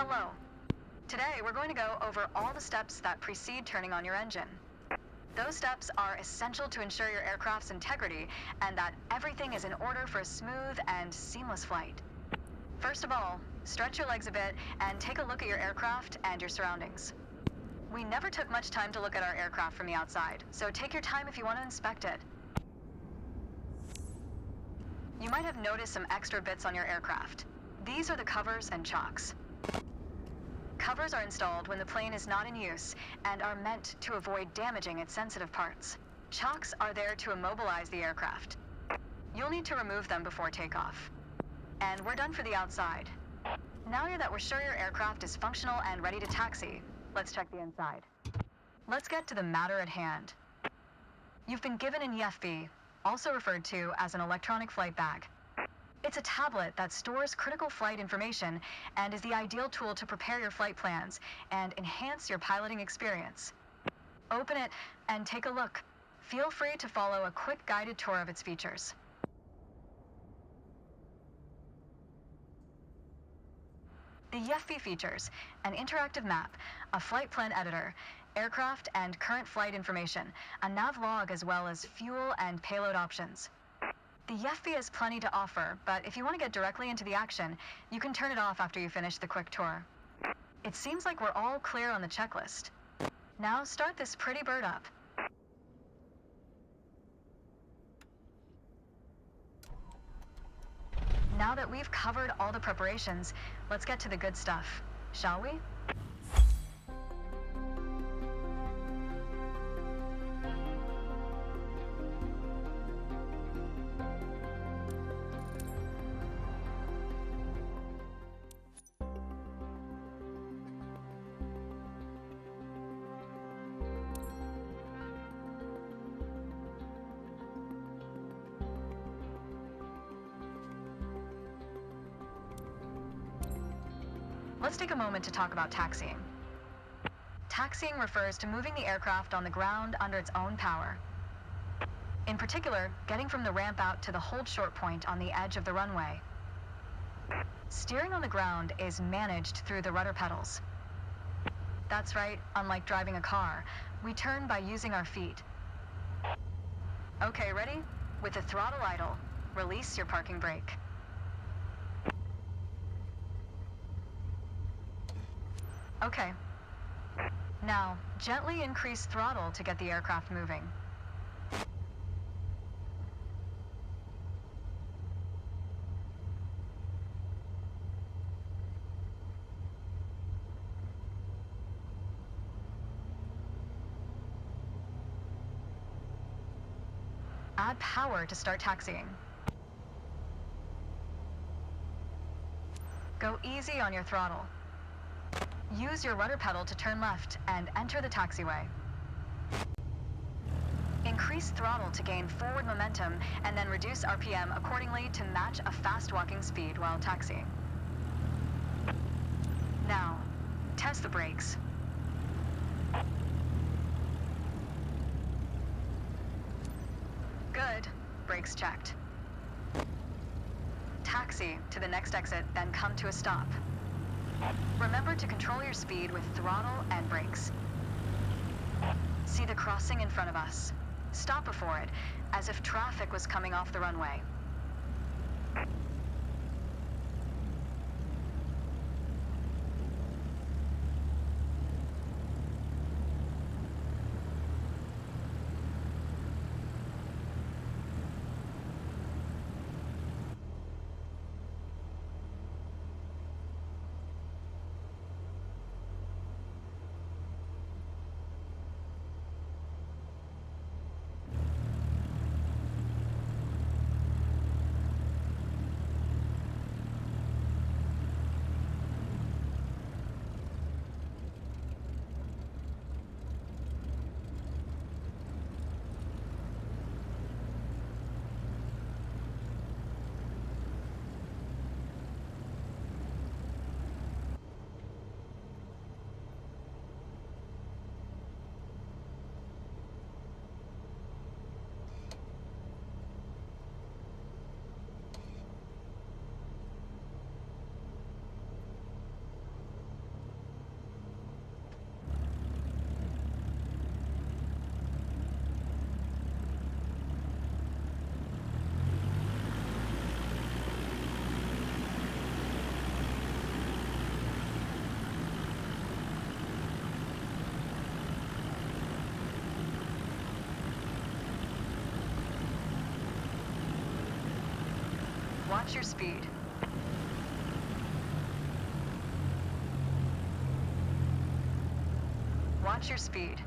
Hello. Today we're going to go over all the steps that precede turning on your engine. Those steps are essential to ensure your aircraft's integrity and that everything is in order for a smooth and seamless flight. First of all, stretch your legs a bit and take a look at your aircraft and your surroundings. We never took much time to look at our aircraft from the outside, so take your time if you want to inspect it. You might have noticed some extra bits on your aircraft. These are the covers and chocks. Covers are installed when the plane is not in use and are meant to avoid damaging its sensitive parts. Chocks are there to immobilize the aircraft. You'll need to remove them before takeoff. And we're done for the outside. Now that we're sure your aircraft is functional and ready to taxi, let's check the inside. Let's get to the matter at hand. You've been given an EFB, also referred to as an electronic flight bag. It's a tablet that stores critical flight information and is the ideal tool to prepare your flight plans and enhance your piloting experience. Open it and take a look. Feel free to follow a quick guided tour of its features. The EFB features an interactive map, a flight plan editor, aircraft and current flight information, a nav log as well as fuel and payload options. The EFB has plenty to offer, but if you want to get directly into the action, you can turn it off after you finish the quick tour. It seems like we're all clear on the checklist. Now start this pretty bird up. Now that we've covered all the preparations, let's get to the good stuff, shall we? Let's take a moment to talk about taxiing. Taxiing refers to moving the aircraft on the ground under its own power. In particular, getting from the ramp out to the hold short point on the edge of the runway. Steering on the ground is managed through the rudder pedals. That's right, unlike driving a car, we turn by using our feet. Okay, ready? With the throttle idle, release your parking brake. Okay. Now, gently increase throttle to get the aircraft moving. Add power to start taxiing. Go easy on your throttle. Use your rudder pedal to turn left and enter the taxiway. Increase throttle to gain forward momentum and then reduce RPM accordingly to match a fast walking speed while taxiing. Now, test the brakes. Good. Brakes checked. Taxi to the next exit, then come to a stop. Remember to control your speed with throttle and brakes. See the crossing in front of us. Stop before it, as if traffic was coming off the runway. Watch your speed. Watch your speed.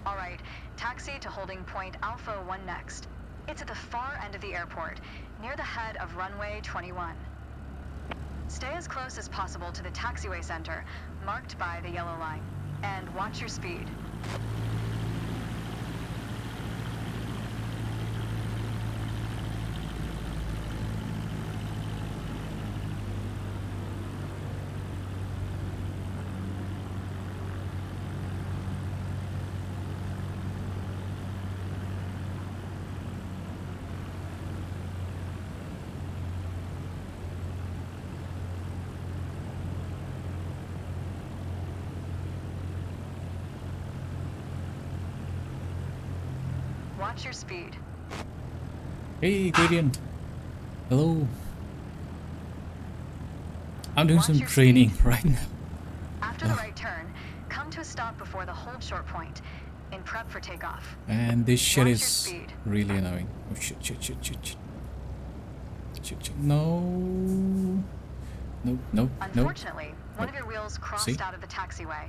All right, taxi to holding point Alpha 1 next. It's at the far end of the airport, near the head of runway 21. Stay as close as possible to the taxiway center, marked by the yellow line, and watch your speed. Watch your speed. Hey, Gradient. Hello. I'm doing some training right now. After the right turn, come to a stop before the hold short point, in prep for takeoff. And this shit Watch your is speed. really annoying. Oh shit. No. No. Unfortunately, one of your wheels crossed See? out of the taxiway.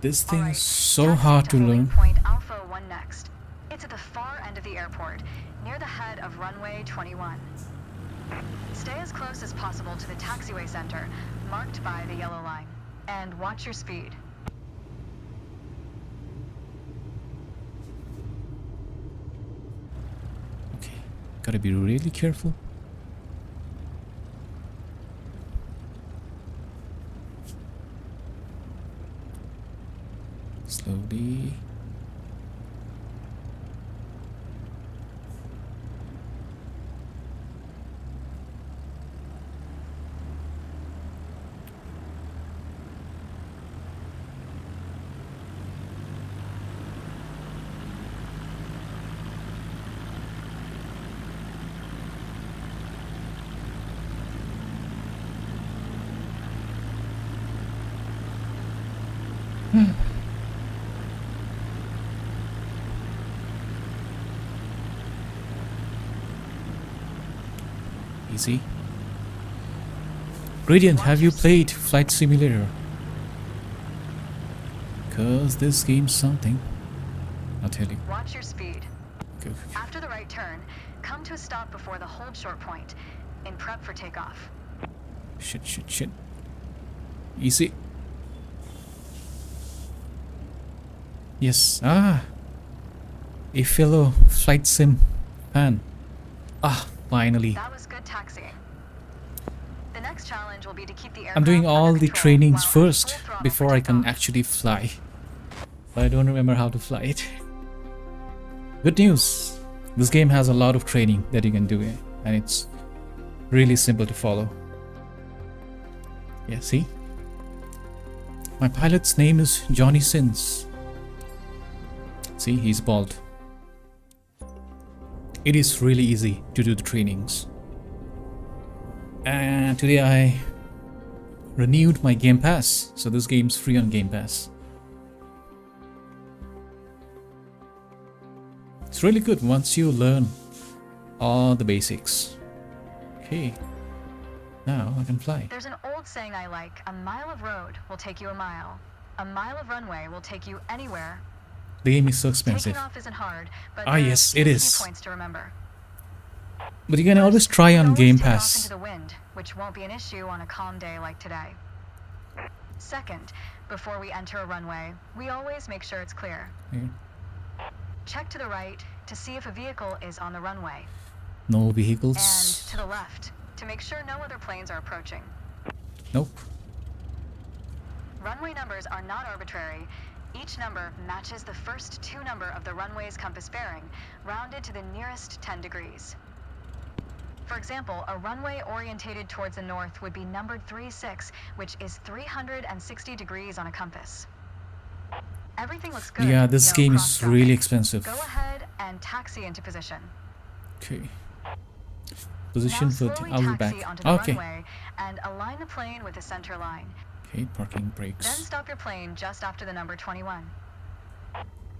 This All thing right, is so taxi hard to holding learn. Point Alpha 1 next. It's at the far end of the airport, near the head of runway 21. Stay as close as possible to the taxiway center, marked by the yellow line, and watch your speed. Okay, gotta be really careful. Slowly. Easy. Gradient, have you played Flight Simulator? Cause this game's something. I'll tell you. Watch your speed. Okay. After the right turn, come to a stop before the hold short point, in prep for takeoff. Shit. Easy. Yes. A fellow flight sim fan. Finally. That was good taxiing. The next challenge will be to keep the I'm doing aircraft all under the control trainings while at first full throttle before for I can takeoff. actually fly. But I don't remember how to fly it. Good news. This game has a lot of training that you can do, and it's really simple to follow. Yeah, see? My pilot's name is Johnny Sins. See, he's bald. It is really easy to do the trainings. And today I renewed my Game Pass, so this game's free on Game Pass. It's really good once you learn all the basics. Okay, now I can fly. There's an old saying I like: a mile of road will take you a mile. A mile of runway will take you anywhere. The game is so expensive. Taking off isn't hard, but Ah, there are yes, a it few is. key points to remember. But you can always First, try you can on always Game take off Pass. into the wind, which won't be an issue on a calm day like today. Second, before we enter a runway, we always make sure it's clear. Yeah. Check to the right to see if a vehicle is on the runway, No and vehicles. to the left to make sure no other planes are approaching. Nope. Runway numbers are not arbitrary. Each number matches the first two number of the runway's compass bearing, rounded to the nearest 10 degrees. For example, a runway orientated towards the north would be numbered 36, which is 360 degrees on a compass. Everything looks good. Yeah, this no game is cross-driving. really expensive. Go ahead and taxi into position. Okay. Now Position for slowly I'll be taxi back. onto the Okay. runway and align the plane with the center line. Okay, parking Then brakes. stop your plane just after the number 21.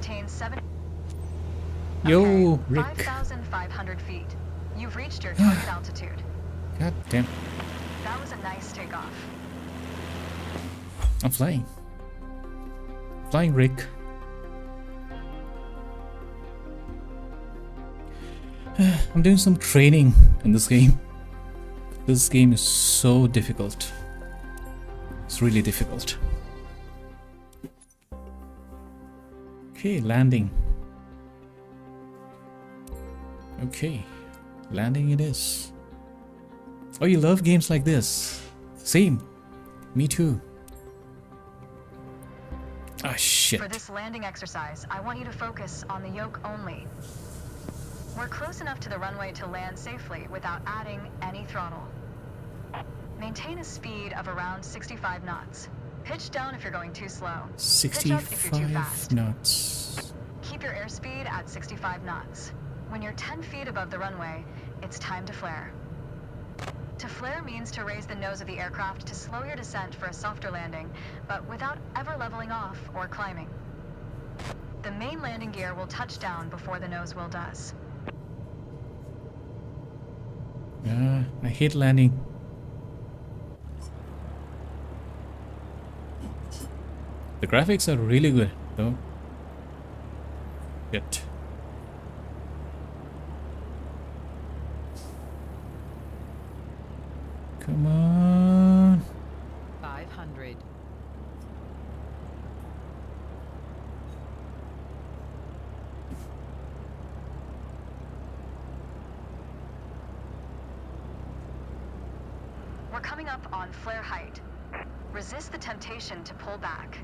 Maintain 7. Yo, Okay, Rick. 5,500 feet. You've reached your target altitude. God damn. That was a nice takeoff. I'm flying. Flying, Rick. I'm doing some training in this game. This game is so difficult. It's really difficult. Okay, landing. Okay, landing it is. Oh, you love games like this? Same. Me too. Ah, shit. For this landing exercise, I want you to focus on the yoke only. We're close enough to the runway to land safely without adding any throttle. Maintain a speed of around 65 knots. Pitch down if you're going too slow. Pitch up if you're too 65 fast. knots. Keep your airspeed at 65 knots. When you're 10 feet above the runway, it's time to flare. To flare means to raise the nose of the aircraft to slow your descent for a softer landing, but without ever leveling off or climbing. The main landing gear will touch down before the nose wheel does. I hate landing. The graphics are really good, though. Yet. Come on. 500. We're coming up on flare height. Resist the temptation to pull back.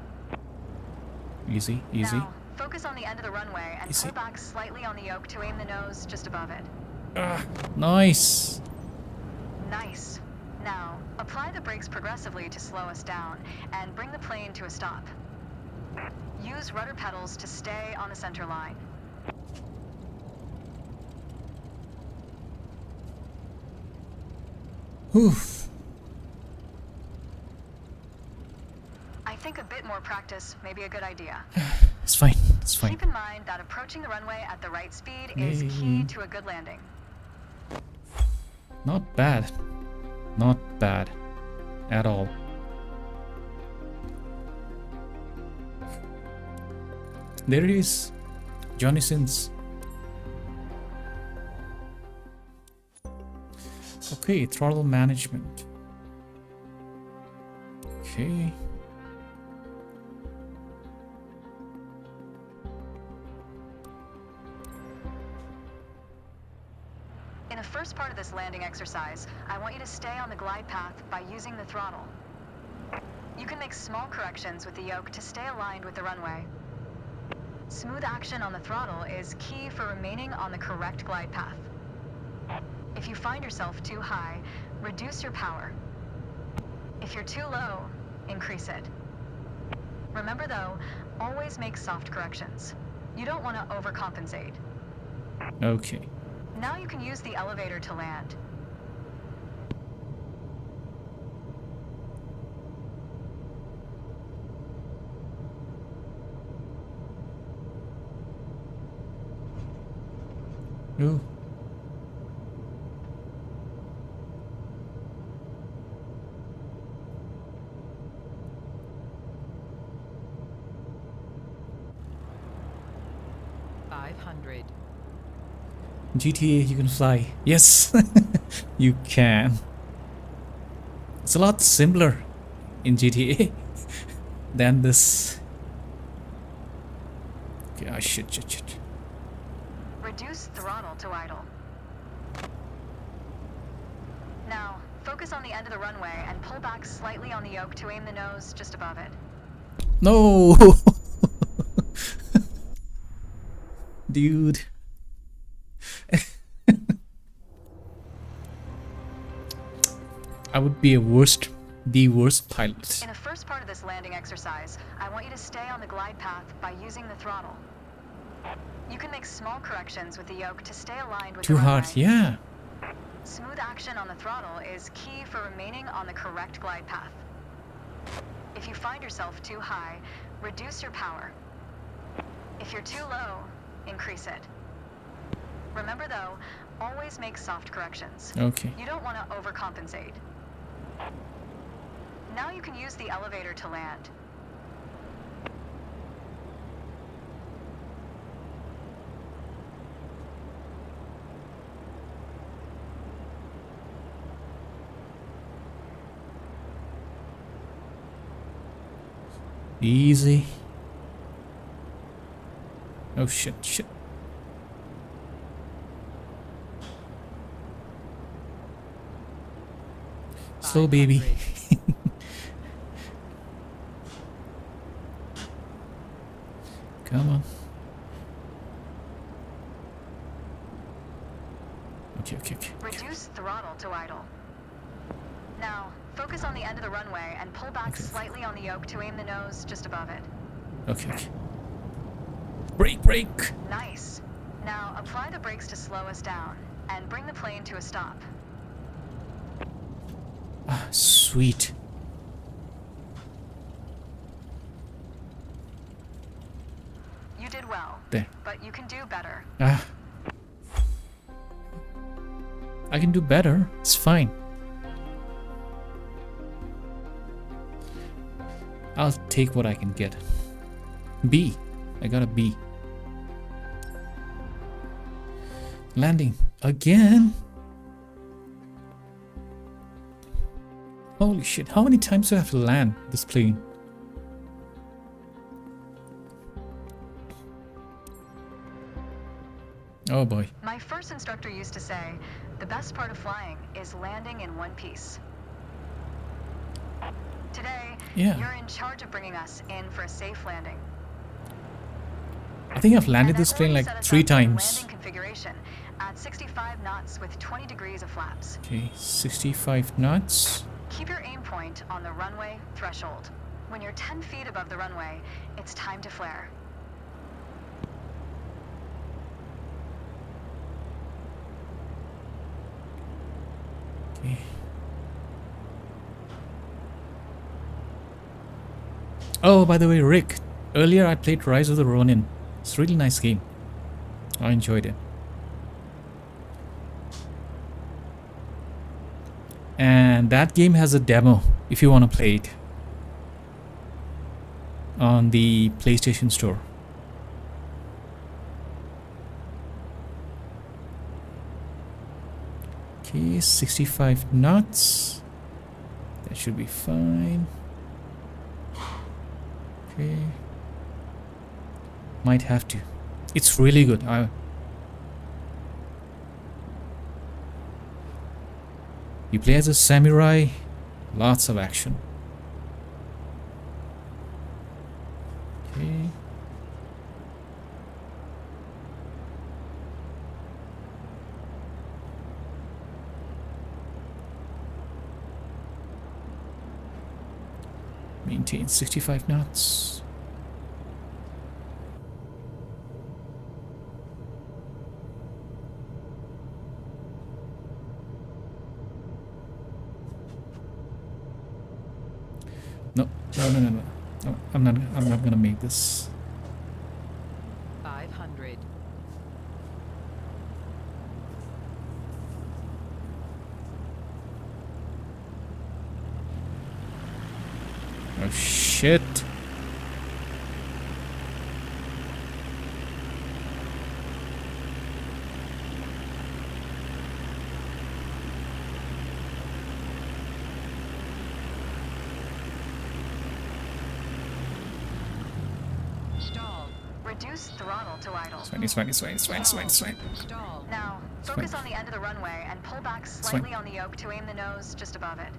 Easy, easy. Now, focus on the end of the runway and Easy. pull back slightly on the yoke to aim the nose just above it. Ah, nice. Nice. Now, apply the brakes progressively to slow us down and bring the plane to a stop. Use rudder pedals to stay on the center line. Oof. I think a bit more practice may be a good idea. It's fine. It's fine. Keep in mind that approaching the runway at the right speed is key to a good landing. Not bad. Not bad. At all. There it is. Johnny Sins. Okay, throttle management. Okay. In the first part of this landing exercise, I want you to stay on the glide path by using the throttle. You can make small corrections with the yoke to stay aligned with the runway. Smooth action on the throttle is key for remaining on the correct glide path. If you find yourself too high, reduce your power. If you're too low, increase it. Remember though, always make soft corrections. You don't want to overcompensate. Okay. Now you can use the elevator to land. Ooh. GTA, you can fly. Yes, you can. It's a lot simpler in GTA than this. Okay, oh, shit. Reduce throttle to idle. Now, focus on the end of the runway and pull back slightly on the yoke to aim the nose just above it. No! Dude. I would be the worst pilot. In the first part of this landing exercise, I want you to stay on the glide path by using the throttle. You can make small corrections with the yoke to stay aligned with Too the runway. hard, yeah. Smooth action on the throttle is key for remaining on the correct glide path. If you find yourself too high, reduce your power. If you're too low, increase it. Remember though, always make soft corrections. Okay. You don't want to overcompensate. Now you can use the elevator to land. Easy. Oh shit, shit. Slow, baby. 500. Come on. Okay, okay, okay. Reduce throttle to idle. Now, focus on the end of the runway and pull back Okay. slightly on the yoke to aim the nose just above it. Okay, okay. Brake, brake. Nice. Now, apply the brakes to slow us down and bring the plane to a stop. Ah, sweet. You did well, There. but you can do better. Ah. I can do better. It's fine. I'll take what I can get. B. I got a B. Landing again. Holy shit. How many times do I have to land this plane? Oh boy. My first instructor used to say, the best part of flying is landing in one piece. Today, Yeah. you're in charge of bringing us in for a safe landing. I think I've landed And this I've plane already like set us 3 up with a times. Landing configuration at 65 knots with 20 degrees of flaps. Okay, 65 knots. Keep your aim point on the runway threshold. When you're 10 feet above the runway, it's time to flare. Okay. Oh, by the way, Rick, earlier I played Rise of the Ronin. It's a really nice game. I enjoyed it. And that game has a demo if you want to play it on the PlayStation Store. Okay, 65 knots. That should be fine. Okay. Might have to. It's really good. You play as a samurai, lots of action. Okay. Maintain 65 knots. No, no, no, no, no. No, I'm not gonna make this. 500. Oh shit. Stall. Reduce throttle to idle. It's fine, it's fine, it's fine, it's fine, it's fine, it's fine. Stall. Now, It's focus fine. on the end of the runway and pull back fine. slightly on the yoke to aim the nose just above it.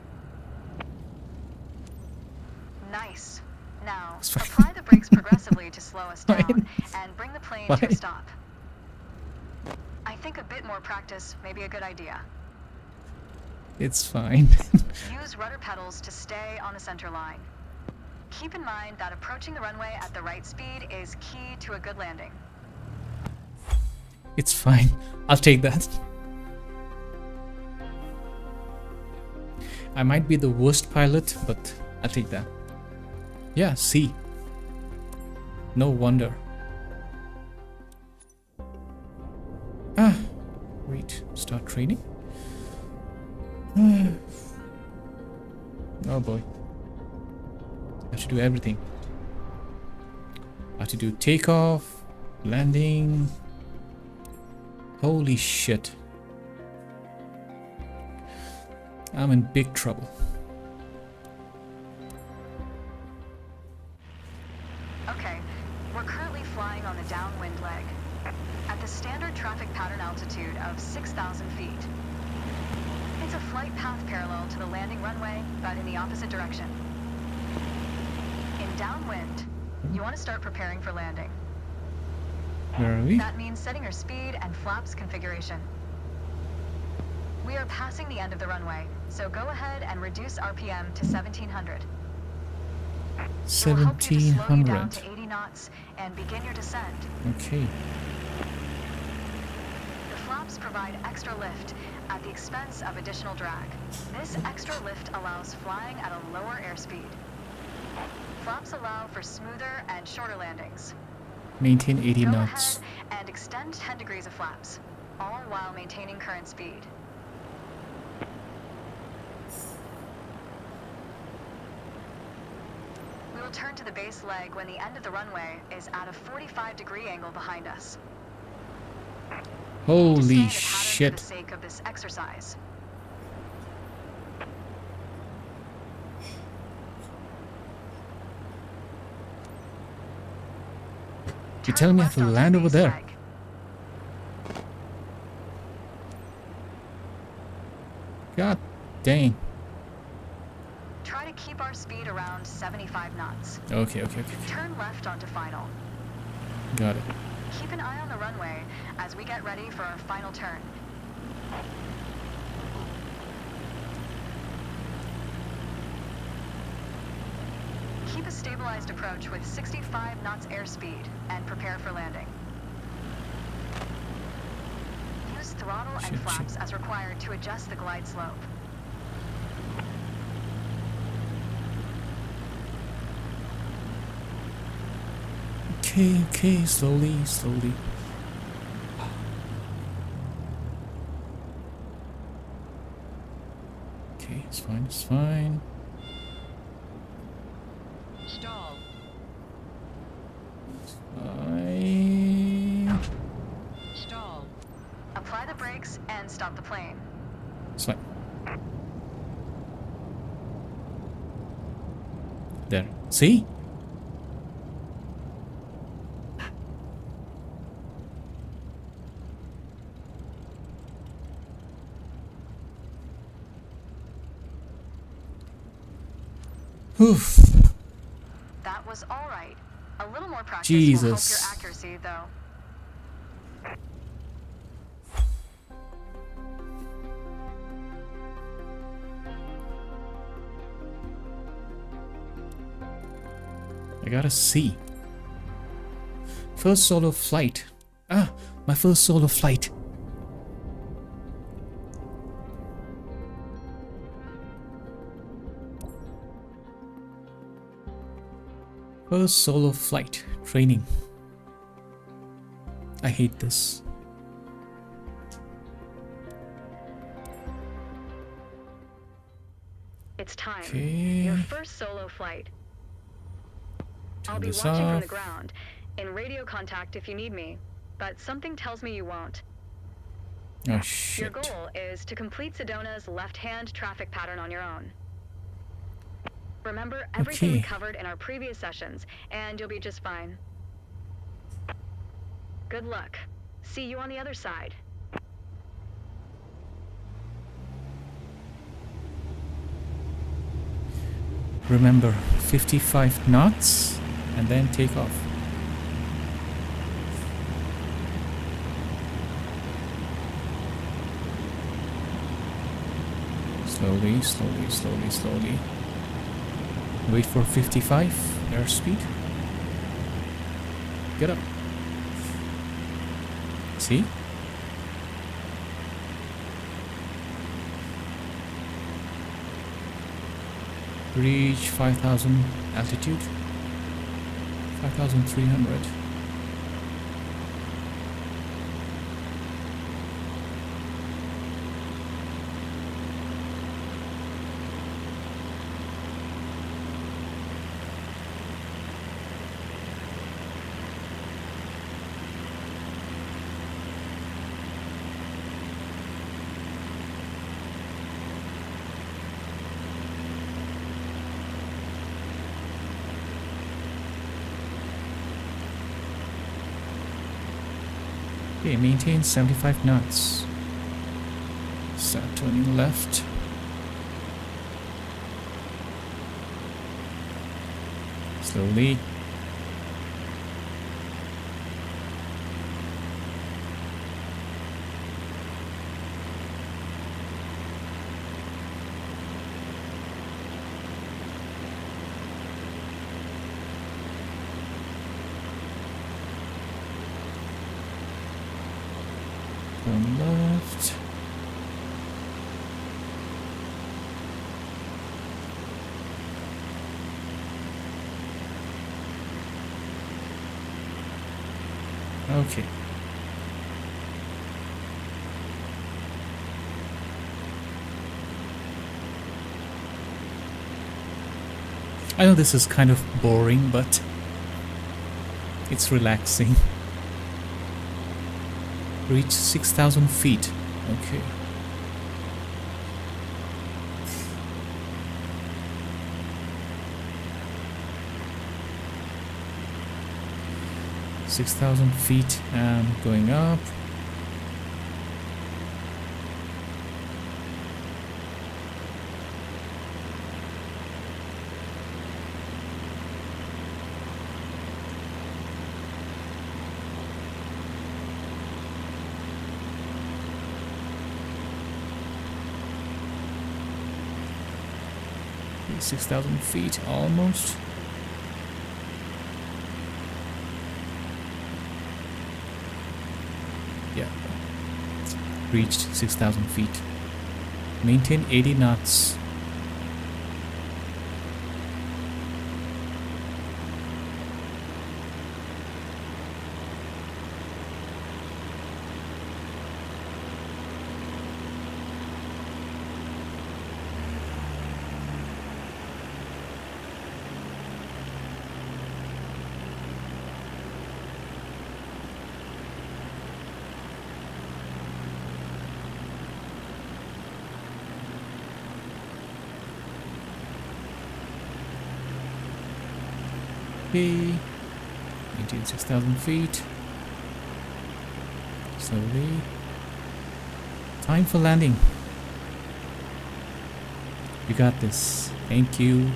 Nice. Now, It's fine. apply the brakes progressively to slow us Fine. down and bring the plane to a Fine. stop. I think a bit more practice may be a good idea. It's fine. Use rudder pedals to stay on the center line. Keep in mind that approaching the runway at the right speed is key to a good landing. It's fine. I'll take that. I might be the worst pilot, but I'll take that. Yeah, C. No wonder. Wait, start training? Oh boy. I have to do everything. I have to do takeoff, landing. Holy shit. I'm in big trouble. Okay, we're currently flying on the downwind leg at the standard traffic pattern altitude of 6,000 feet. It's a flight path parallel to the landing runway, but in the opposite direction. In downwind, you want to start preparing for landing. Where are we? That means setting your speed and flaps configuration. We are passing the end of the runway, so go ahead and reduce RPM to 1700. It will help you to slow you down 1700. to 80 knots and begin your descent. Okay. The flaps provide extra lift at the expense of additional drag. This extra lift allows flying at a lower airspeed. Flaps allow for smoother and shorter landings. Maintain 80 Go knots. ahead and extend 10 degrees of flaps, all while maintaining current speed. We will turn to the base leg when the end of the runway is at a 45-degree angle behind us. Holy Just stay in a pattern for shit. the sake of this exercise. You're telling me I have to Turn left land onto over the there? base leg. God dang. Try to keep our speed around 75 knots. Okay. Turn left onto final. Got it. Keep an eye on the runway as we get ready for our final turn. Keep a stabilized approach with 65 knots airspeed and prepare for landing. Use throttle and Shit. flaps as required to adjust the glide slope. Okay, slowly. Okay, it's fine. Stall. Stall. Apply the brakes and stop the plane. It's fine. There. See? Oof. That was all right. A little more practice Jesus. will help your accuracy, though. I got a C. First solo flight. Ah, my first solo flight. First solo flight training. I hate this. It's time. Okay. Your first solo flight. I'll Turn be this watching from the off. ground, in radio contact if you need me, but something tells me you won't. Oh Your shit. goal is to complete Sedona's left-hand traffic pattern on your own. Remember everything we Okay. covered in our previous sessions, and you'll be just fine. Good luck. See you on the other side. Remember, 55 knots and then take off. Slowly. Wait for 55 airspeed. Get up. See? Reach 5,000 altitude. 5,300. Okay, maintain 75 knots. Start turning left. Slowly. Turn left. Okay. I know this is kind of boring, but it's relaxing. Reach 6,000 feet. Okay. $6,000 and going up. Okay, 6,000 feet almost. Yeah, reached 6,000 feet. Maintain 80 knots. Okay, maintain 6,000 feet. Slowly. Time for landing. You got this. Thank you.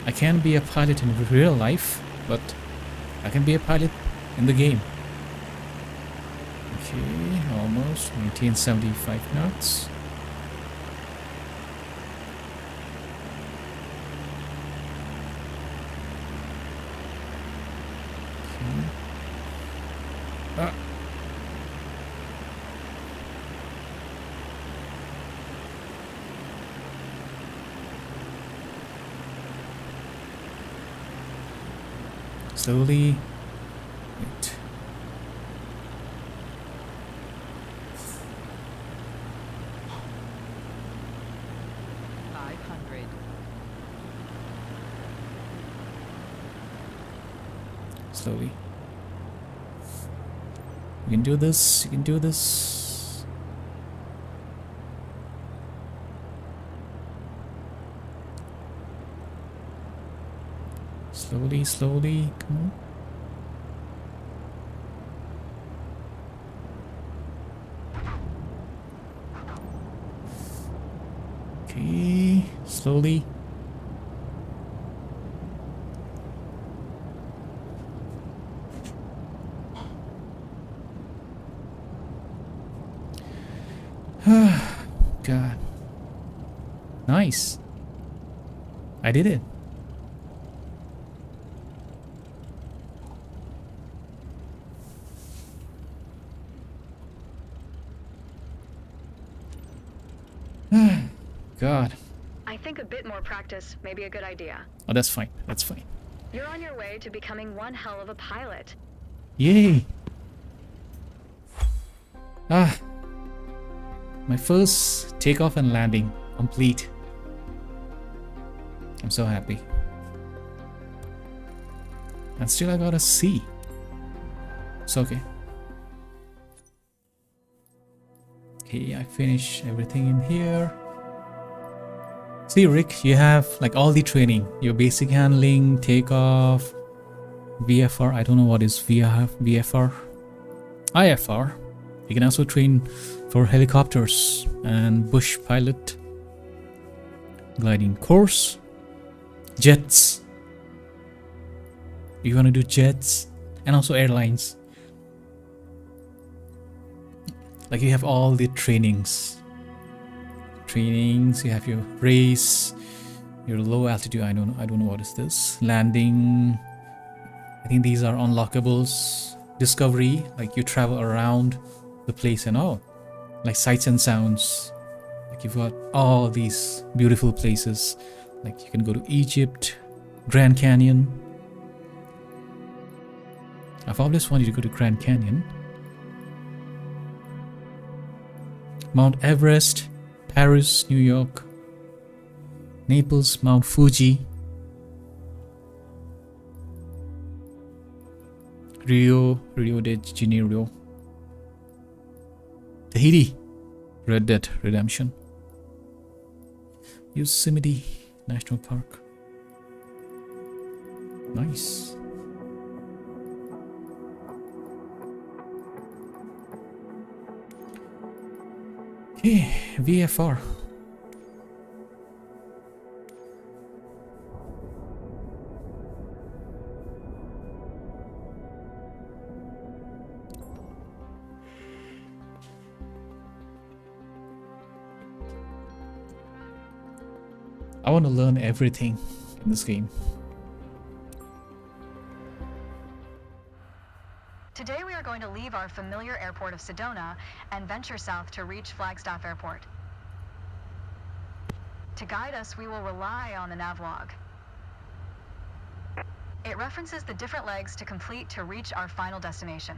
I can't be a pilot in real life, but I can be a pilot in the game. Okay, almost. Maintain 75 knots. Ah. Slowly. Wait. Slowly. You can do this. You can do this. Slowly, slowly. Come on. Okay. Slowly. God. Nice. I did it. God. I think a bit more practice may be a good idea. Oh, that's fine. That's fine. You're on your way to becoming one hell of a pilot. Yay. Ah. My first takeoff and landing complete. I'm so happy. And still I got a C. It's okay. Okay, I finish everything in here. See, Rick, you have like all the training. Your basic handling, takeoff, VFR. I don't know what is VFR. IFR. You can also train for helicopters and bush pilot, gliding course, jets. You want to do jets and also airlines. Like you have all the trainings. You have your race, your low altitude. I don't know what is this. Landing. I think these are unlockables. Discovery, like you travel around the place and all, like sights and sounds. Like you've got all these beautiful places. Like you can go to Egypt, Grand Canyon. I've always wanted to go to Grand Canyon. Mount Everest, Paris, New York, Naples, Mount Fuji, Rio de Janeiro, Tahiti, Red Dead Redemption, Yosemite National Park. Nice. Okay, VFR. I want to learn everything in this game. Today we are going to leave our familiar airport of Sedona and venture south to reach Flagstaff Airport. To guide us, we will rely on the navlog. It references the different legs to complete to reach our final destination.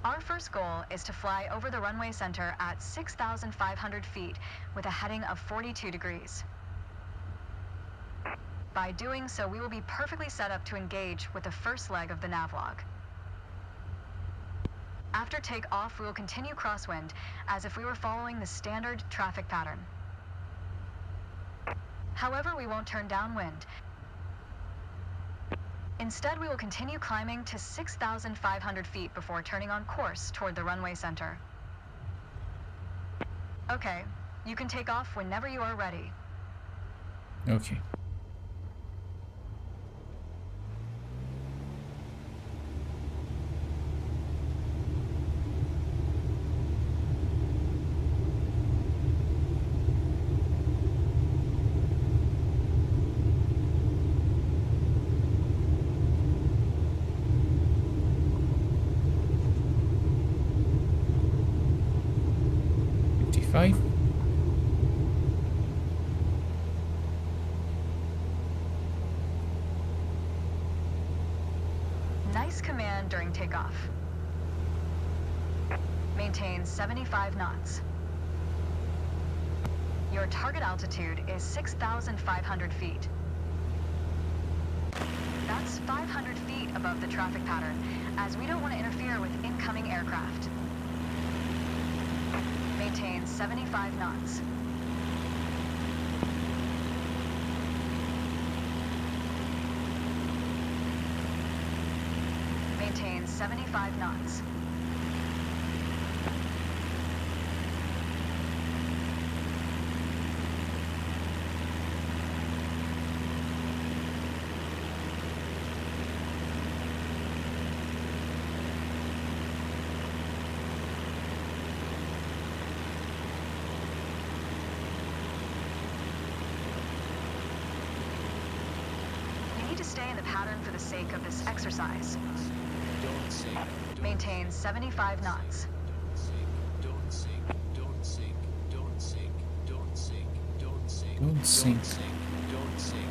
Our first goal is to fly over the runway center at 6,500 feet with a heading of 42 degrees. By doing so, we will be perfectly set up to engage with the first leg of the navlog. After takeoff, we will continue crosswind as if we were following the standard traffic pattern. However, we won't turn downwind. Instead, we will continue climbing to 6,500 feet before turning on course toward the runway center. Okay, you can take off whenever you are ready. Okay. Nice command during takeoff. Maintain 75 knots. Your target altitude is 6,500 feet. That's 500 feet above the traffic pattern, as we don't want to interfere with incoming aircraft. Maintain 75 knots. Maintain 75 knots. You need to stay in the pattern for the sake of this exercise. Don't sink. Maintain 75 knots. Don't sink. Don't sink. Don't sink. Don't sink. Don't sink. Don't sink. Don't sink. Don't sink.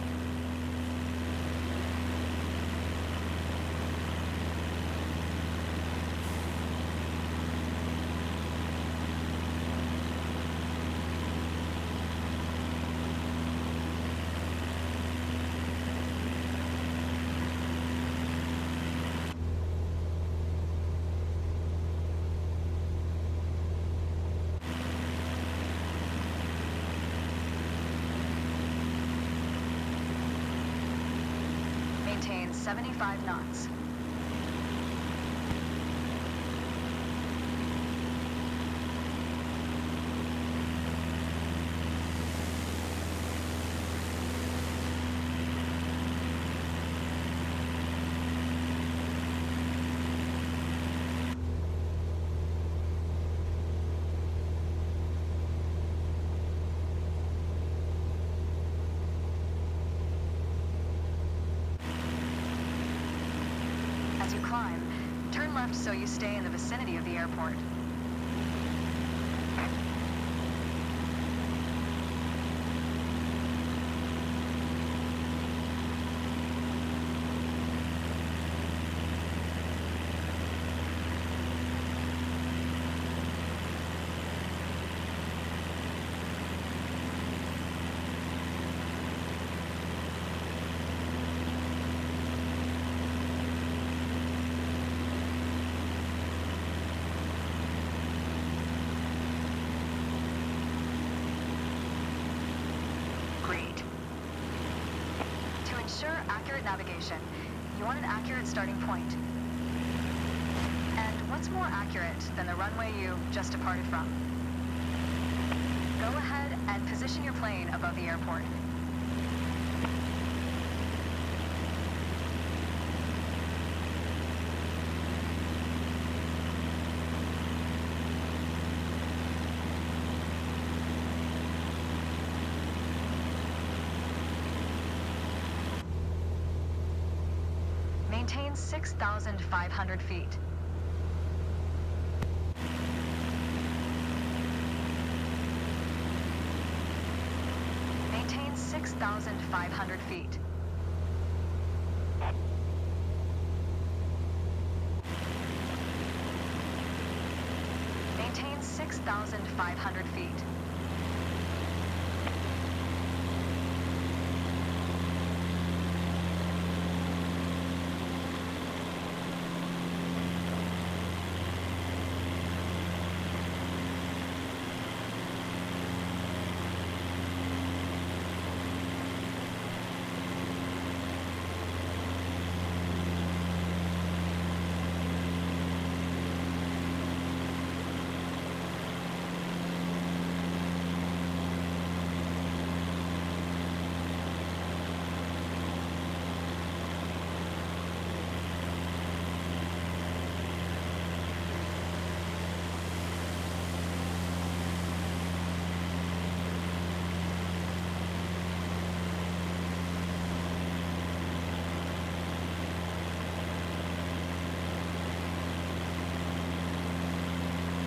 75 knots. As you climb, turn left so you stay in the vicinity of the airport. Great. To ensure accurate navigation, you want an accurate starting point. And what's more accurate than the runway you just departed from? Go ahead and position your plane above the airport. Maintain 6,500 feet. Maintain 6,500 feet. Maintain 6,500 feet.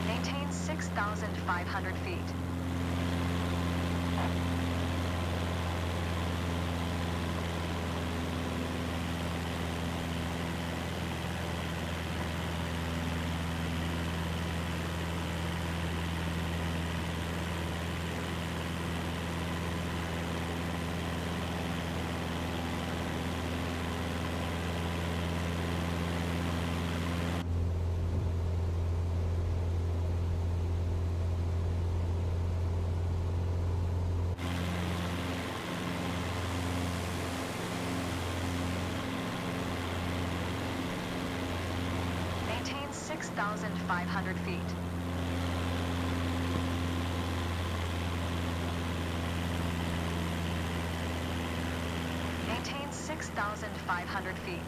Maintain 6,500 feet. Maintain 6,500 feet. Maintain 6,500 feet.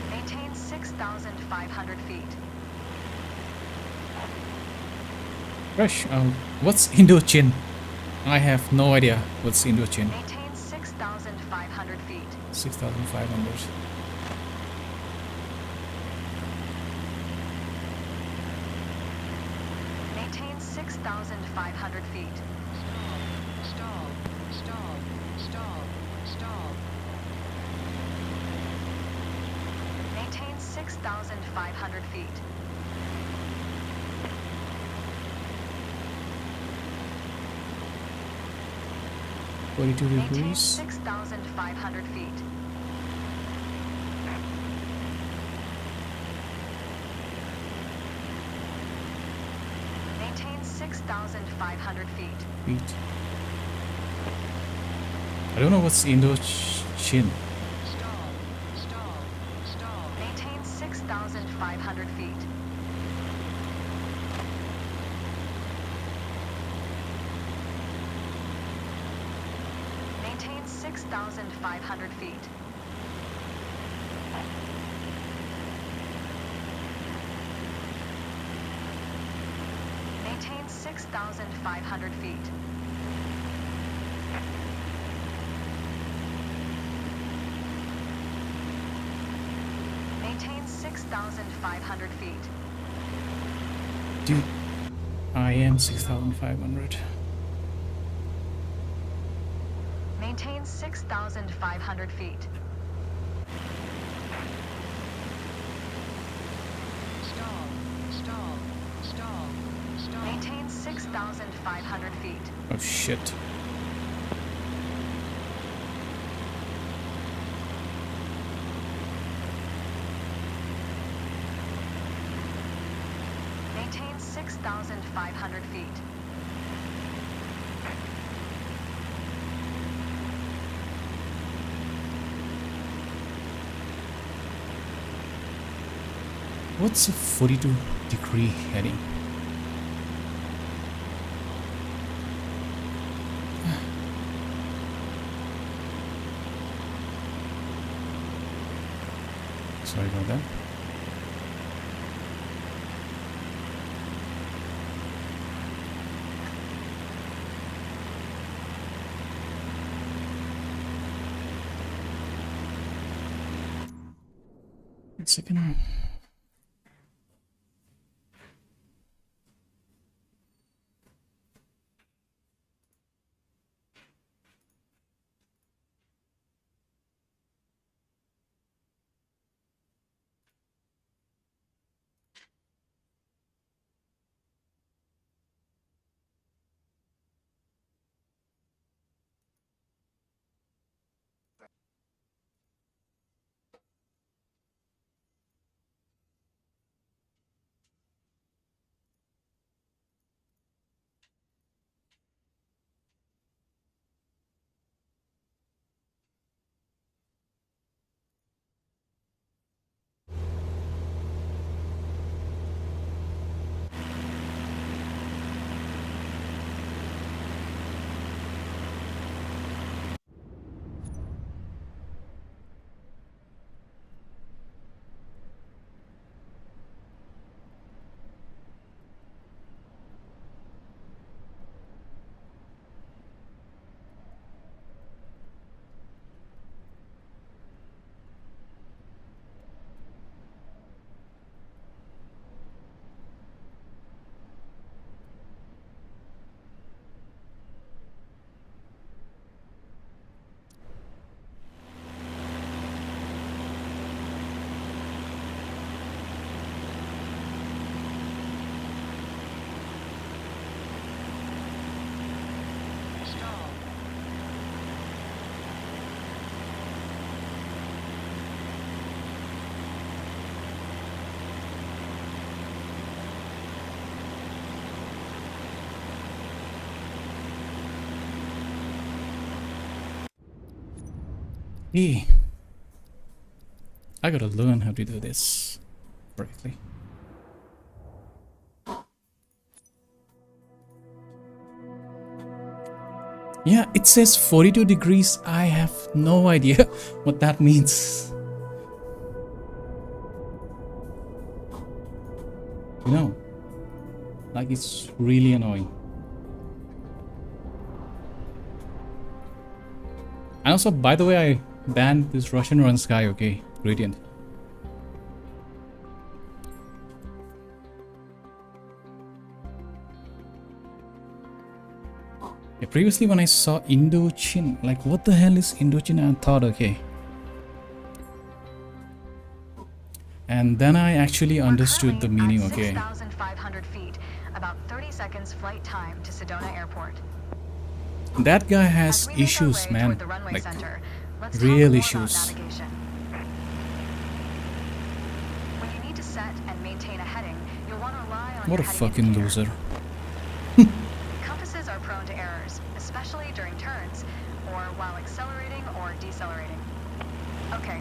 Maintain 6,500 feet. Rush, what's Indochin? I have no idea what's Indochin. Maintain 6,500 feet. 6,500. Maintain 6,500 feet. Stall. Stall. Stall. Stall. Maintain 6,500 feet. Forty-two Maintain degrees. 6,500 feet. Maintain 6,500 6,500 feet. Feet. I don't know what's Indochin. Stall. Stall. Stall. Maintain 6,500 feet. Maintain 6,500 feet. Maintain 6,500 feet. Maintain 6,500 feet. Dude, I am 6,500. Maintain 6,500 feet. Stall. Stall. Stall. Stall. Maintain 6,500 feet. Oh shit. Maintain 6,500 feet. What's a 42-degree heading? Sorry about that. One second. Stall. Hey, I gotta learn how to do this correctly. Yeah, it says 42 degrees. I have no idea what that means. You know, like it's really annoying. And also, by the way, I banned this Russian Run Sky, okay? Gradient. Yeah, previously when I saw Indochin, like what the hell is Indochin? I thought, okay. And then I actually understood the meaning, okay. 6,500 feet, about 30 seconds flight time to Sedona Airport. That guy has As we make our issues, way man. toward the runway Like, center, let's talk real more about issues. navigation. When you need to set and maintain a heading, you'll want to rely on What your a heading fucking indicator. loser. prone to errors, especially during turns, or while accelerating or decelerating. Okay,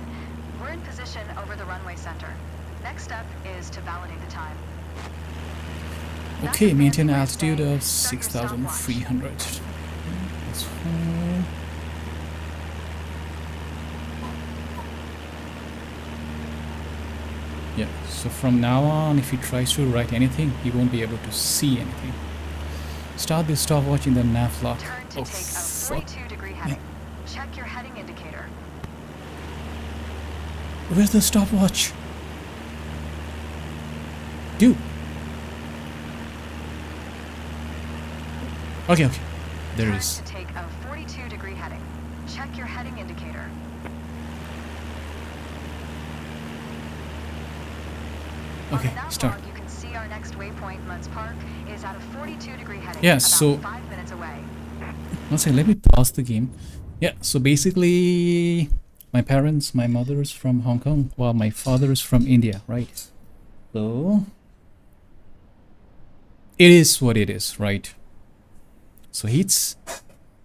we're in position over the runway center. Next step is to validate the time. That's Okay, a maintain fancy way altitude to of say start your stopwatch. 6,300. That's fine. Yeah, so from now on, if he tries to write anything, he won't be able to see anything. Start the stopwatch in the nav lock. Turn to Oh, take a fuck. 42-degree heading. Check your heading indicator. Where's the stopwatch? Dude. Okay, okay. There Turn is. to take a 42-degree heading. Check your heading indicator. On Okay, the nav start. log, you can see our next waypoint, Muds Park, is at a 42-degree heading. Yeah, about so- 5 minutes away. One second, let me pause the game. Yeah, so basically, my parents, my mother is from Hong Kong, while my father is from India, right? So, it is what it is, right? So he's,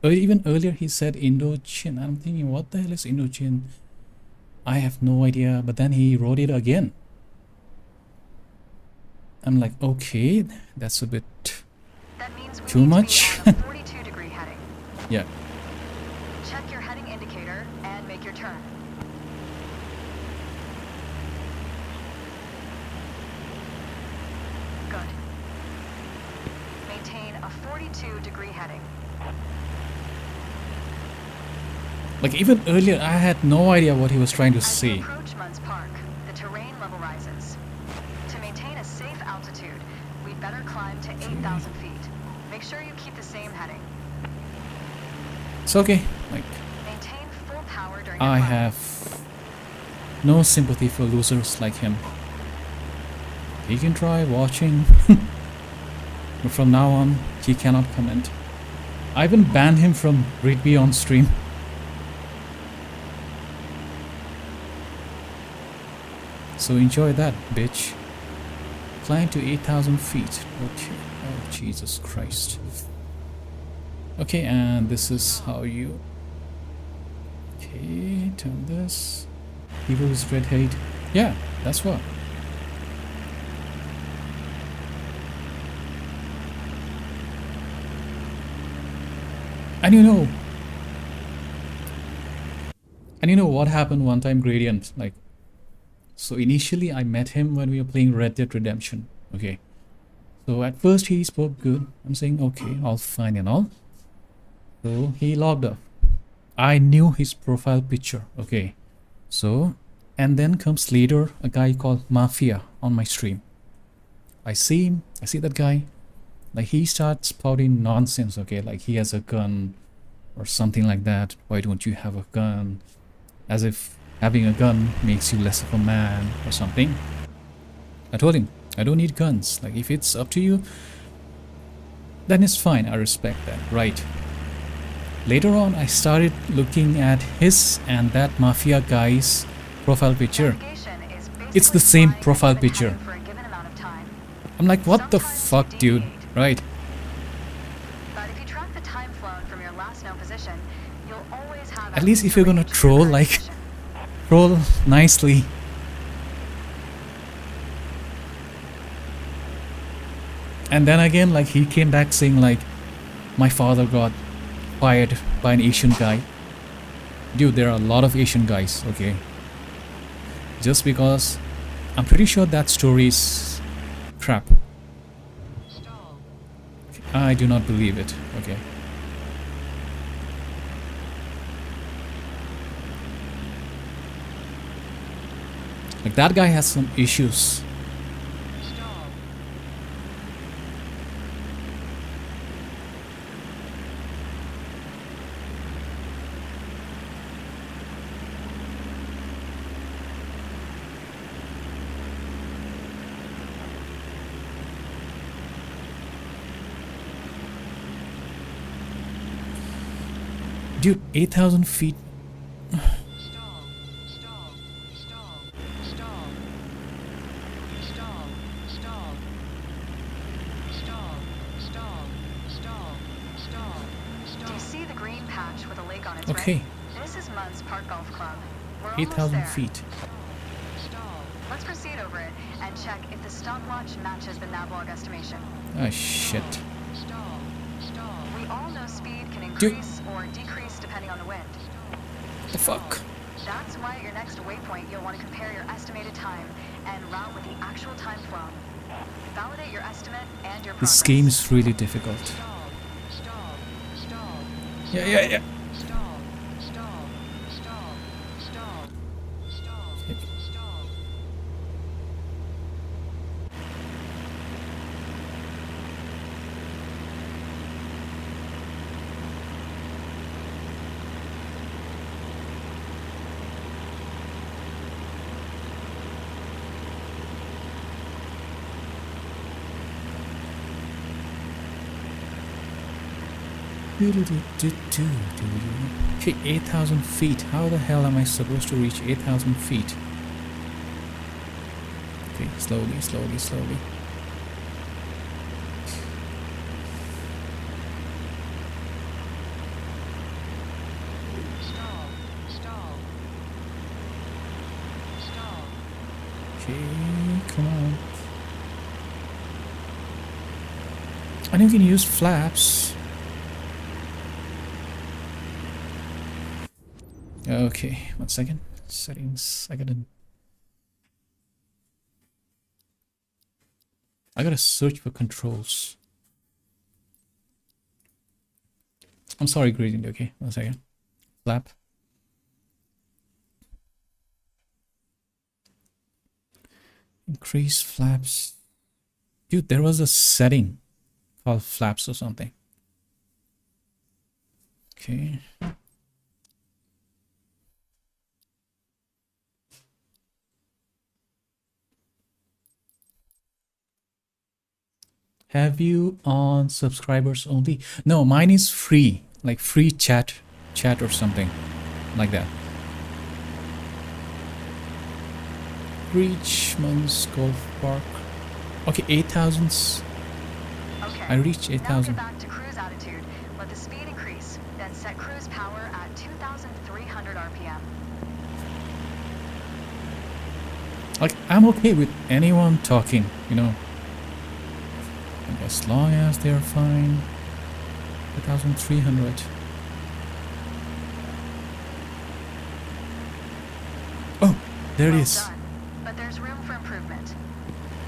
even earlier he said Indochin. I'm thinking, what the hell is Indochin? I have no idea, but then he wrote it again. I'm like, okay, that's a bit, That means we Too need much? to be on a 42-degree heading. yeah. Check your heading indicator and make your turn. Good. Maintain a 42-degree heading. Like even earlier, I had no idea what he was trying to As you say. approach Muns Park, the terrain level rises. To maintain a safe altitude, we'd better climb to 8,000 feet. Make sure you keep the same heading. It's okay. Like, Maintain full power during your I climb. have no sympathy for losers like him. He can try watching, but from now on, he cannot comment. I even banned him from Read Me on stream. So enjoy that, bitch. Climb to 8,000 feet. Okay. Oh, Jesus Christ. Okay, and this is how you... Okay, turn this. People who's red hate. Yeah, that's what. And you know what happened one time, Gradient? Like, so initially I met him when we were playing Red Dead Redemption. Okay. So at first he spoke good. I'm saying, okay, all fine and all. So he logged off. I knew his profile picture. Okay. So, and then comes later a guy called Mafia on my stream. I see him. I see that guy. Like he starts spouting nonsense. Okay. Like he has a gun or something like that. Why don't you have a gun? As if having a gun makes you less of a man or something. I told him, I don't need guns. Like if it's up to you, then it's fine. I respect that. Right. Later on, I started looking at his and that Mafia guy's profile picture. Navigation is It's the basically same flying profile with a picture. heading for a given amount of time. I'm like, what the Sometimes fuck, you dude? deviate. Right. But if you track the time flown from your last known position, you'll always have At least if you're gonna range to your troll, current like, position. roll nicely. And then again, like he came back saying like, my father got fired by an Asian guy. Dude, there are a lot of Asian guys, okay? Just because I'm pretty sure that story is crap. Stall. I do not believe it, okay? Like that guy has some issues. Stall. Dude, 8,000 feet. Stall. Stall. Stall. Stall. Stall. Stall. Stall. Stall. Stall. Stall. with a lake on its Okay, rim. This is Munn's Park Golf Club. We're 8,000 almost there. feet. Stall. Let's proceed over it and check if the stopwatch matches the navlog estimation. Ah, shit. Stall. Stall. We all know speed can increase or decrease depending on the wind. The fuck? That's why at your next waypoint you'll want to compare your estimated time and route with the actual time flown. Validate your estimate and your progress. This game is really difficult. Stall. Stall. Stall. Yeah, yeah, yeah. Stall. Stall. Stall. Stall. Stall. Stall. Okay, 8,000 feet. How the hell am I supposed to reach 8,000 feet? Okay, slowly, slowly, slowly. Stall. Stall. Stall. Okay, come on. I know you can use flaps. Okay, 1 second. Settings. I gotta search for controls. I'm sorry, Gradient. Okay, 1 second. Flap. Increase flaps. Dude, there was a setting called flaps or something. Okay. Have you on subscribers only? No, mine is free, like free chat or something like that. Reach Munn's Golf Park. Okay, 8,000. Okay. I reached Now 8,000. get back to cruise attitude. Let the speed increase. Then set cruise power at 2,300 RPM. Like, I'm okay with anyone talking, you know. And as long as they're fine. 2,300. Oh, there it Well is. done. But there's room for improvement.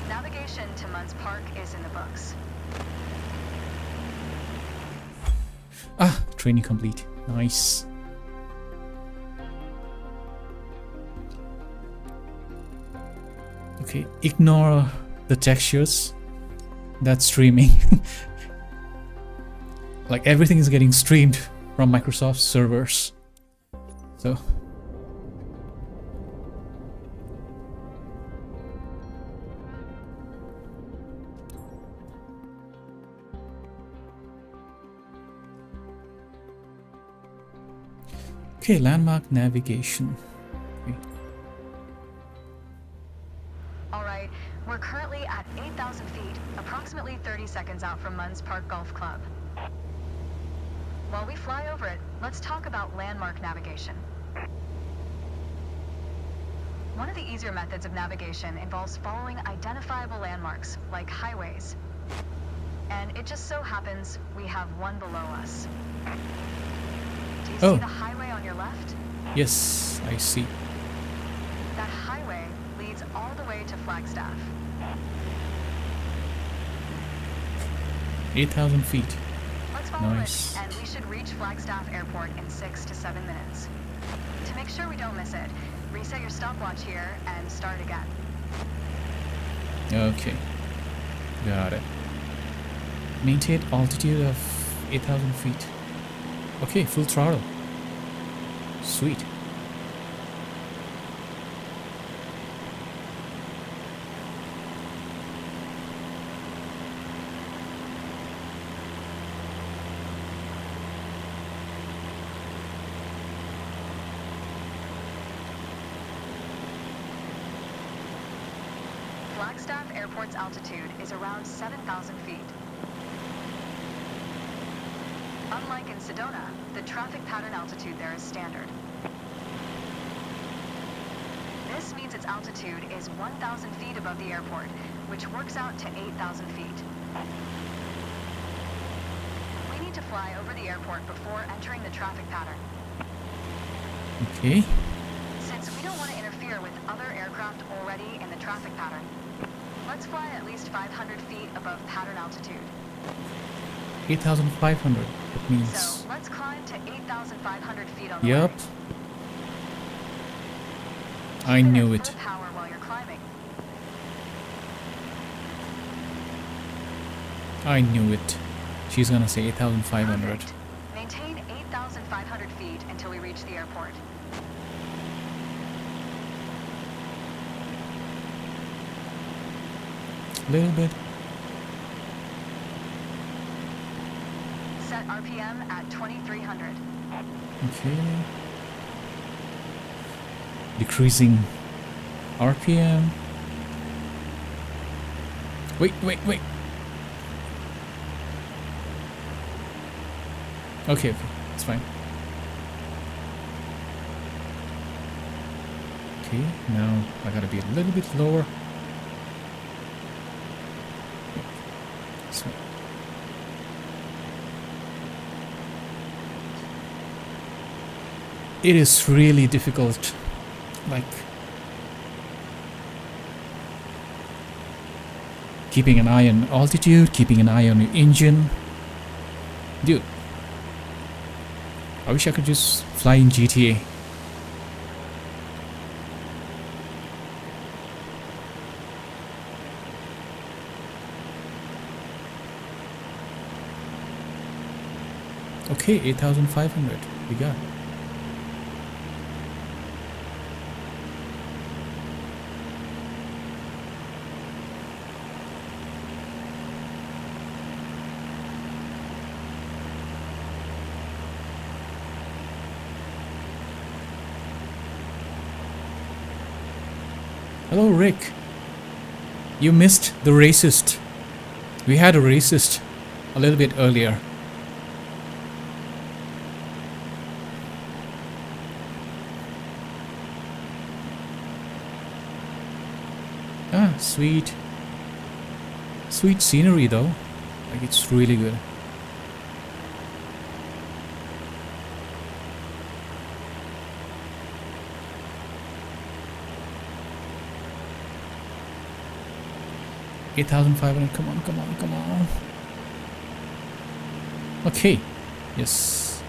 Navigation to Munn's Park is in the books. Ah, training complete. Nice. Okay, ignore the textures. That's streaming. Like everything is getting streamed from Microsoft servers. So okay, landmark navigation. Okay. All right, we're currently at 8,000 feet, approximately 30 seconds out from Munn's Park Golf Club. While we fly over it, let's talk about landmark navigation. One of the easier methods of navigation involves following identifiable landmarks, like highways. And it just so happens we have one below us. Do you Oh. see the highway on your left? Yes, I see. That highway leads all the way to Flagstaff. 8,000 feet. Let's follow Nice. it, and we should reach Flagstaff Airport in 6 to 7 minutes. To make sure we don't miss it, reset your stopwatch here and start again. Okay, got it. Maintain altitude of 8,000 feet. Okay, full throttle. Sweet. Flagstaff Airport's altitude is around 7,000 feet. Unlike in Sedona, the traffic pattern altitude there is standard. This means its altitude is 1,000 feet above the airport, which works out to 8,000 feet. We need to fly over the airport before entering the traffic pattern. Okay. Since we don't want to interfere with other aircraft already in the traffic pattern, let's fly at least 500 feet above pattern altitude. 8,500. That means. So let's climb to 8,500 feet on the Yep. way. I Keep knew at it. full power while you're climbing. I knew it. She's gonna say 8,500. Perfect. Maintain 8,500 feet until we reach the airport. Little bit. Set RPM at 2,300. Okay. Decreasing RPM. Wait. Okay, it's fine. Okay, now I gotta be a little bit lower. So. It is really difficult, like keeping an eye on altitude, keeping an eye on your engine. Dude, I wish I could just fly in GTA. Okay, 8,500. We got. Hello, Rick. You missed the racist. We had a racist a little bit earlier. Ah, sweet. Sweet scenery though. Like, it's really good. $8,500. Come on. Okay. Yes.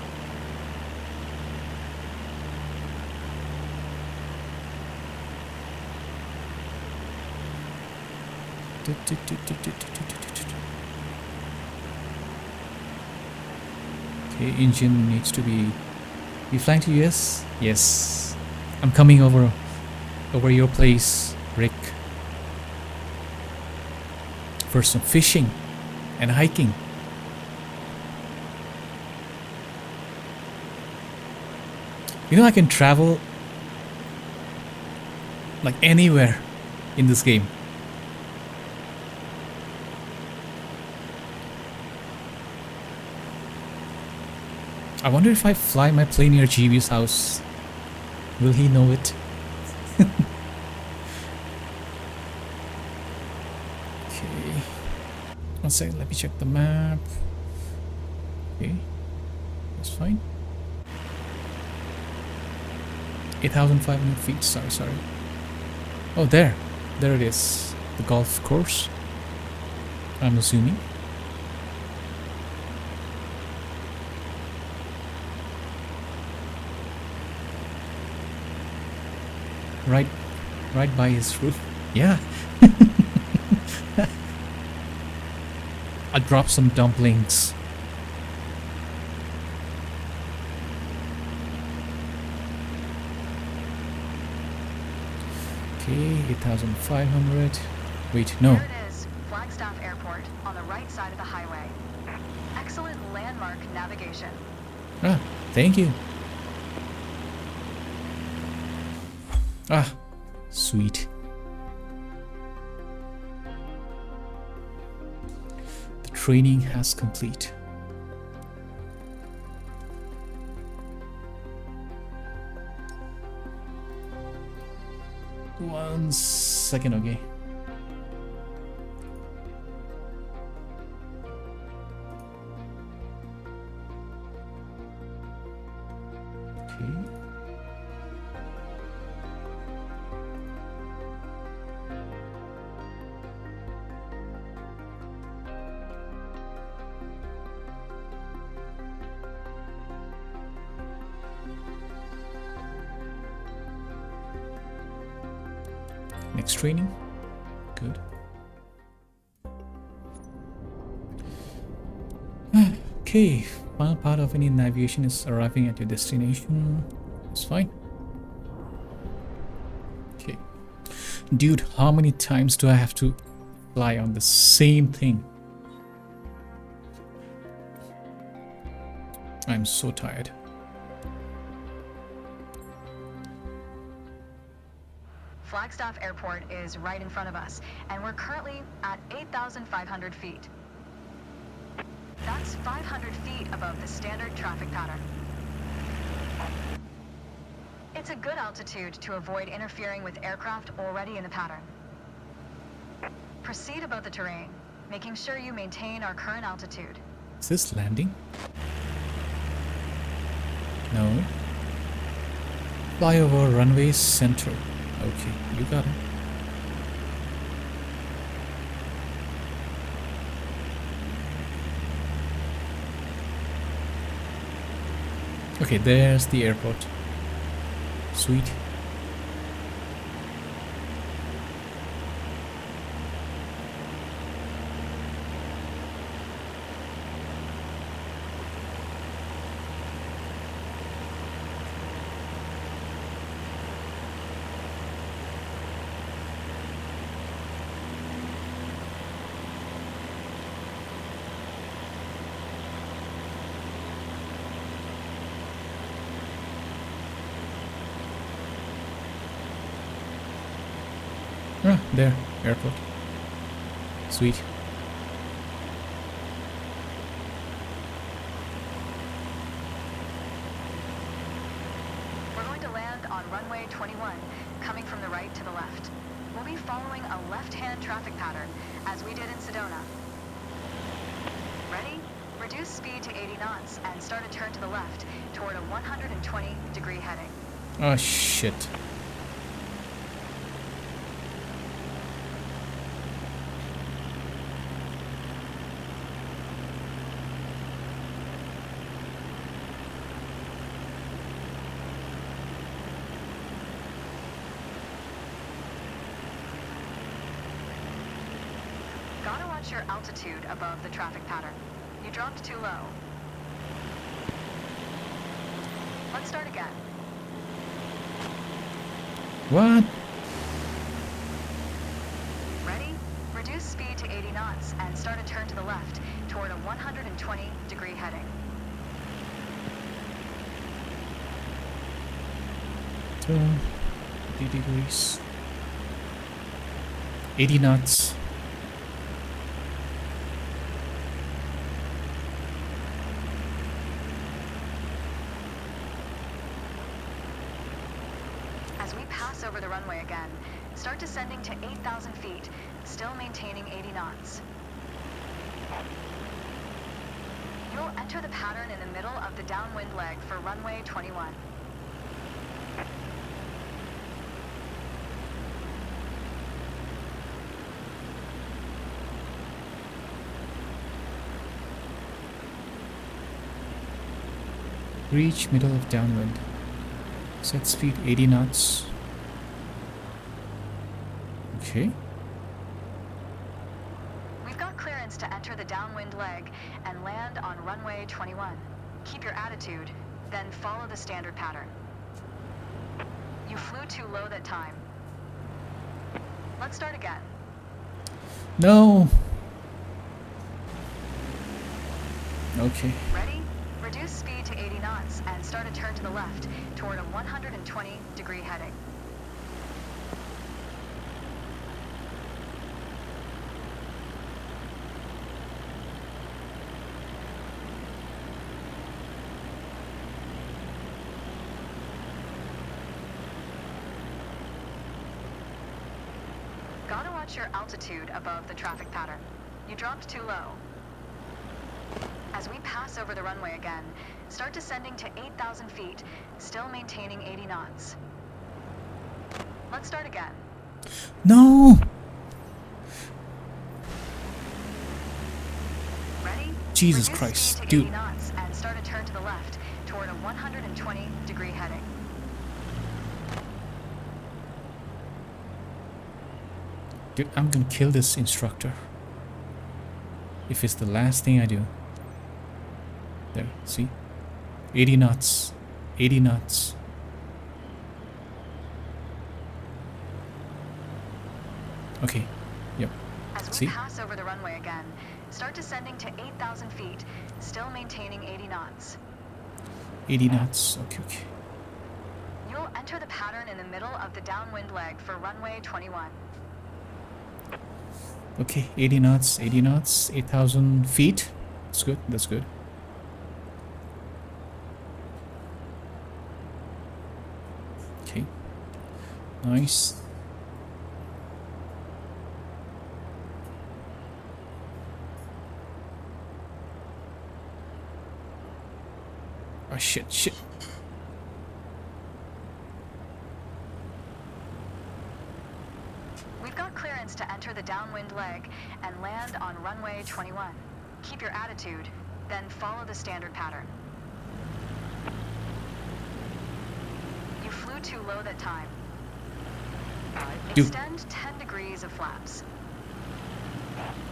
Okay, engine needs to be. You flying to US? Yes. I'm coming over your place, Rick, for some fishing and hiking. You know, I can travel like anywhere in this game. I wonder if I fly my plane near GB's house, will he know it? Okay. One second, let me check the map. Okay. That's fine. 8,500 feet, sorry. Oh, there it is. The golf course, I'm assuming. Right by his roof. Yeah. I'll drop some dumplings. Okay, 8,500. Wait, no. There it is, Flagstaff Airport, on the right side of the highway. Excellent landmark navigation. Ah, thank you. Ah, sweet. The training has complete. 1 second, okay. Okay. Next training. Good. Okay, final part of any navigation is arriving at your destination. It's fine. Okay. Dude, how many times do I have to fly on the same thing? I'm so tired. Flagstaff Airport is right in front of us, and we're currently at 8,500 feet. That's 500 feet above the standard traffic pattern. It's a good altitude to avoid interfering with aircraft already in the pattern. Proceed above the terrain, making sure you maintain our current altitude. Is this landing? No. Fly over runway center. Okay, you got it. Okay, there's the airport. Sweet. Ah, there, airport. Sweet. We're going to land on runway 21, coming from the right to the left. We'll be following a left-hand traffic pattern, as we did in Sedona. Ready? Reduce speed to 80 knots and start a turn to the left toward a 120-degree heading. Oh shit. Gotta watch your altitude above the traffic pattern. You dropped too low. Let's start again. What? Ready? Reduce speed to 80 knots and start a turn to the left toward a 120-degree heading. 80 degrees. 80 knots. As we pass over the runway again, start descending to 8,000 feet, still maintaining 80 knots. You'll enter the pattern in the middle of the downwind leg for runway 21. Reach middle of downwind. Set speed 80 knots. Okay. We've got clearance to enter the downwind leg and land on runway 21. Keep your attitude, then follow the standard pattern. You flew too low that time. Let's start again. No. Okay. Ready? Reduce speed to 80 knots and start a turn to the left toward a 120-degree heading. watch your altitude above the traffic pattern. You dropped too low. As we pass over the runway again, start descending to 8,000 feet, still maintaining 80 knots. Let's start again. No! Ready? Jesus Reduce Christ, speed to dude. 80 knots and start a turn to the left toward a 120-degree heading. Dude, I'm gonna kill this instructor. If it's the last thing I do. There, see? 80 knots. 80 knots. Okay, yep. As we See? pass over the runway again, start descending to 8,000 feet, still maintaining 80 knots. 80 knots. Okay, okay. You'll enter the pattern in the middle of the downwind leg for runway 21. Okay, 80 knots, 80 knots, 8,000 feet. That's good, that's good. Okay, nice. Oh shit, shit. We've got clearance to enter the downwind leg and land on runway 21. Keep your attitude, then follow the standard pattern. You flew too low that time. Dude. Extend 10 degrees of flaps.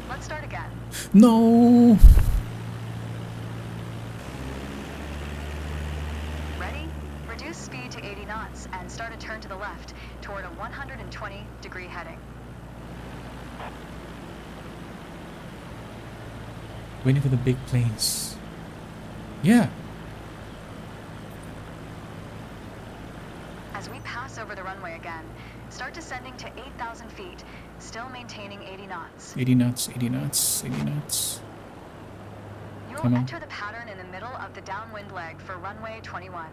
Let's start again. No! Ready? Reduce speed to 80 knots and start a turn to the left toward a 120-degree heading. Waiting for the big planes. Yeah. As we pass over the runway again, start descending to 8,000 feet, still maintaining 80 knots. 80 knots, 80 knots, 80 knots. You'll Come on. enter the pattern in the middle of the downwind leg for runway 21.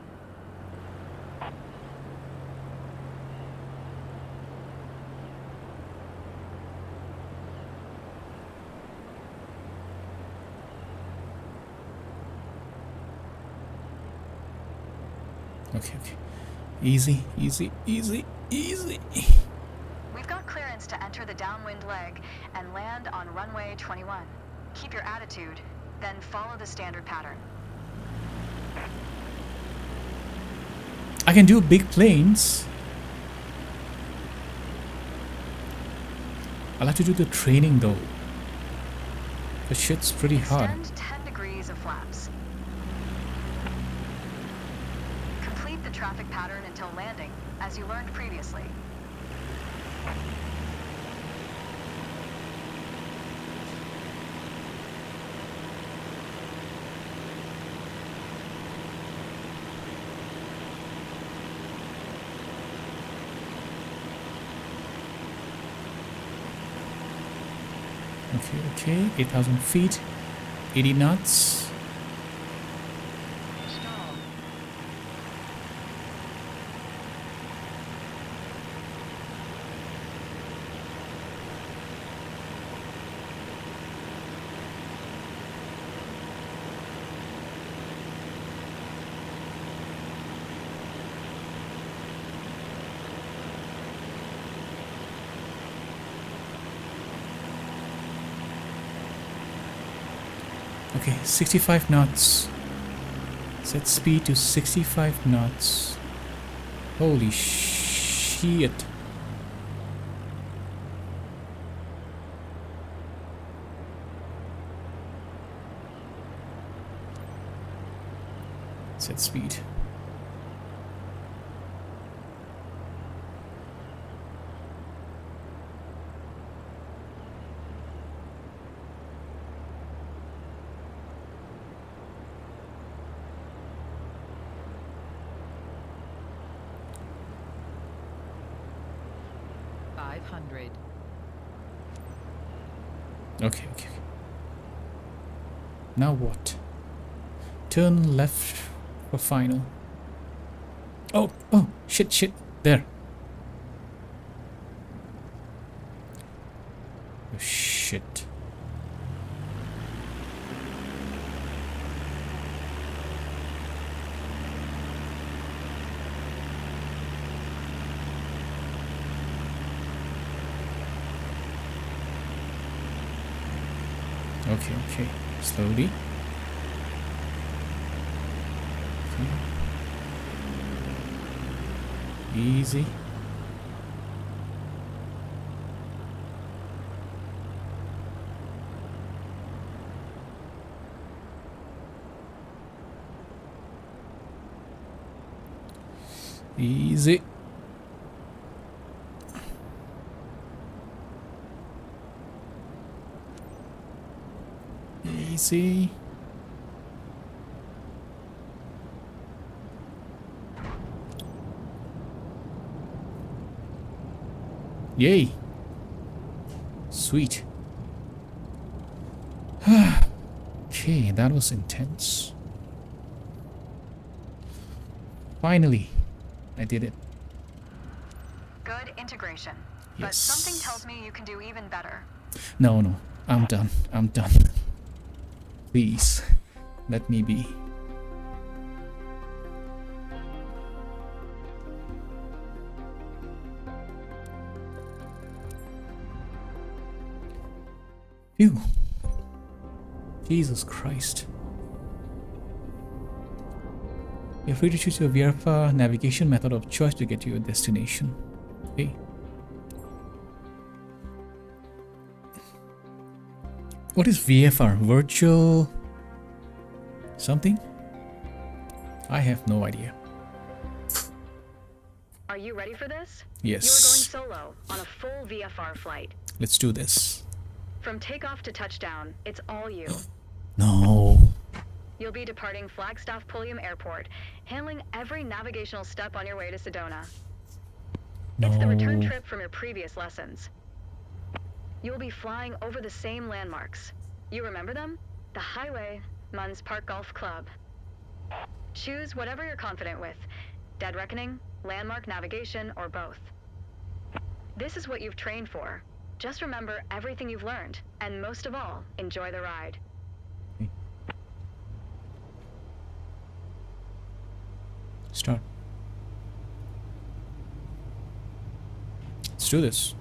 Okay, okay. Easy, easy, easy, easy. We've got clearance to enter the downwind leg and land on runway 21. Keep your attitude, then follow the standard pattern. I can do big planes. I'll have to do the training though. The shit's pretty hard. Extend 10 degrees of flaps. Complete the traffic pattern until landing, as you learned previously. Okay, okay. 8,000 feet. 80 knots. Stall. Okay, 65 knots. Set speed to 65 knots. Holy shit. Set speed. Okay, okay. Now what? Turn left for final. Oh, oh, shit, shit. There. Okay, okay. Slowly. Okay. Easy. Easy. Easy. Yay. Sweet. Okay, that was intense. Finally, I did it. Good integration. But Yes. something tells me you can do even better. No, no. I'm done. I'm done. Please, let me be. Phew. Jesus Christ. You're free to choose your VRFA navigation method of choice to get to your destination. Okay. What is VFR? Virtual something? I have no idea. Are you ready for this? Yes. You are going solo on a full VFR flight. Let's do this. From takeoff to touchdown, it's all you. No. You'll be departing Flagstaff Pulliam Airport, handling every navigational step on your way to Sedona. No. It's the return trip from your previous lessons. You'll be flying over the same landmarks. You remember them? The highway, Munns Park Golf Club. Choose whatever you're confident with. Dead Reckoning, Landmark Navigation, or both. This is what you've trained for. Just remember everything you've learned, and most of all, enjoy the ride. Start. Let's do this.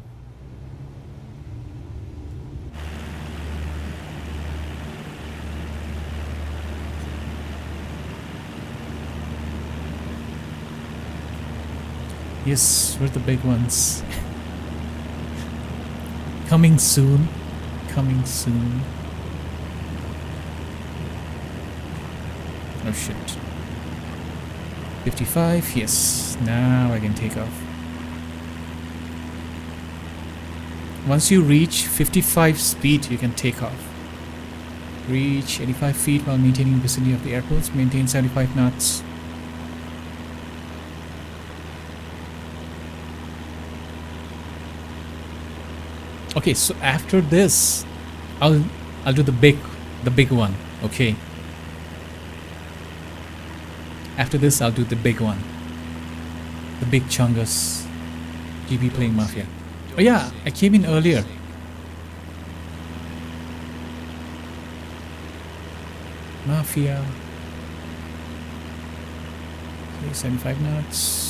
Yes, we're the big ones. Coming soon. Coming soon. Oh shit. 55, yes. Now I can take off. Once you reach 55 speed, you can take off. Reach 85 feet while maintaining vicinity of the airports. Maintain 75 knots. Okay, so after this, I'll do the big one. Okay. After this, I'll do the big one. The big Chungus. GB playing Mafia. Oh yeah, I came in earlier. Mafia. Okay, 75 knots.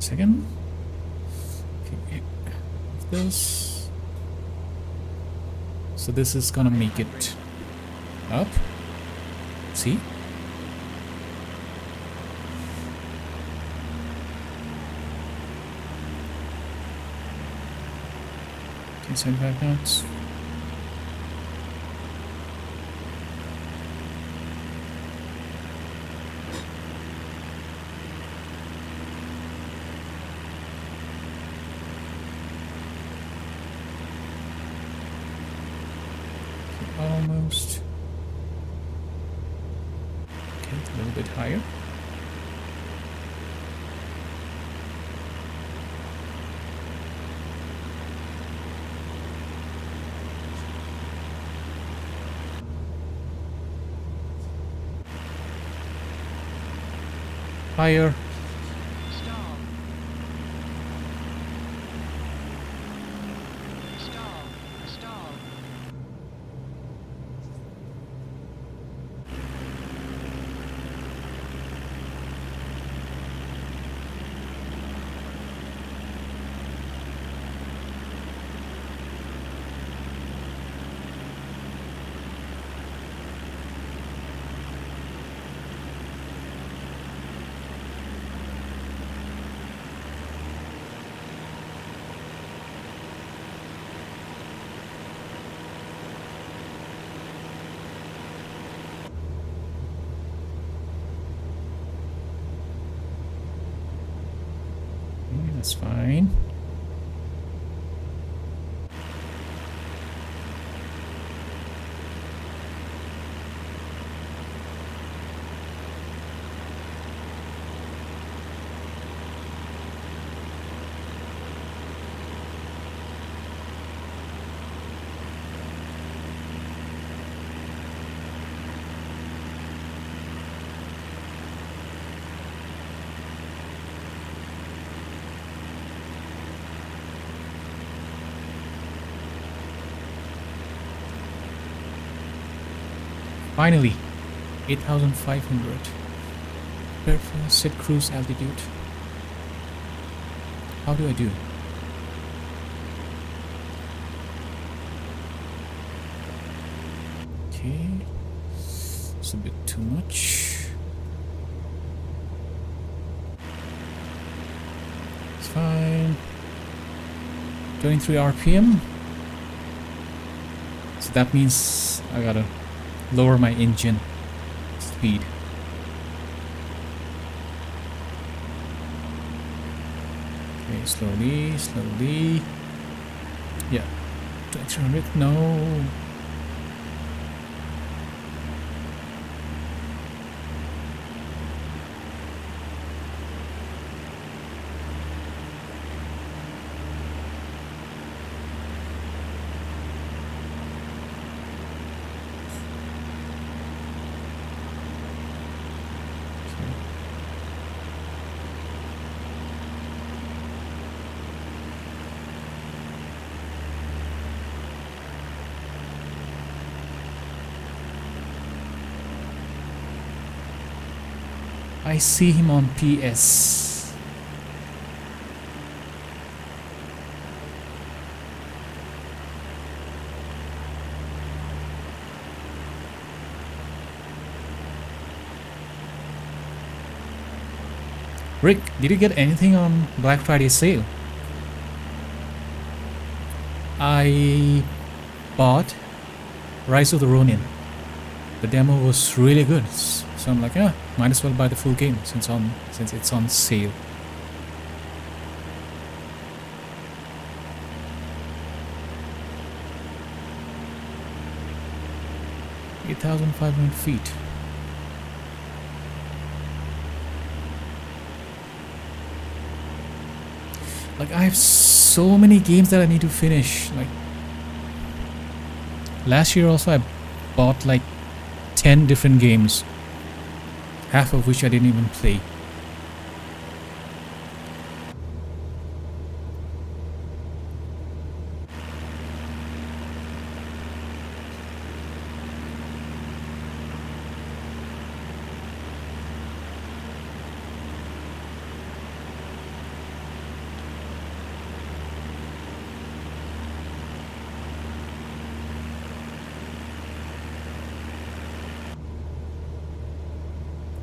Second. Okay. This. So this is gonna make it up. See? Okay, 75 knots. Almost. Okay, a little bit higher. higher. Stall. Stall. Stall. Okay, that's fine. Finally, 8,500. Prepare for set cruise altitude. How do I do? Okay, it's a bit too much. It's fine. 23 RPM. So that means I gotta lower my engine speed. Okay, slowly. Yeah, 2300. No. I see him on PS. Rick, did you get anything on Black Friday sale? I bought Rise of the Ronin. The demo was really good, so I'm like, yeah, might as well buy the full game since it's on sale. $8,500 feet. Like, I have so many games that I need to finish. Like, last year also I bought like 10 different games, half of which I didn't even play.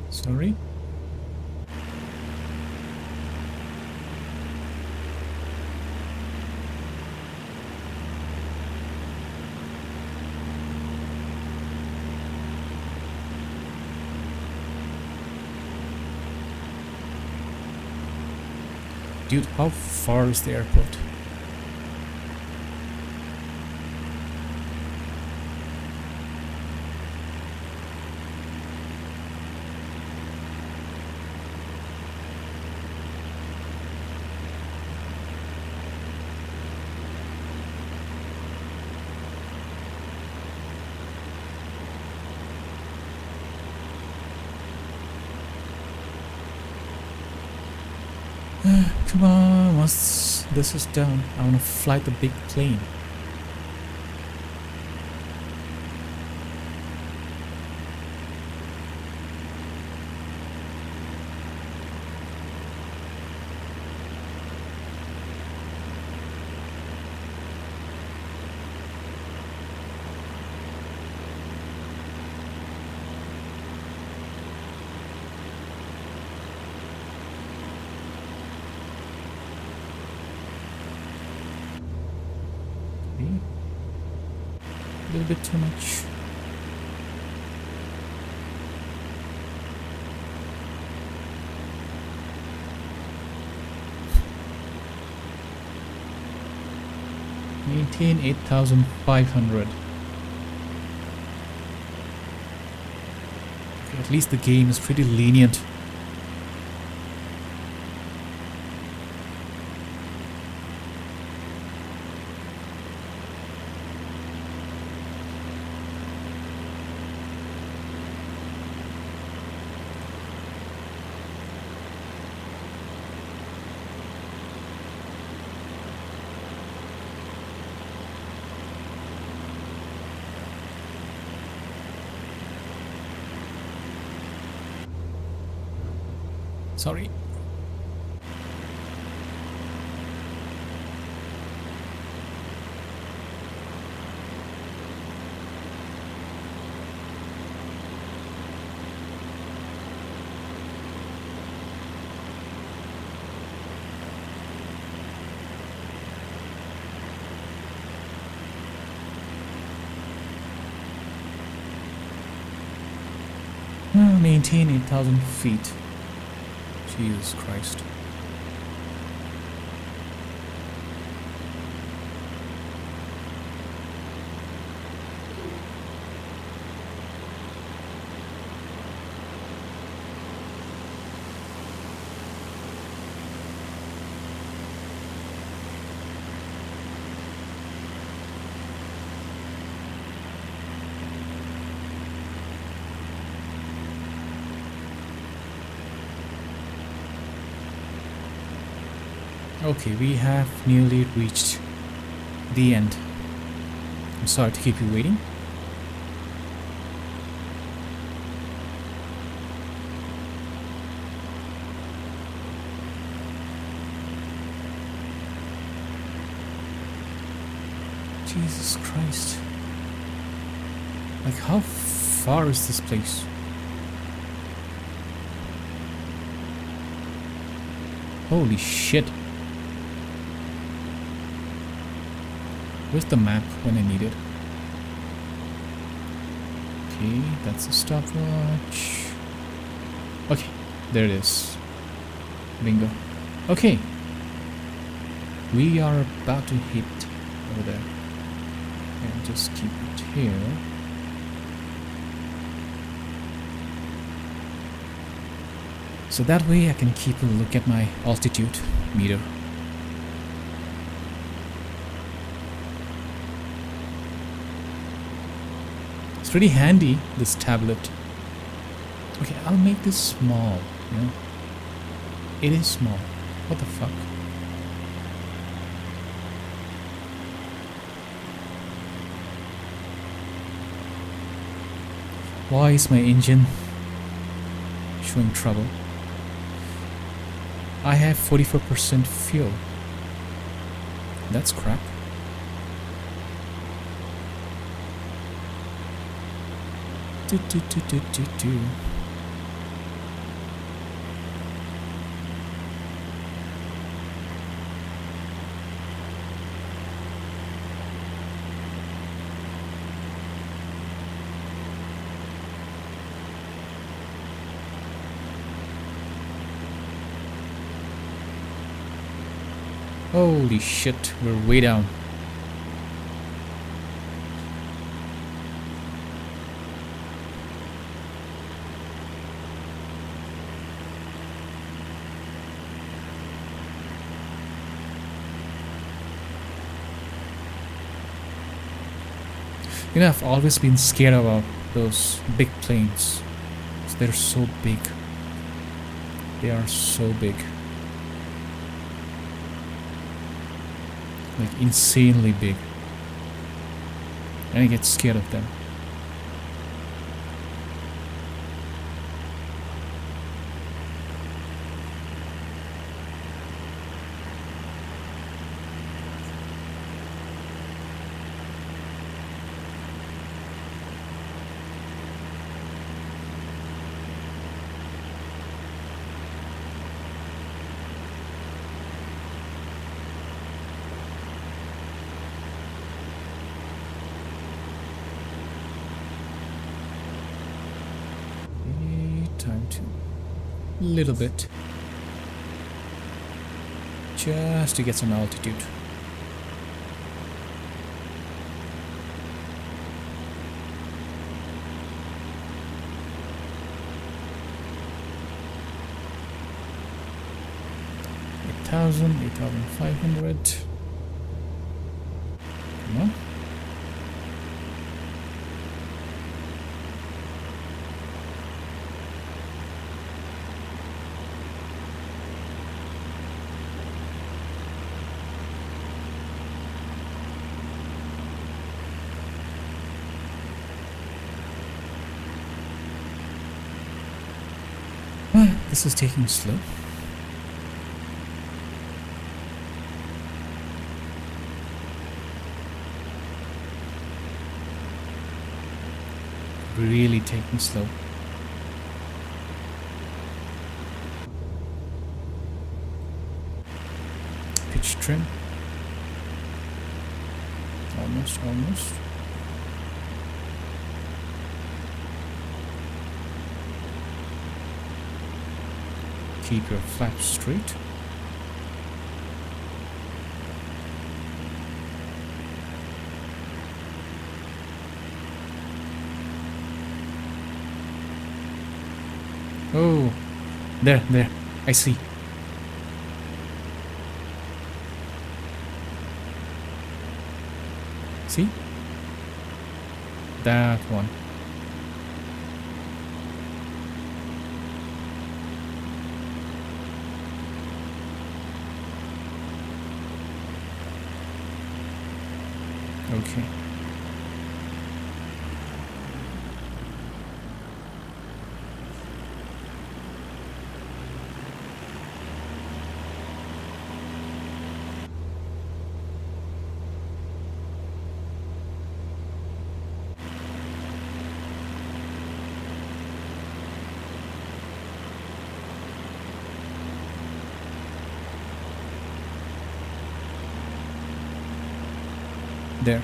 Sorry. Dude, how far is the airport? Come on, once this is done, I want to fly the big plane. A little bit too much. Maintain 8,500. Okay, at least the game is pretty lenient. Sorry. Maintain 8,000 feet. Jesus Christ. Okay, we have nearly reached the end. I'm sorry to keep you waiting. Jesus Christ. Like, how far is this place? Holy shit. Where's the map when I need it? Okay, that's a stopwatch. Okay, there it is. Bingo. Okay. We are about to hit over there. And just keep it here. So that way I can keep a look at my altitude meter. It's pretty handy, this tablet. Okay, I'll make this small, you know. It is small. What the fuck? Why is my engine showing trouble? I have 44% fuel. That's crap. Do. Holy shit, we're way down. You know, I've always been scared about those big planes. They're so big. They are so big. Like insanely big. And I get scared of them. Time to little bit just to get some altitude. $8,500. Come on. This is taking slow. Really taking slow. Pitch trim. Almost. Keep your flaps straight. Oh, there, I see. See? That one. Okay. There.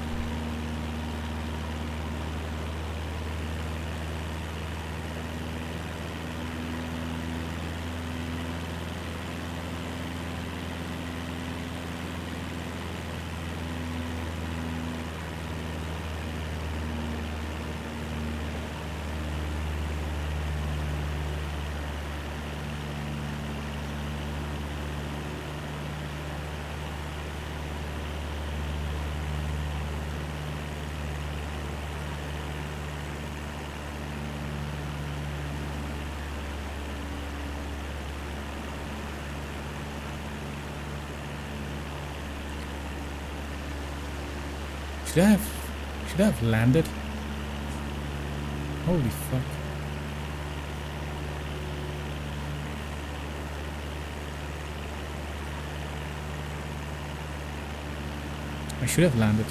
Should I have landed? Holy fuck. I should have landed.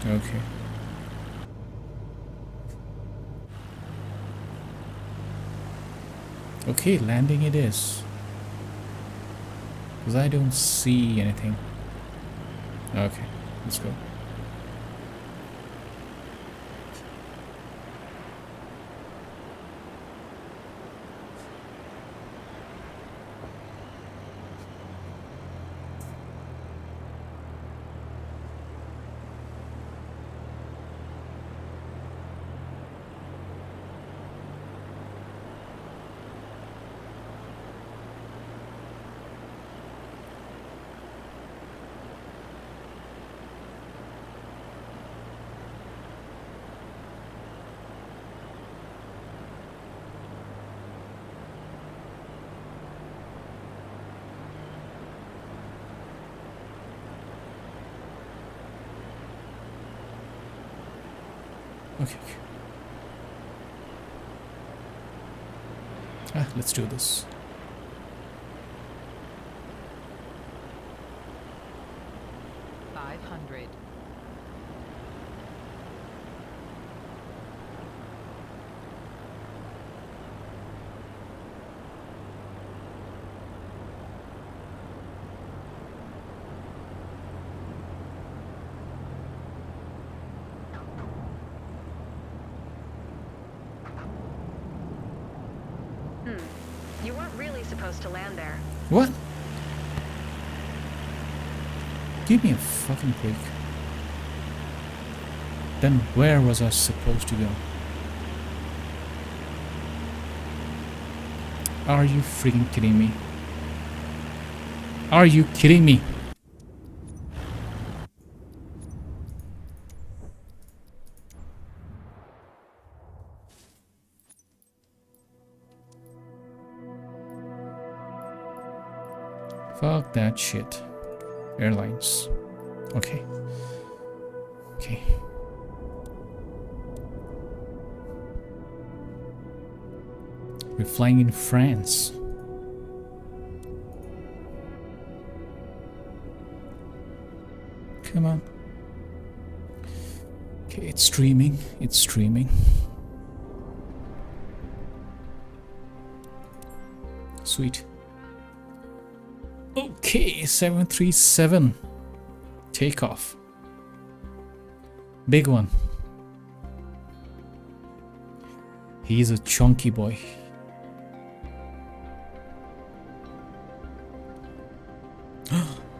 Okay. Okay, landing it is. Because I don't see anything. Okay, let's go. Okay. Let's do this. $500. You weren't really supposed to land there. What? Give me a fucking break. Then where was I supposed to go? Are you freaking kidding me? Are you kidding me? Fuck that shit. Airlines. Okay. Okay. We're flying in France. Come on. Okay, it's streaming. It's streaming. Sweet. Okay, 737. Takeoff. Big one. He's a chunky boy.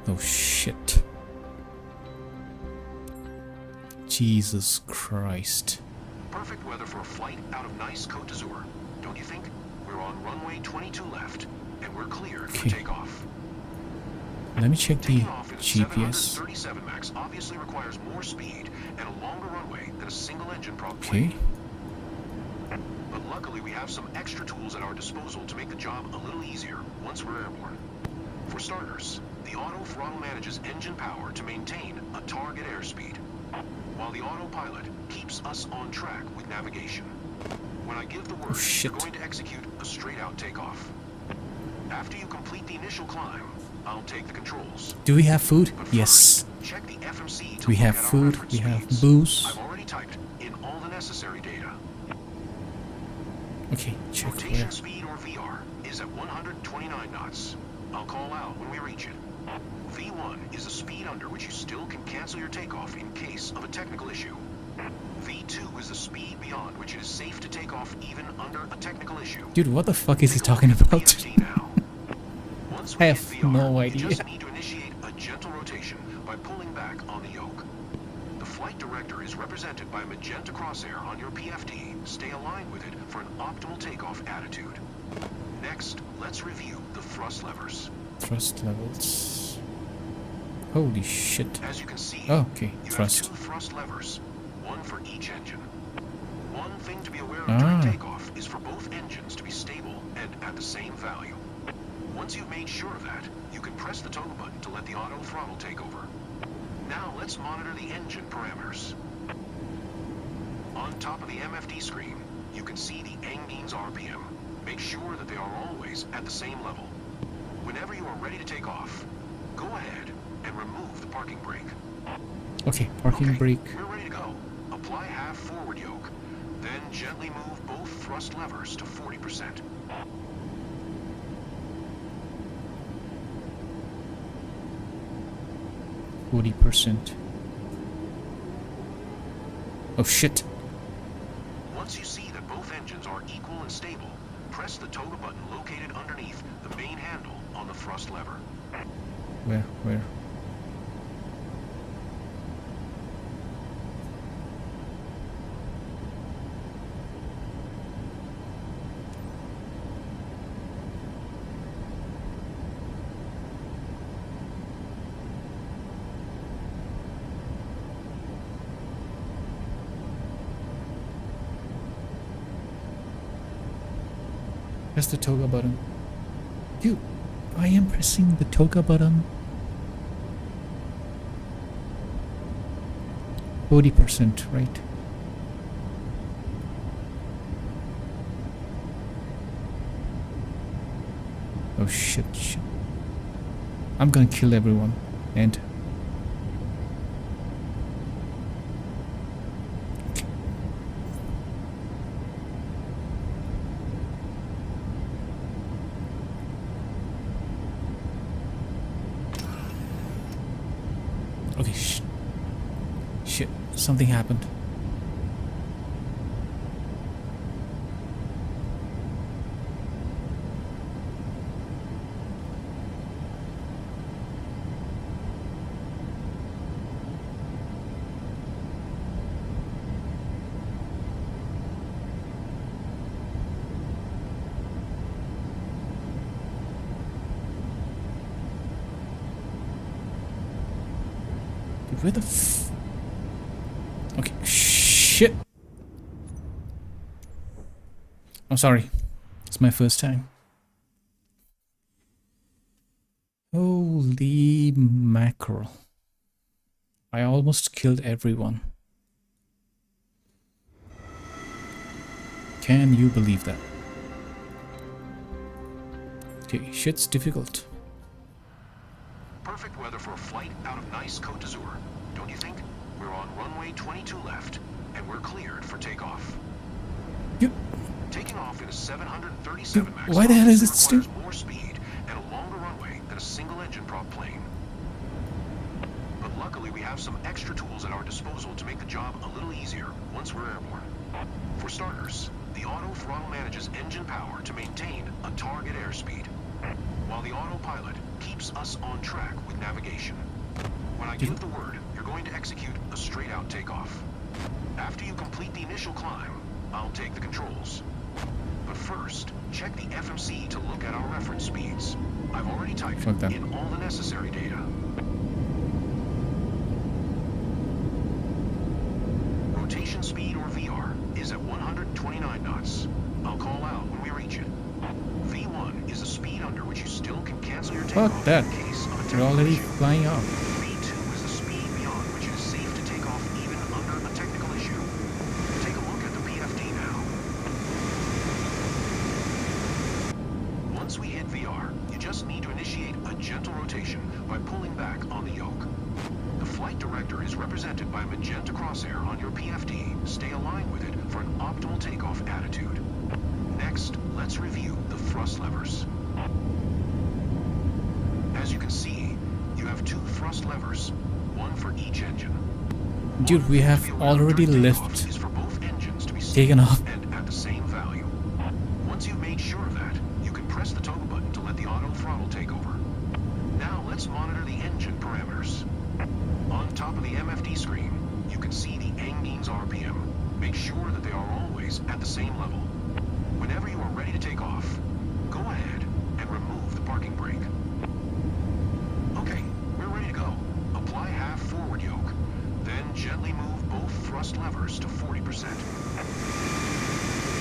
Oh shit. Jesus Christ. Perfect weather for a flight out of nice Côte d'Azur, don't you think? We're on runway 22 left, and we're cleared for takeoff. Let me check the Taking off in a GPS. 737 MAX obviously requires more speed and a longer runway than a single-engine prop Okay. plane. But luckily we have some extra tools at our disposal to make the job a little easier once we're airborne. For starters, the auto throttle manages engine power to maintain a target airspeed, while the autopilot keeps us on track with navigation. When I give the word, shit. you're going to execute a straight-out takeoff. After you complete the initial climb, I'll take the controls. Do we have food? But Yes. first, check the FMC to We look have at our food, reference we have speeds. booze. I've already typed in all the necessary data. Okay, check Rotation where. speed, or VR, is at 129 knots. I'll call out when we reach it. V1 is a speed under which you still can cancel your takeoff in case of a technical issue. V2 is the speed beyond which it is safe to take off even under a technical issue. Dude, what the fuck is he Take a look talking at the about? PFD now. Once we I hit have VR, no you idea. just need to initiate a gentle rotation by pulling back on the yoke. The flight director is represented by a magenta crosshair on your PFD. Stay aligned with it for an optimal takeoff attitude. Next, let's review the thrust levers. Thrust levels. Holy shit. As you can see, Oh, okay, you thrust. have two thrust levers, one for each engine. One thing to be aware of Ah. during takeoff is for both engines to be stable and at the same value. Once you've made sure of that, you can press the toggle button to let the auto throttle take over. Now let's monitor the engine parameters. On top of the MFD screen, you can see the Engine's RPM. Make sure that they are always at the same level. Whenever you are ready to take off, go ahead and remove the parking brake. Okay, parking Okay, brake. we're ready to go. Apply half forward yoke, then gently move both thrust levers to 40%. %. Oh shit. Once you see that both engines are equal and stable, press the toggle button located underneath the main handle on the thrust lever. Where? Press the toga button. Dude, I am pressing the toga button. 40%, right? Oh shit, shit. I'm gonna kill everyone. And okay, shit, something happened. Where the okay, shit. I'm sorry. It's my first time. Holy mackerel. I almost killed everyone. Can you believe that? Okay, shit's difficult. Perfect weather for a flight out of nice Côte d'Azur, don't you think? We're on runway 22 left, and we're cleared for takeoff. You, Taking off in a 737 Dude, MAX why the hell is it requires still- more speed and a longer runway than a single-engine prop plane. But luckily, we have some extra tools at our disposal to make the job a little easier once we're airborne. For starters, the auto throttle manages engine power to maintain a target airspeed, while the autopilot keeps us on track with navigation. When I give the word, you're going to execute a straight-out takeoff. After you complete the initial climb, I'll take the controls. But first, check the FMC to look at our reference speeds. I've already typed Fuck that. in all the necessary data. Rotation speed, or VR, is at 129 knots. I'll call out when we reach it. V1 is the speed under which you still can cancel your takeoff Fuck that. in case of a We're technical already issue. flying out. V2 is the speed beyond which it is safe to take off even under a technical issue. Take a look at the PFD now. Once we hit VR, you just need to initiate a gentle rotation by pulling back on the yoke. The flight director is represented by a magenta crosshair on your PFD. Stay aligned with it for an optimal takeoff attitude. Next, let's review the thrust levers. As you can see, you have two thrust levers, one for each engine. Dude, we have already left, Is for both engines to be taken off. and at the same value. Once you've made sure of that, you can press the toggle button to let the auto throttle take over. Now let's monitor the engine parameters. On top of the MFD screen, you can see the engine's RPM. Make sure that they are always at the same level. Whenever you are ready to take off, go ahead and remove the parking brake. Okay, we're ready to go. Apply half forward yoke, then gently move both thrust levers to 40%.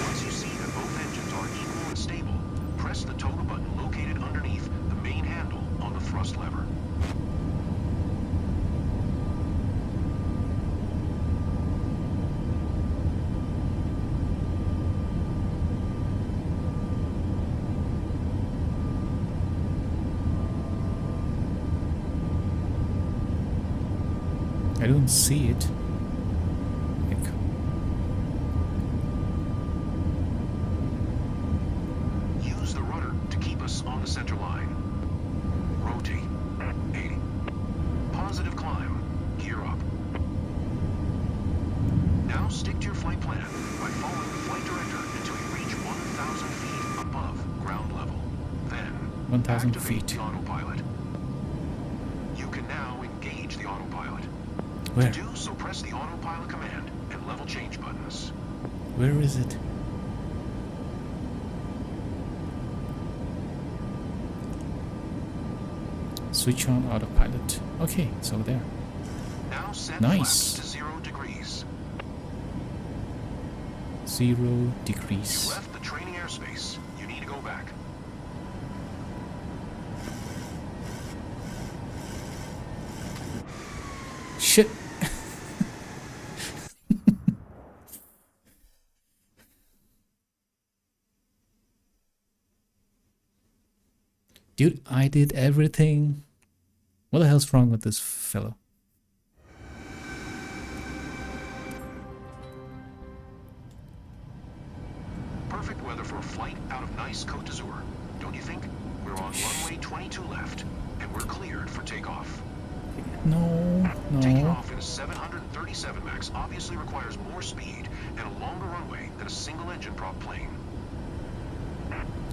Once you see that both engines are equal and stable, press the toggle button located underneath the main handle on the thrust lever. I don't see it. Like, Use the rudder to keep us on the center line. Rotate. 80. Positive climb. Gear up. Now stick to your flight plan by following the flight director until you reach 1,000 feet above ground level. Then, 1,000 activate feet. the autopilot. You can now engage the autopilot. where? To do so, press the autopilot command and level change buttons. Where is it? Switch on autopilot. Okay, it's over there. Now set Nice. flaps to 0 degrees. 0 You degrees. left the training airspace. You need to go back. Shit. Dude, I did everything. What the hell's wrong with this fellow? Perfect weather for a flight out of nice Côte d'Azur, don't you think? We're on runway 22 left, and we're cleared for takeoff. No, Taking no. off in a 737 MAX obviously requires more speed and a longer runway than a single-engine prop plane.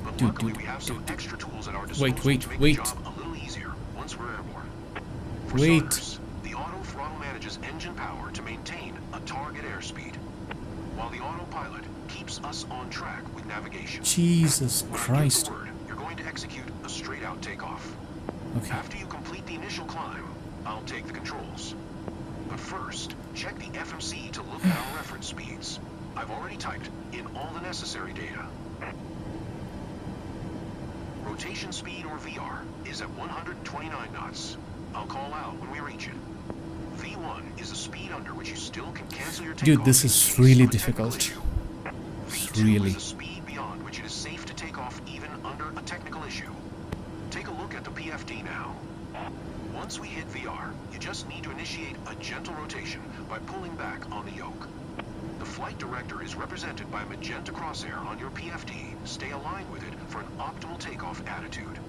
But Dude, luckily dude, we have some dude, dude. extra tools at our disposal Wait, to make wait. the job a little easier once we're airborne. For Wait. starters, the auto throttle manages engine power to maintain a target airspeed, while the autopilot keeps us on track with navigation. Jesus When I give Christ. the word, you're going to execute a straight-out takeoff. Okay. After you complete the initial climb, I'll take the controls. But first, check the FMC to look at our reference speeds. I've already typed in all the necessary data. Rotation speed, or VR, is at 129 knots. I'll call out when we reach it. V1 is a speed under which you still can cancel your takeoff. Dude, this in is case really of a technical difficult. issue. It's V2 really. is a speed beyond which it is safe to take off even under a technical issue. Take a look at the PFD now. Once we hit VR, you just need to initiate a gentle rotation by pulling back on the yoke. The flight director is represented by a magenta crosshair on your PFD. Stay aligned with it for an optimal takeoff attitude.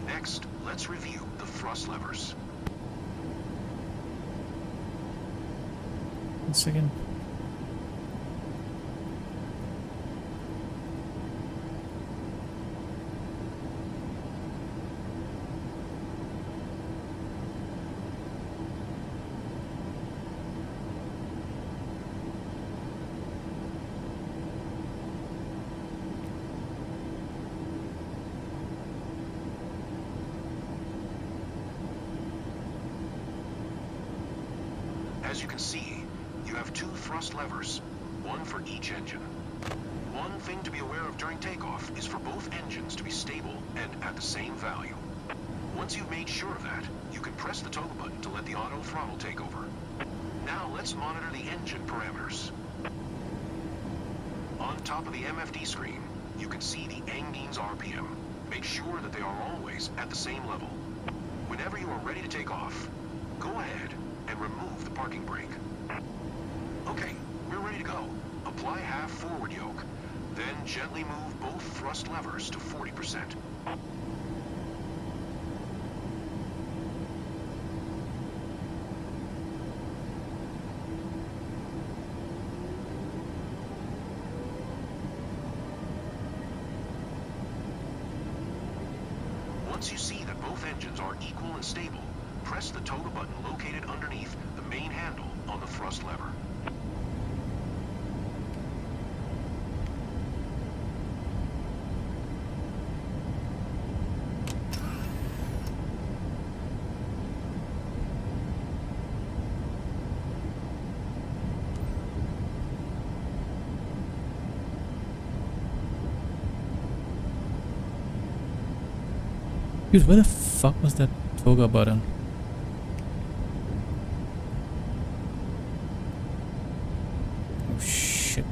Next, let's review the thrust levers. 1 second. As you can see, you have two thrust levers, one for each engine. One thing to be aware of during takeoff is for both engines to be stable and at the same value. Once you've made sure of that, you can press the toggle button to let the auto throttle take over. Now let's monitor the engine parameters. On top of the MFD screen, you can see the Engine's RPM. Make sure that they are always at the same level. Whenever you are ready to take off, go ahead and remove the parking brake. Okay, we're ready to go. Apply half forward yoke, then gently move both thrust levers to 40%. Once you see that both engines are equal and stable, press the toggle button located underneath the main handle on the thrust lever. Dude, where the fuck was that toga button? Oh shit.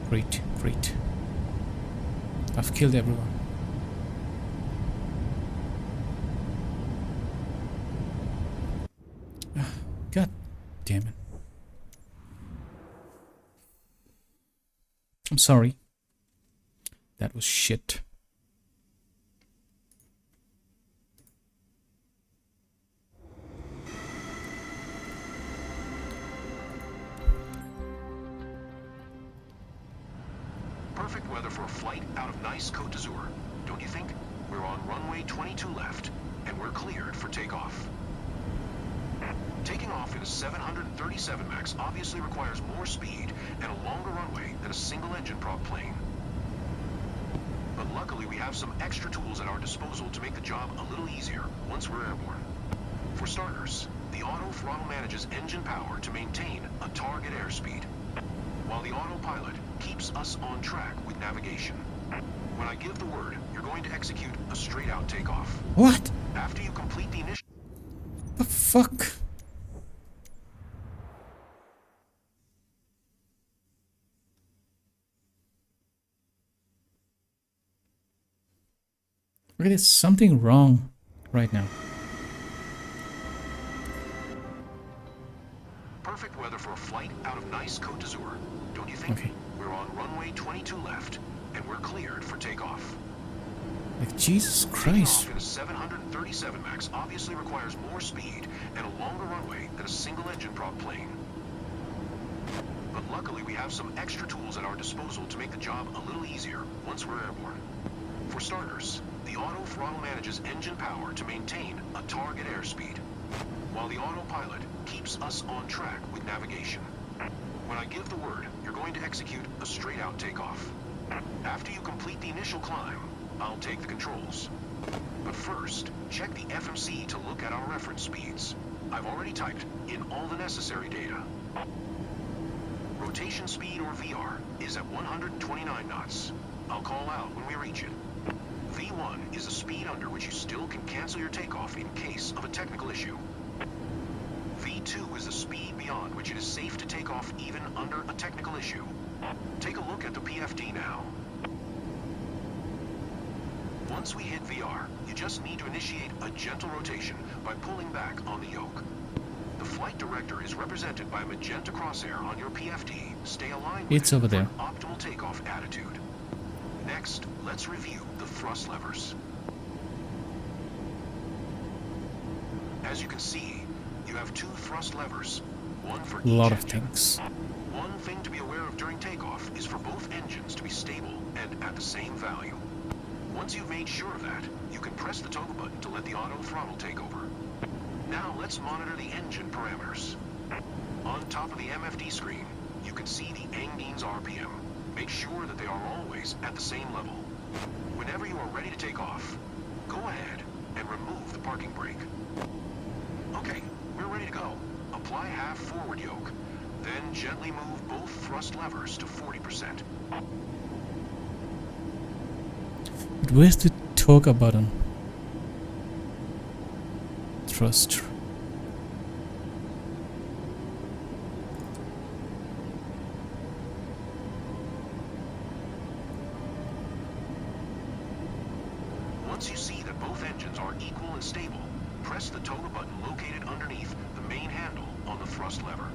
Great, great. I've killed everyone. God damn it. I'm sorry. That was shit. Perfect weather for a flight out of nice Côte d'Azur, don't you think? We're on runway 22 left, and we're cleared for takeoff. Taking off in a 737 MAX obviously requires more speed and a longer runway than a single-engine prop plane. But luckily we have some extra tools at our disposal to make the job a little easier once we're airborne. For starters, the auto throttle manages engine power to maintain a target airspeed, while the autopilot keeps us on track with navigation. When I give the word, you're going to execute a straight-out takeoff. What? After you complete the initial... The fuck? Okay, there's something wrong right now. Perfect weather for a flight out of nice Côte d'Azur, don't you think? Okay. We're on runway 22 left, and we're cleared for takeoff. Like, Jesus Taking Christ. off in a 737 MAX obviously requires more speed and a longer runway than a single-engine prop plane. But luckily, we have some extra tools at our disposal to make the job a little easier once we're airborne. For starters, the auto throttle manages engine power to maintain a target airspeed, while the autopilot keeps us on track with navigation. When I give the word, you're going to execute a straight-out takeoff. After you complete the initial climb, I'll take the controls. But first, check the FMC to look at our reference speeds. I've already typed in all the necessary data. Rotation speed, or VR, is at 129 knots. I'll call out when we reach it. V1 is a speed under which you still can cancel your takeoff in case of a technical issue. V2 is the speed beyond which it is safe to take off even under a technical issue. Take a look at the PFD now. Once we hit VR, you just need to initiate a gentle rotation by pulling back on the yoke. The flight director is represented by a magenta crosshair on your PFD. Stay aligned with It's it over for there. an optimal takeoff attitude. Next, let's review the thrust levers. As you can see, you have two thrust levers, one for A each lot of engine. things. One thing to be aware of during takeoff is for both engines to be stable and at the same value. Once you've made sure of that, you can press the toggle button to let the auto throttle take over. Now let's monitor the engine parameters. On top of the MFD screen, you can see the Engine's RPM. Make sure that they are always at the same level. Whenever you are ready to take off, go ahead and remove the parking brake. Okay, we're ready to go. Apply half forward yoke, then gently move both thrust levers to 40%. But where's the toggle button? Thrust. Once you see that both engines are equal and stable, press the toggle button located underneath the main handle on the thrust lever.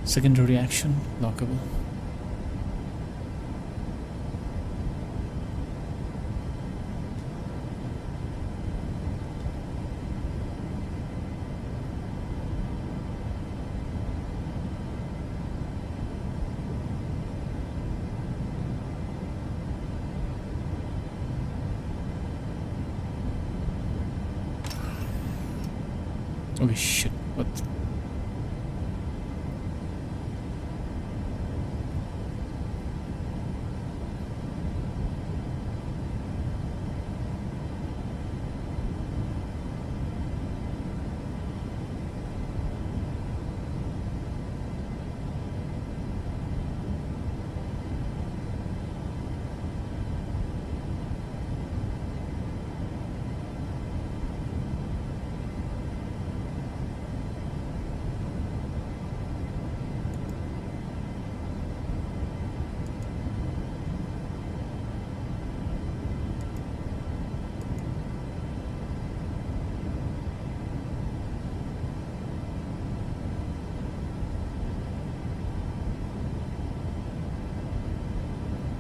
Secondary action, lockable. Oh shit, what?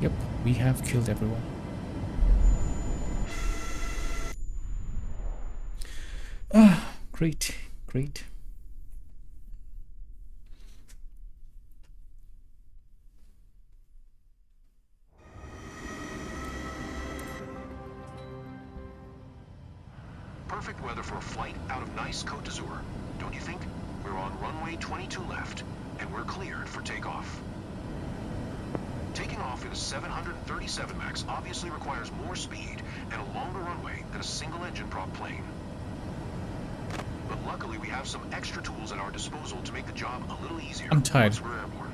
Yep, we have killed everyone. Ah, great, great. Perfect weather for a flight out of nice Côte d'Azur, don't you think? We're on runway 22 left, and we're cleared for takeoff. Taking off in a 737 MAX obviously requires more speed and a longer runway than a single-engine prop plane. Luckily, we have some extra tools at our disposal to make the job a little easier I'm tired. once we're airborne.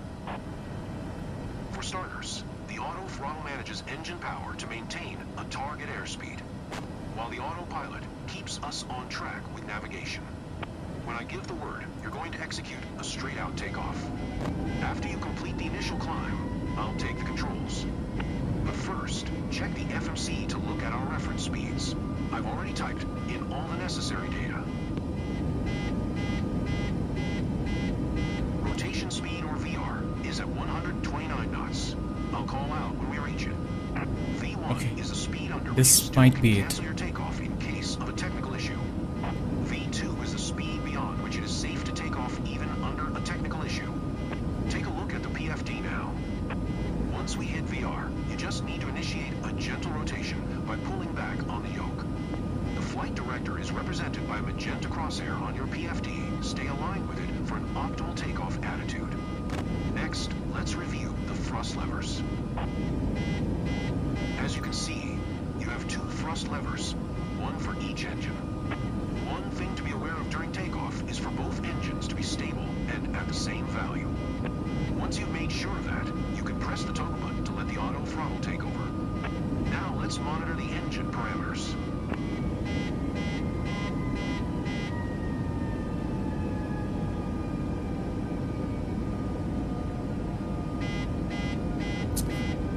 For starters, the auto throttle manages engine power to maintain a target airspeed, while the autopilot keeps us on track with navigation. When I give the word, you're going to execute a straight-out takeoff. After you complete the initial climb, I'll take the controls. But first, check the FMC to look at our reference speeds. I've already typed in all the necessary data. Rotation speed, or VR, is at 129 knots. I'll call out when we reach it. V1 Okay. is the speed under This which might can be it. cancel your takeoff in case of a technical issue. V2 is the speed beyond which it is safe to take off even under a technical issue. Take a look at the PFD now. Once we hit VR, you just need to initiate a gentle rotation by pulling back on the yoke. The flight director is represented by a magenta crosshair on your PFD. Stay aligned with it for an optimal takeoff attitude. Next, let's review the thrust levers. As you can see, you have two thrust levers, one for each engine. One thing to be aware of during takeoff is for both engines to be stable and at the same value. Once you've made sure of that, you can press the toggle button to let the auto throttle take over. Now let's monitor the engine parameters.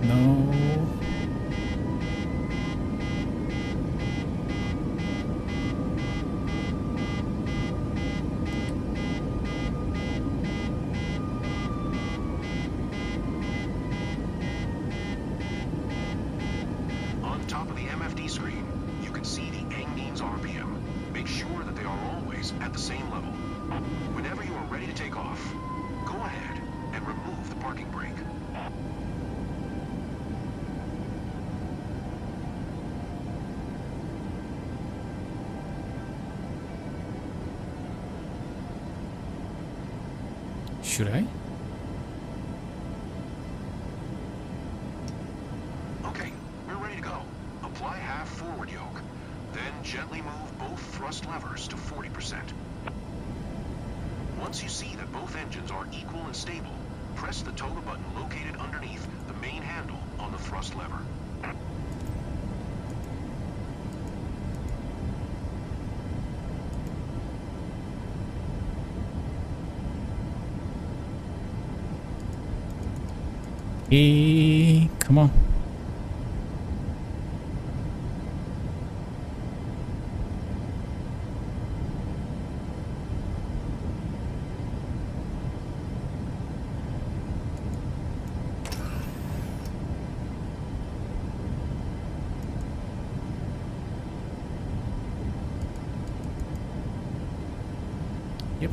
No. On top of the MFD screen, you can see the Angne's RPM. Make sure that they are always at the same level. Whenever you are ready to take off, go ahead and remove the parking brake. Should I? Okay, we're ready to go. Apply half forward yoke. Then gently move both thrust levers to 40%. Once you see that both engines are equal and stable, press the toggle button located underneath the main handle on the thrust lever. Hey, come on. Yep.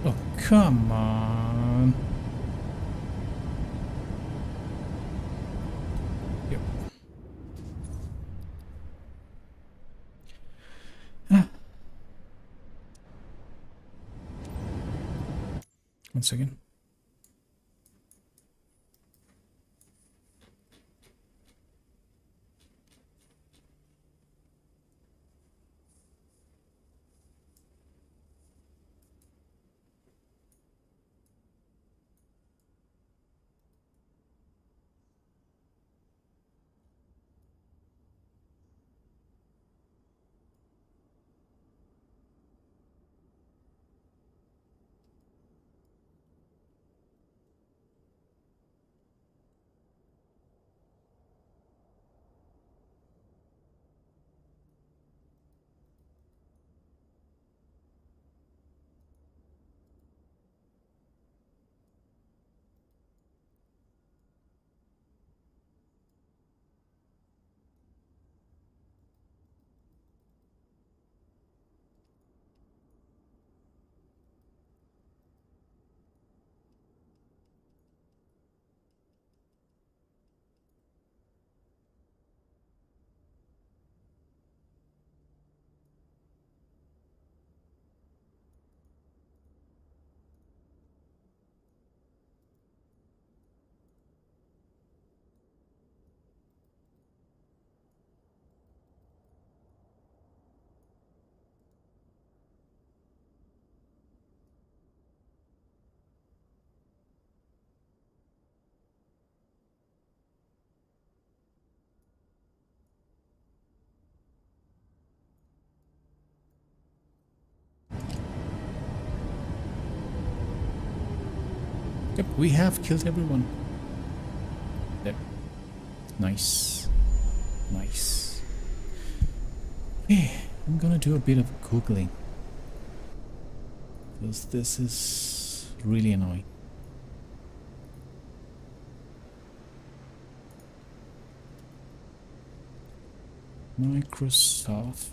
Oh, come on. Yep. Ah. One second. Yep, we have killed everyone. There. Nice. Nice. Okay, I'm gonna do a bit of googling, because this is really annoying. Microsoft.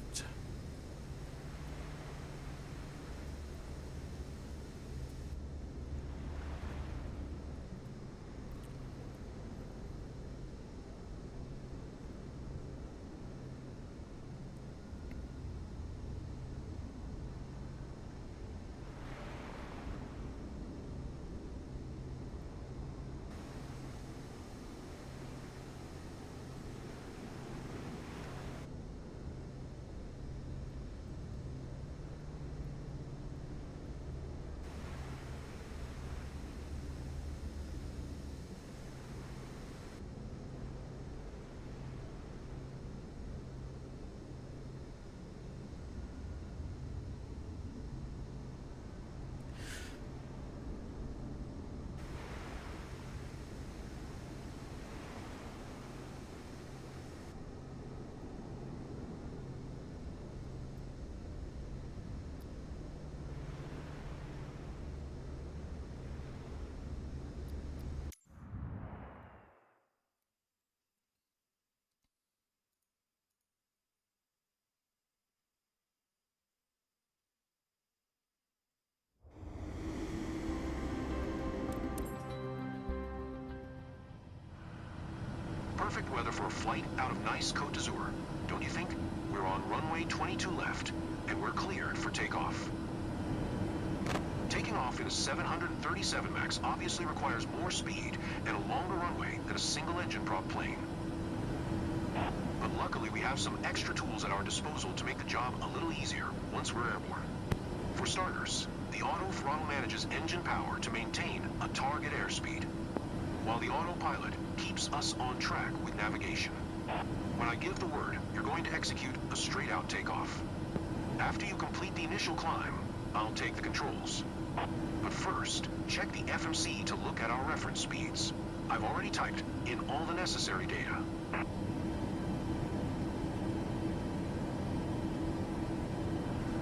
Perfect weather for a flight out of nice Côte d'Azur, don't you think? We're on runway 22 left, and we're cleared for takeoff. Taking off in a 737 MAX obviously requires more speed and a longer runway than a single-engine prop plane. But luckily we have some extra tools at our disposal to make the job a little easier once we're airborne. For starters, the auto throttle manages engine power to maintain a target airspeed, while the autopilot keeps us on track with navigation. When I give the word, you're going to execute a straight-out takeoff. After you complete the initial climb, I'll take the controls. But first, check the FMC to look at our reference speeds. I've already typed in all the necessary data.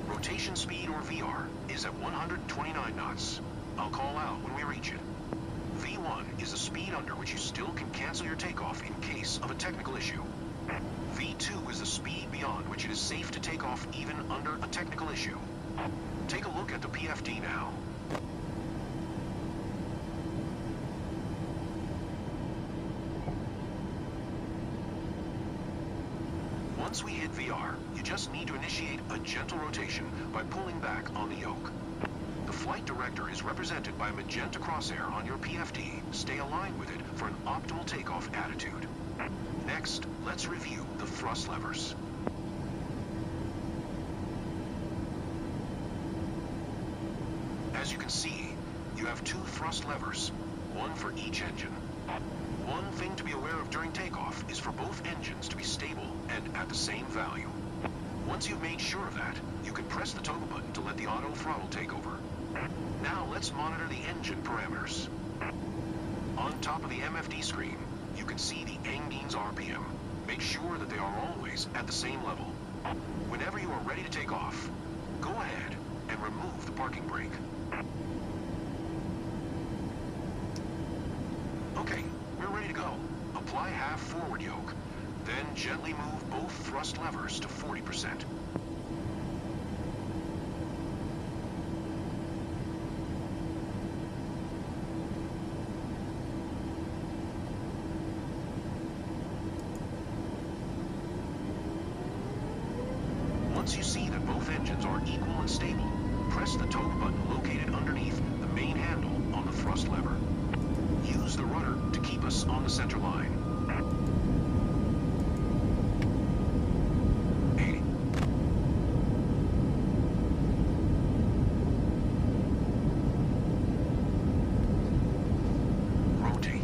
Rotation speed, or VR, is at 129 knots. I'll call out when we reach it. V1 is the speed under which you still can cancel your takeoff in case of a technical issue. V2 is the speed beyond which it is safe to take off even under a technical issue. Take a look at the PFD now. Once we hit VR, you just need to initiate a gentle rotation by pulling back on the yoke. The flight director is represented by a magenta crosshair on your PFD. Stay aligned with it for an optimal takeoff attitude. Next, let's review the thrust levers. As you can see, you have two thrust levers, one for each engine. One thing to be aware of during takeoff is for both engines to be stable and at the same value. Once you've made sure of that, you can press the toggle button to let the auto throttle take over. Now let's monitor the engine parameters. On top of the MFD screen, you can see the engine's RPM. Make sure that they are always at the same level. Whenever you are ready to take off, go ahead and remove the parking brake. Okay, we're ready to go. Apply half forward yoke, then gently move both thrust levers to 40%. Once you see that both engines are equal and stable, press the toggle button located underneath the main handle on the thrust lever. Use the rudder to keep us on the center line. 80. Rotate.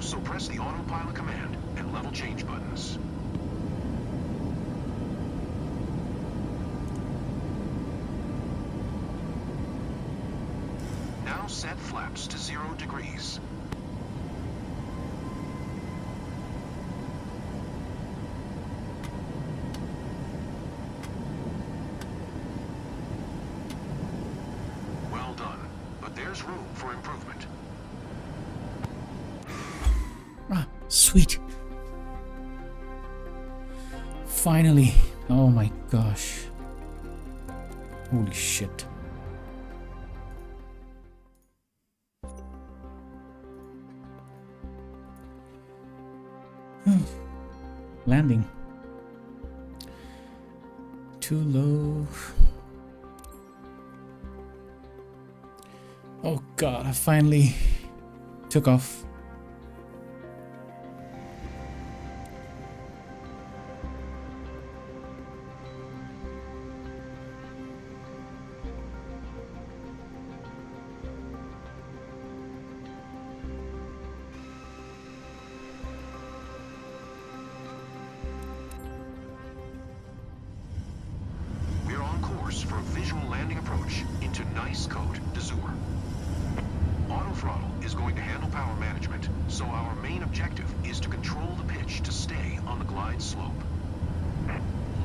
So press the autopilot command and level change buttons. Now set flaps to 0 degrees. Well done, but there's room for improvement. Ah, sweet. Finally. Oh my gosh. Holy shit. Landing. Too low. Oh god, I finally took off. We're on course for a visual landing approach into Nice Côte d'Azur. Auto throttle is going to handle power management, so our main objective is to control the pitch to stay on the glide slope.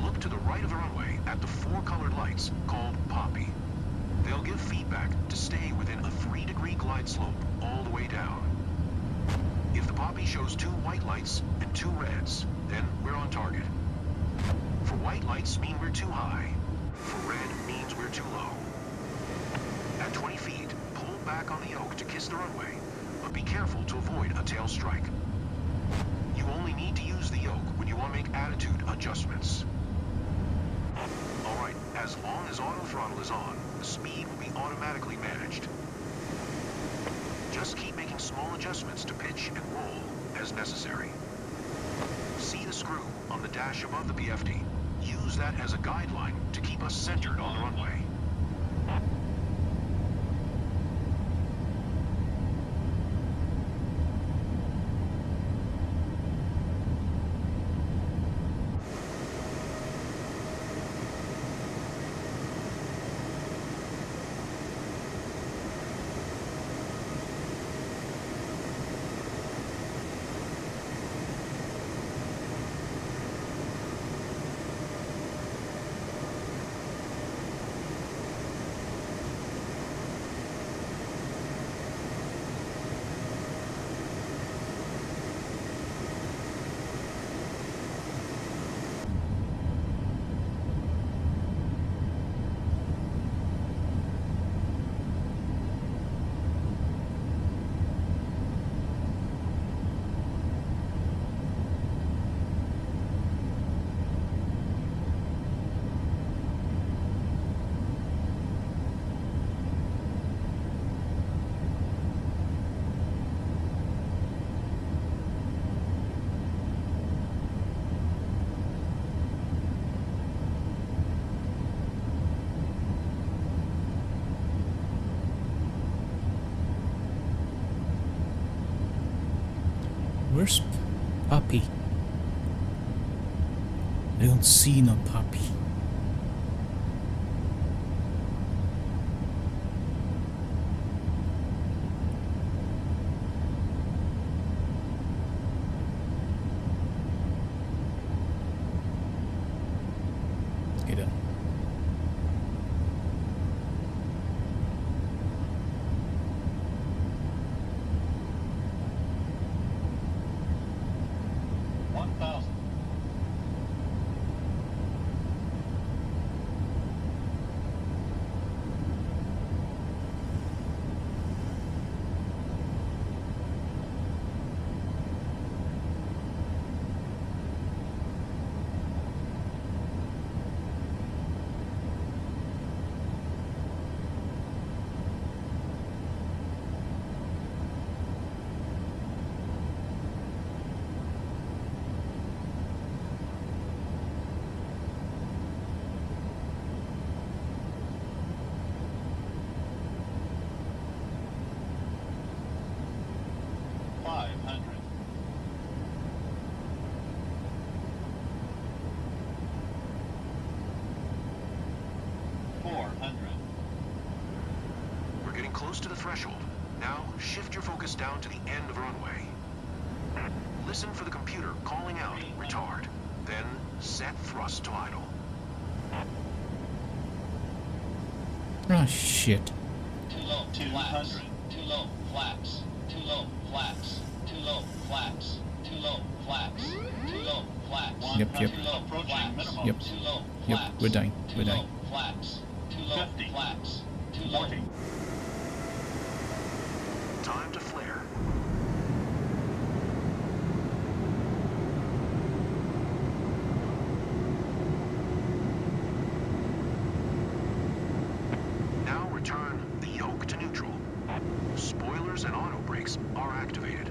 Look to the right of the runway at the 4 colored lights called Poppy. They'll give feedback to stay within a 3-degree glide slope all the way down. If the Poppy shows 2 white lights and 2 reds, then we're on target. For white lights mean we're too high. For red means we're too low. At 20 feet, pull back on the yoke to kiss the runway, but be careful to avoid a tail strike. You only need to use the yoke when you want to make attitude adjustments. Alright, as long as auto throttle is on, the speed will be automatically managed. Just keep making small adjustments to pitch and roll as necessary. See the screw on the dash above the PFD. Use that as a guideline to keep us centered on the runway. Where's Poppy? I don't see no Poppy. Okay, done. getting close to the threshold. Now, shift your focus down to the end of runway. Listen for the computer calling out, retard. Then, set thrust to idle. Oh, shit. Too low, flaps. Too low, flaps. Too low, flaps. Too low, flaps. Too low, flaps. Too low, flaps. Yep, yep. Too low, flaps. Yep. Too low, Yep, flaps. we're dying. We're Too low, dying. flaps. Too low, flaps. Too low. Time to flare. Now return the yoke to neutral. Spoilers and auto brakes are activated.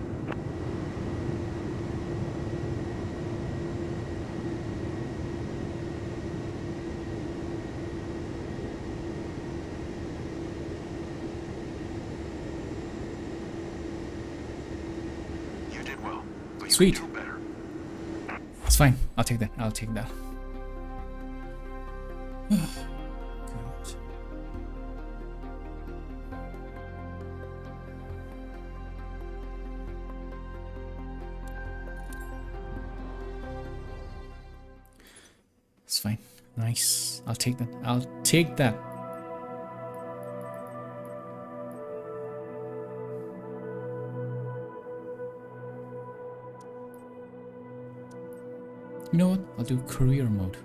You did well, but you Sweet. can do better. It's fine. I'll take that. I'll take that. God. It's fine. Nice. I'll take that. I'll take that. You know what? I'll do career mode.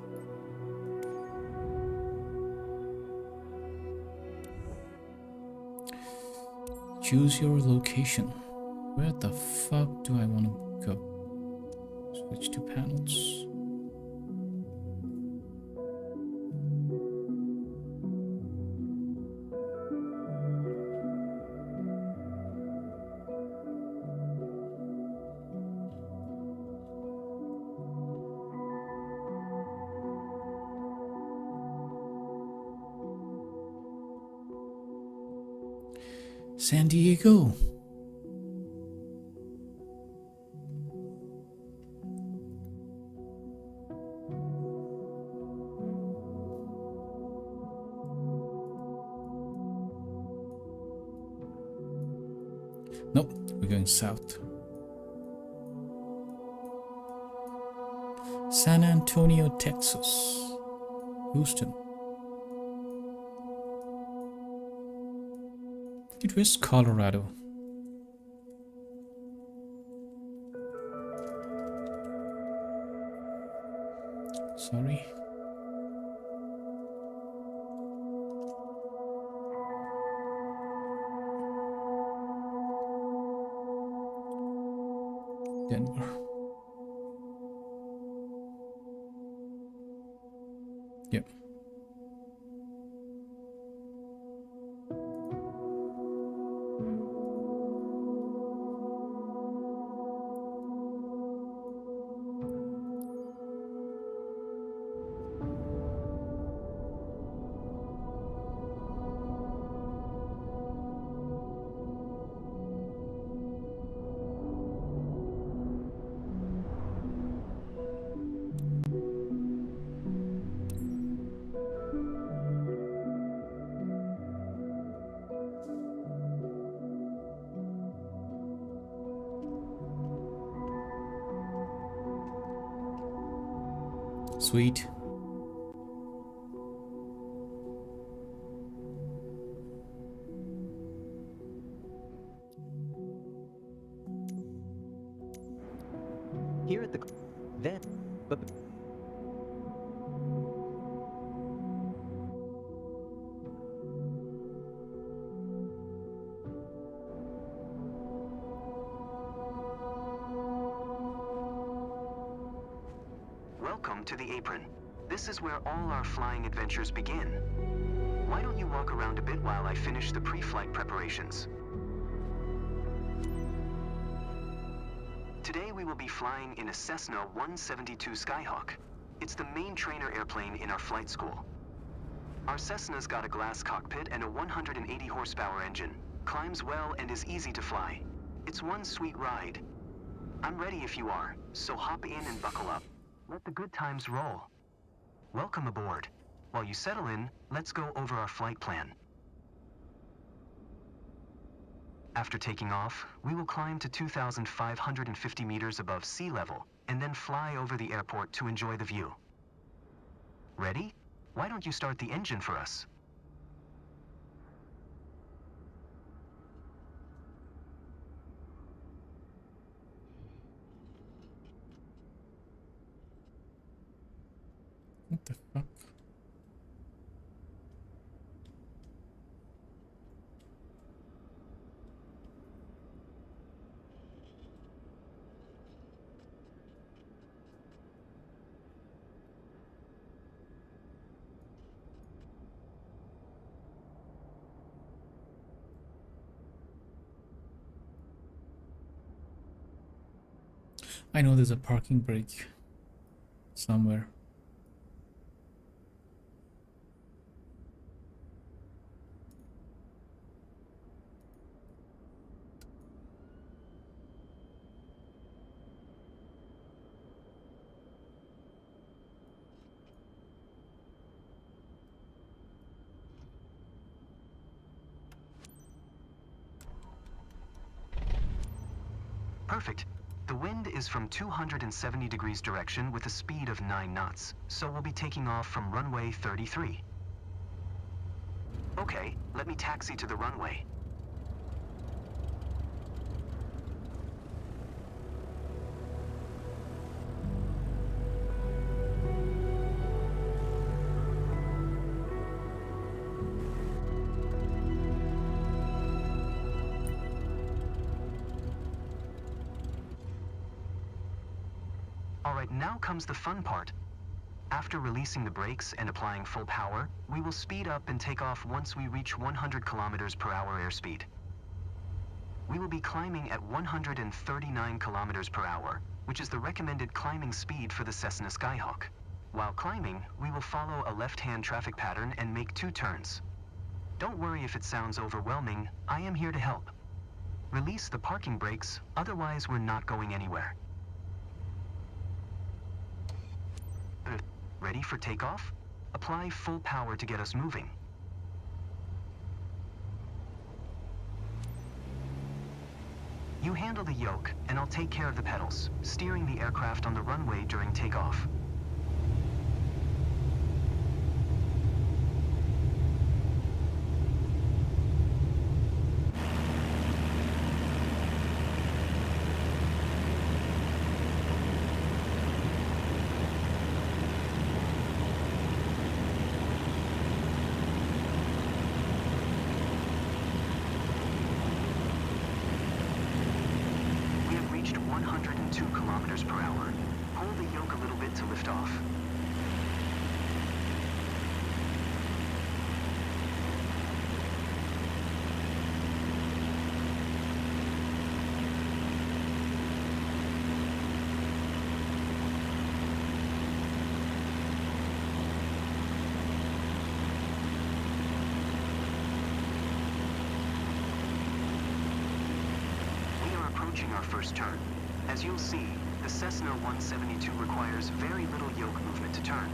Choose your location. Where the fuck do I want to go? Switch to panels. San Diego. Nope, we're going south. San Antonio, Texas. Houston. It was Colorado. Sorry. Denver. Yep. Sweet. Here at the then, but Welcome to the apron. This is where all our flying adventures begin. Why don't you walk around a bit while I finish the pre-flight preparations? Today we will be flying in a Cessna 172 Skyhawk. It's the main trainer airplane in our flight school. Our Cessna's got a glass cockpit and a 180 horsepower engine. Climbs well and is easy to fly. It's one sweet ride. I'm ready if you are, so hop in and buckle up. Let the good times roll. Welcome aboard. While you settle in, let's go over our flight plan. After taking off, we will climb to 2,550 meters above sea level and then fly over the airport to enjoy the view. Ready? Why don't you start the engine for us? What the fuck? I know there's a parking brake somewhere. Perfect. The wind is from 270 degrees direction with a speed of 9 knots, so we'll be taking off from runway 33. Okay, let me taxi to the runway. Alright, now comes the fun part. After releasing the brakes and applying full power, we will speed up and take off once we reach 100 kilometers per hour airspeed. We will be climbing at 139 kilometers per hour, which is the recommended climbing speed for the Cessna Skyhawk. While climbing, we will follow a left-hand traffic pattern and make 2 turns. Don't worry if it sounds overwhelming, I am here to help. Release the parking brakes, otherwise we're not going anywhere. Ready for takeoff? Apply full power to get us moving. You handle the yoke, and I'll take care of the pedals, steering the aircraft on the runway during takeoff. We have reached 102 kilometers per hour. Pull the yoke a little bit to lift off. We are approaching our first turn. As you'll see, the Cessna 172 requires very little yoke movement to turn.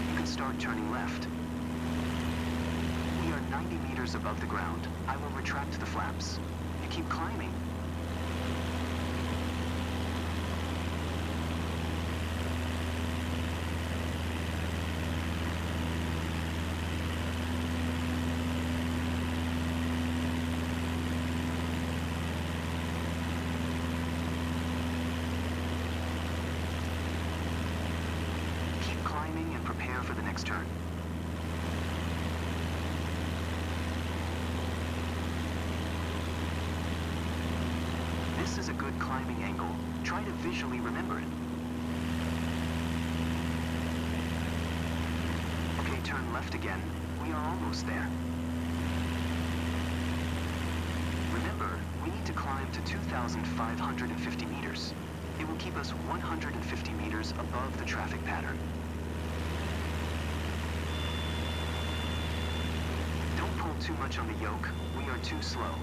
You can start turning left. We are 90 meters above the ground. I will retract the flaps. You keep climbing. Keep climbing and prepare for the next turn. This is a good climbing angle. Try to visually remember it. Okay, turn left again. We are almost there. Remember, we need to climb to 2,550 meters. It will keep us 150 meters above the traffic pattern. Don't pull too much on the yoke. We are too slow.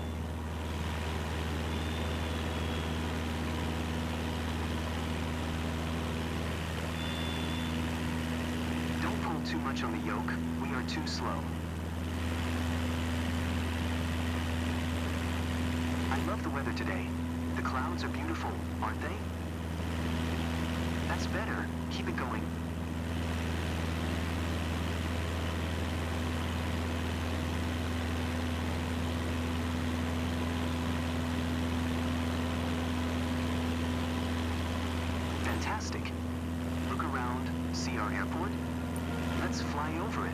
pull too much on the yoke, we are too slow. I love the weather today. The clouds are beautiful, aren't they? That's better. Keep it going. Fantastic. Look around, see our airport? Let's fly over it.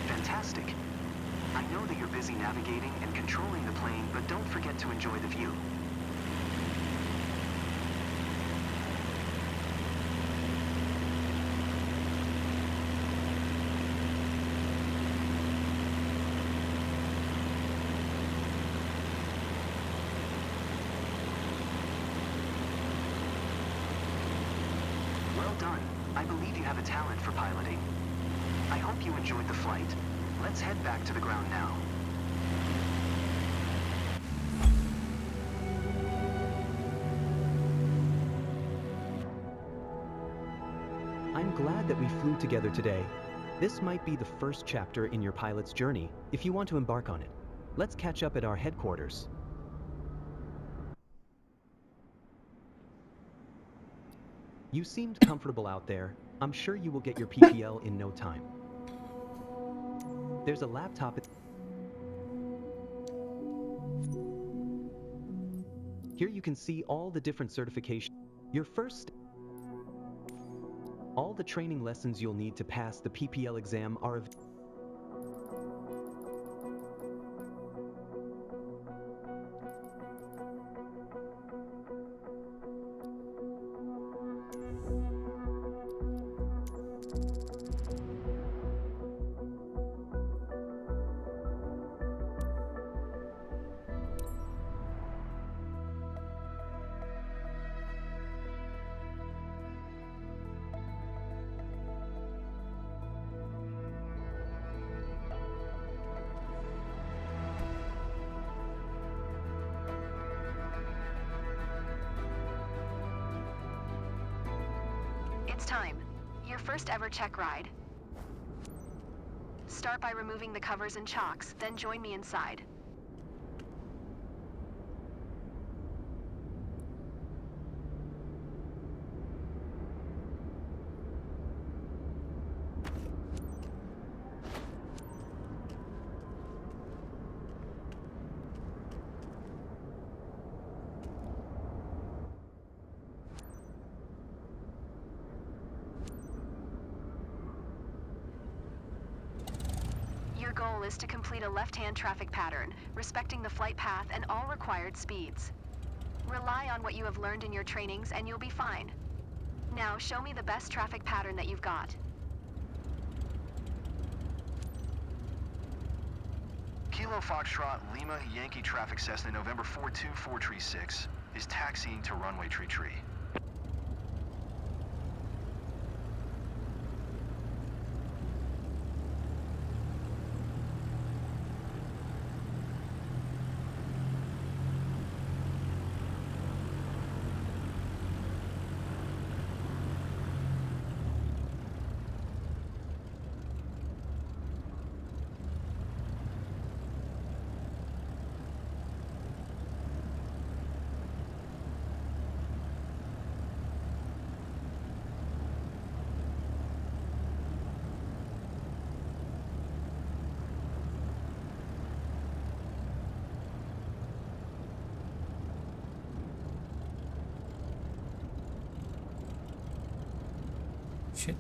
Fantastic. I know that you're busy navigating and controlling the plane, but don't forget to enjoy the view. Well done. I believe you have a talent for piloting. I hope you enjoyed the flight. Let's head back to the ground now. I'm glad that we flew together today. This might be the first chapter in your pilot's journey, if you want to embark on it. Let's catch up at our headquarters. You seemed comfortable out there. I'm sure you will get your PPL in no time. There's a laptop. Here you can see all the different certifications. Your first. All the training lessons you'll need to pass the PPL exam are available. It's time. Your first ever check ride. Start by removing the covers and chocks, then join me inside. Your goal is to complete a left-hand traffic pattern, respecting the flight path and all required speeds. Rely on what you have learned in your trainings and you'll be fine. Now show me the best traffic pattern that you've got. Kilo Foxtrot, Lima, Yankee Traffic Cessna, November 42436, is taxiing to runway tree. Shit.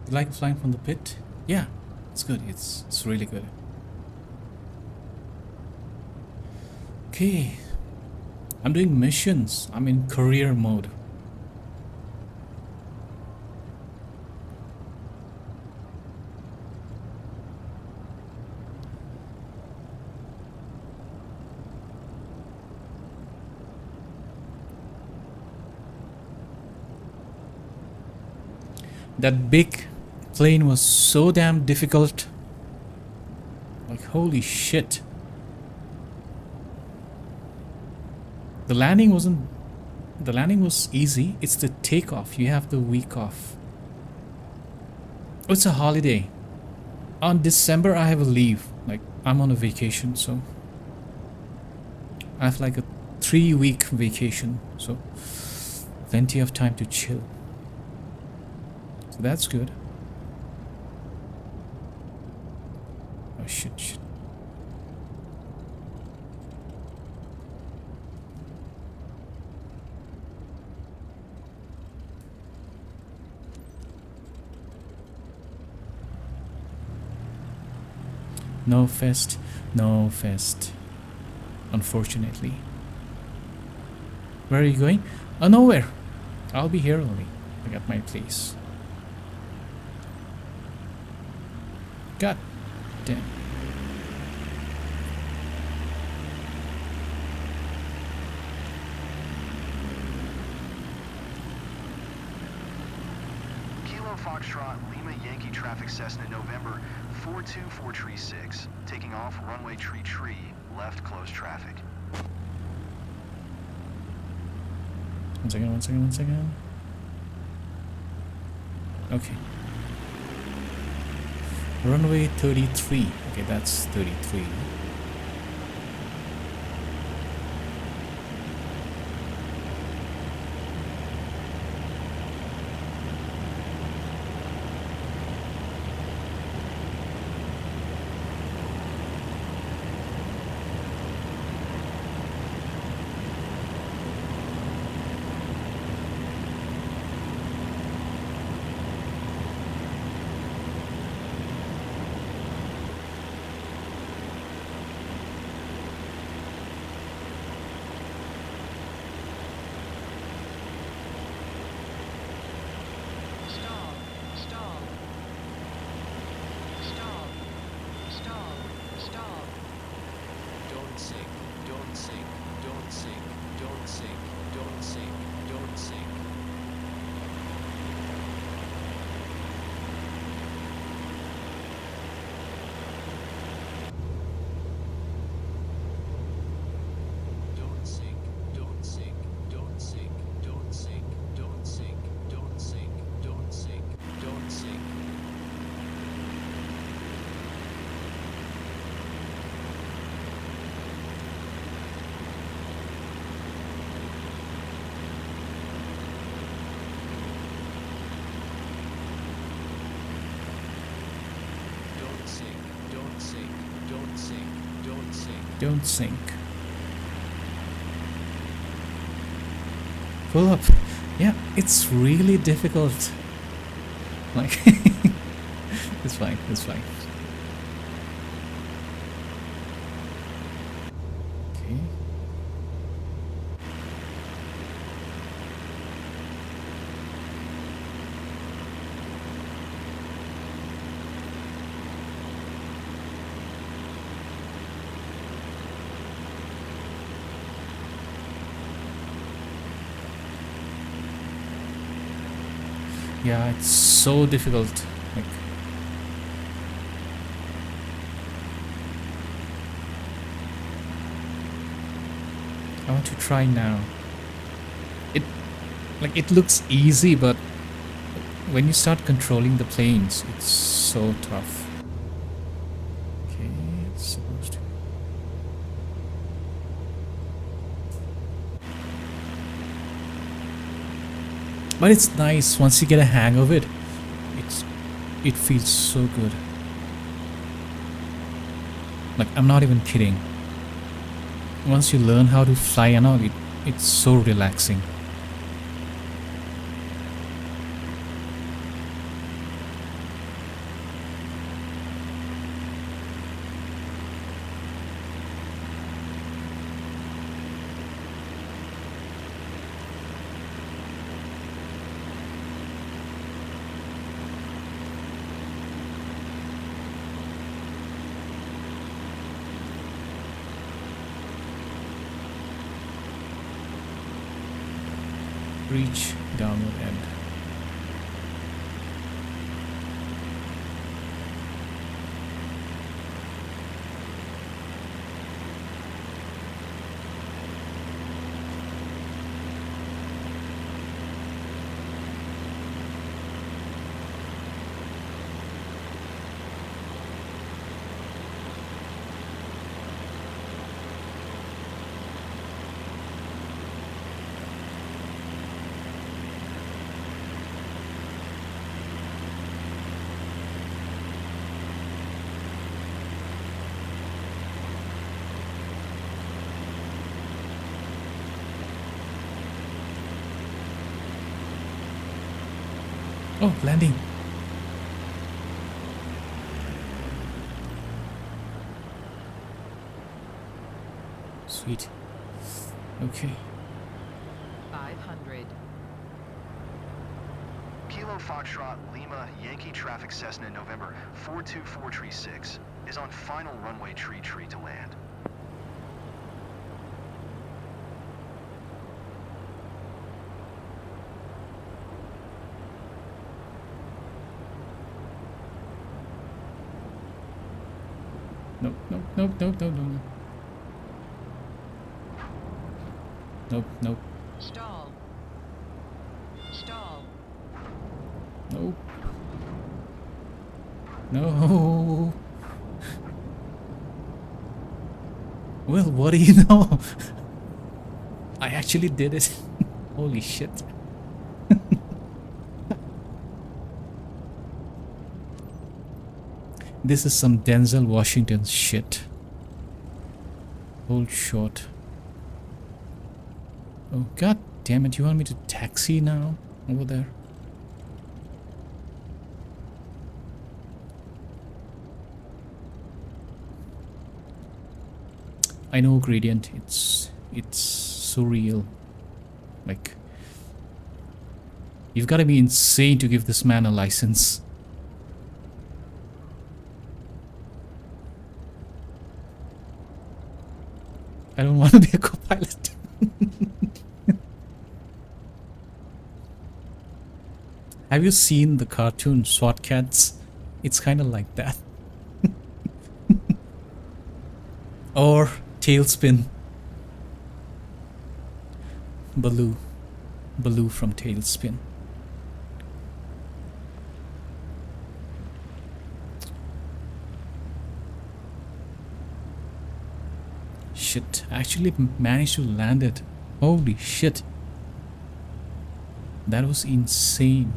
You like flying from the pit? Yeah, it's good. It's really good. Okay, I'm doing missions. I'm in career mode. That big plane was so damn difficult. Like, holy shit. The landing was easy. It's the takeoff. You have the week off. Oh, it's a holiday. On December I have a leave. Like, I'm on a vacation, so I have like a 3-week vacation, so plenty of time to chill. So that's good. Oh shit. No fest. Unfortunately. Where are you going? Oh, nowhere. I'll be here only. I got my place. God damn. Kilo Foxtrot, Lima Yankee traffic Cessna, November 42436. Taking off runway tree, left close traffic. One second. Okay. Runway 33. Okay, that's 33. Don't sink, don't sink, don't sink, don't sink, don't sink, don't sink. Don't sink, don't sink, don't sink, don't sink, don't sink, don't sink, don't sink, don't sink. Don't sink, don't sink, don't sink, don't sink. Don't sink. Pull up. Yeah, it's really difficult. Like, it's fine. Okay. Yeah, it's so difficult. Like, I want to try now. It looks easy, but when you start controlling the planes, it's so tough. Okay, it's supposed to. But it's nice once you get a hang of it. It feels so good. Like, I'm not even kidding. Once you learn how to fly and all, it's so relaxing. Reach downward end. Oh, landing. Sweet. Okay. 500. Kilo Foxtrot Lima Yankee Traffic Cessna November 42436 is on final runway tree to land. Nope, nope, nope, nope, nope, nope. Nope, nope, Stall. Stall. nope. No. Well, what do you know? I actually did it. Holy shit. This is some Denzel Washington shit. Hold short. Oh, god damn it. You want me to taxi now? Over there? I know, Gradient. It's surreal. Like, you've got to be insane to give this man a license. I don't want to be a co-pilot. Have you seen the cartoon SWAT Cats? It's kind of like that. Or Tailspin. Baloo. Baloo from Tailspin. Shit, I actually managed to land it. Holy shit. That was insane.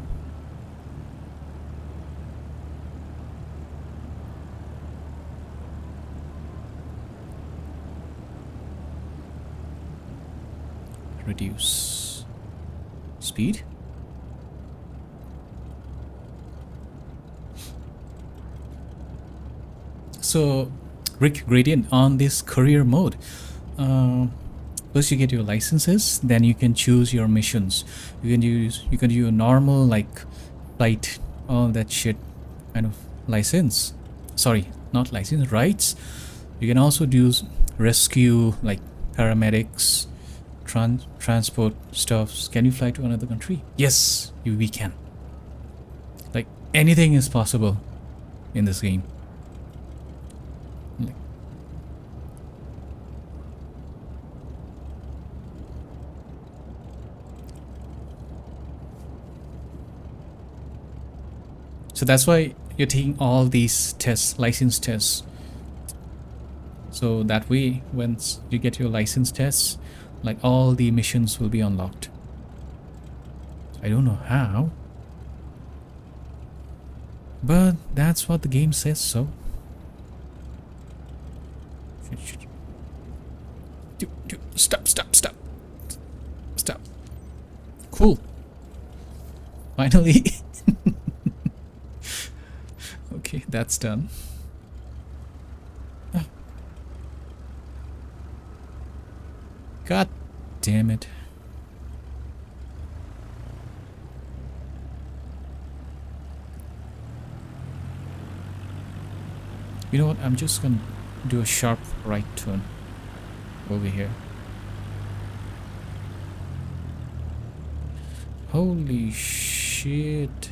Reduce speed. So, Rick, Gradient, on this career mode, first you get your licenses, then you can choose your missions. You can do a normal, like, flight, all that shit kind of license. Sorry, not license, rights. You can also do rescue, like paramedics, transport stuffs. Can you fly to another country? Yes, we can. Like, anything is possible in this game. Like, so that's why you're taking all these tests, license tests. So that way, once you get your license tests, like, all the missions will be unlocked. I don't know how, but that's what the game says so. Stop. Cool. Finally. Okay, that's done. God damn it. You know what? I'm just gonna do a sharp right turn over here. Holy shit.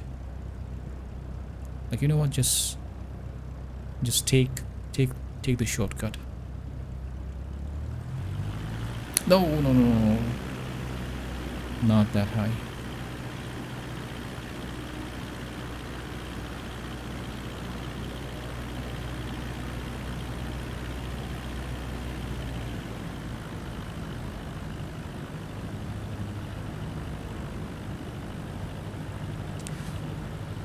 Like, you know what, just take the shortcut. No. Not that high.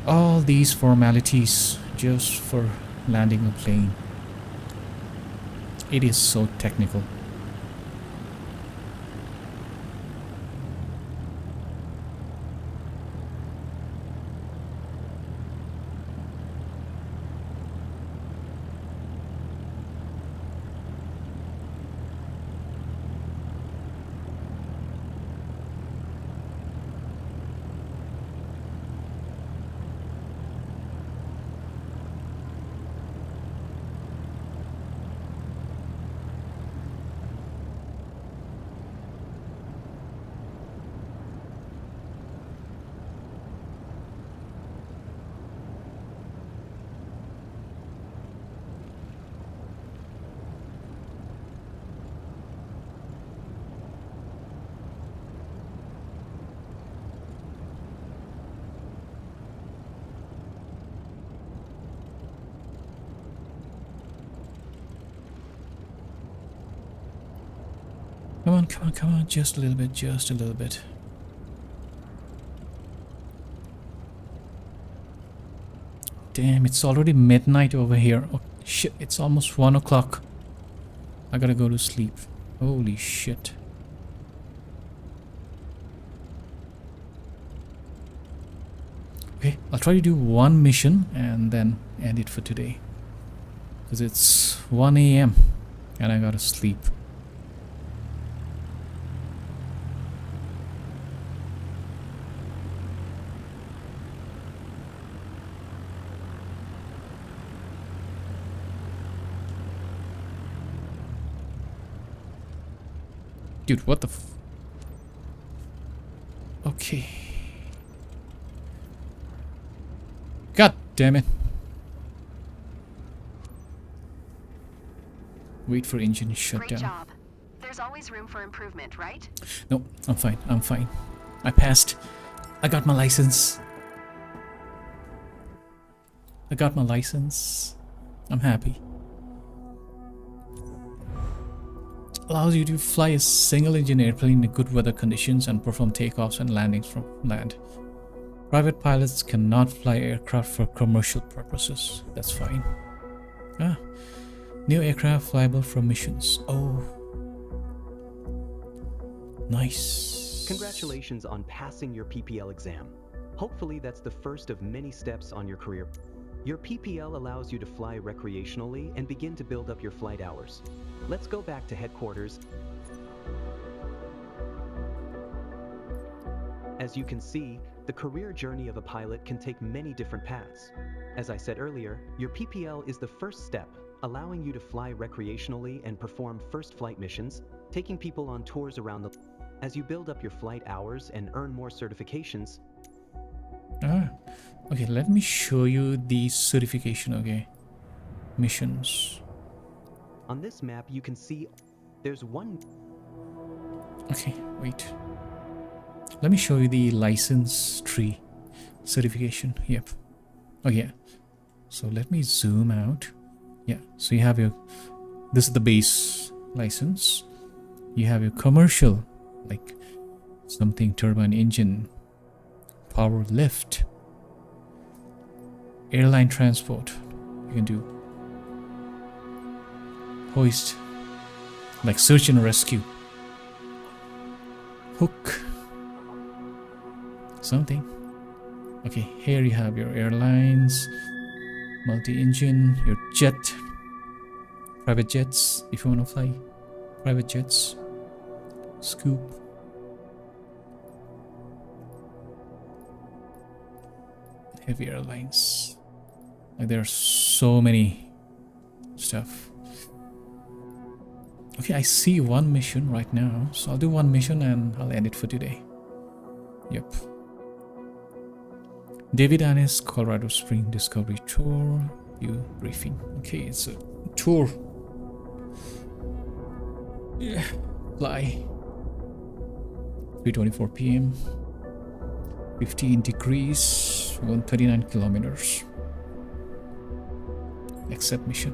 All these formalities just for landing a plane. It is so technical. Come on, just a little bit. Damn, it's already midnight over here. Oh shit, it's almost 1 o'clock. I gotta go to sleep. Holy shit. Okay, I'll try to do one mission and then end it for today. Because it's 1 AM and I gotta sleep. Dude, what the f... Okay. God damn it. Wait for engine shutdown. Great job. There's always room for improvement, right? No, I'm fine. I passed. I got my license. I'm happy. Allows you to fly a single-engine airplane in good weather conditions and perform takeoffs and landings from land. Private pilots cannot fly aircraft for commercial purposes. That's fine. New aircraft flyable for missions. Oh. Nice. Congratulations on passing your PPL exam. Hopefully that's the first of many steps on your career. Your PPL allows you to fly recreationally and begin to build up your flight hours. Let's go back to headquarters. As you can see, the career journey of a pilot can take many different paths. As I said earlier, your PPL is the first step, allowing you to fly recreationally and perform first flight missions, taking people on tours around the... As you build up your flight hours and earn more certifications... Okay, let me show you the certification, okay? Missions. On this map, you can see there's one... Okay, wait. Let me show you the license tree certification. Yep. Oh, yeah. So let me zoom out. Yeah, so you have your... This is the base license. You have your commercial, like something turbine engine, power lift, airline transport. You can do hoist, like search and rescue, hook, something. Okay, here you have your airlines, multi-engine, your jet, private jets if you want to fly private jets, scoop, heavy airlines. Like there are so many stuff. Okay, I see one mission right now, so I'll do one mission and I'll end it for today. Yep. David and his Colorado Spring Discovery Tour. View briefing. Okay, it's a tour. Yeah, fly. 3:24 p.m. 15 degrees, 139 kilometers. Accept mission.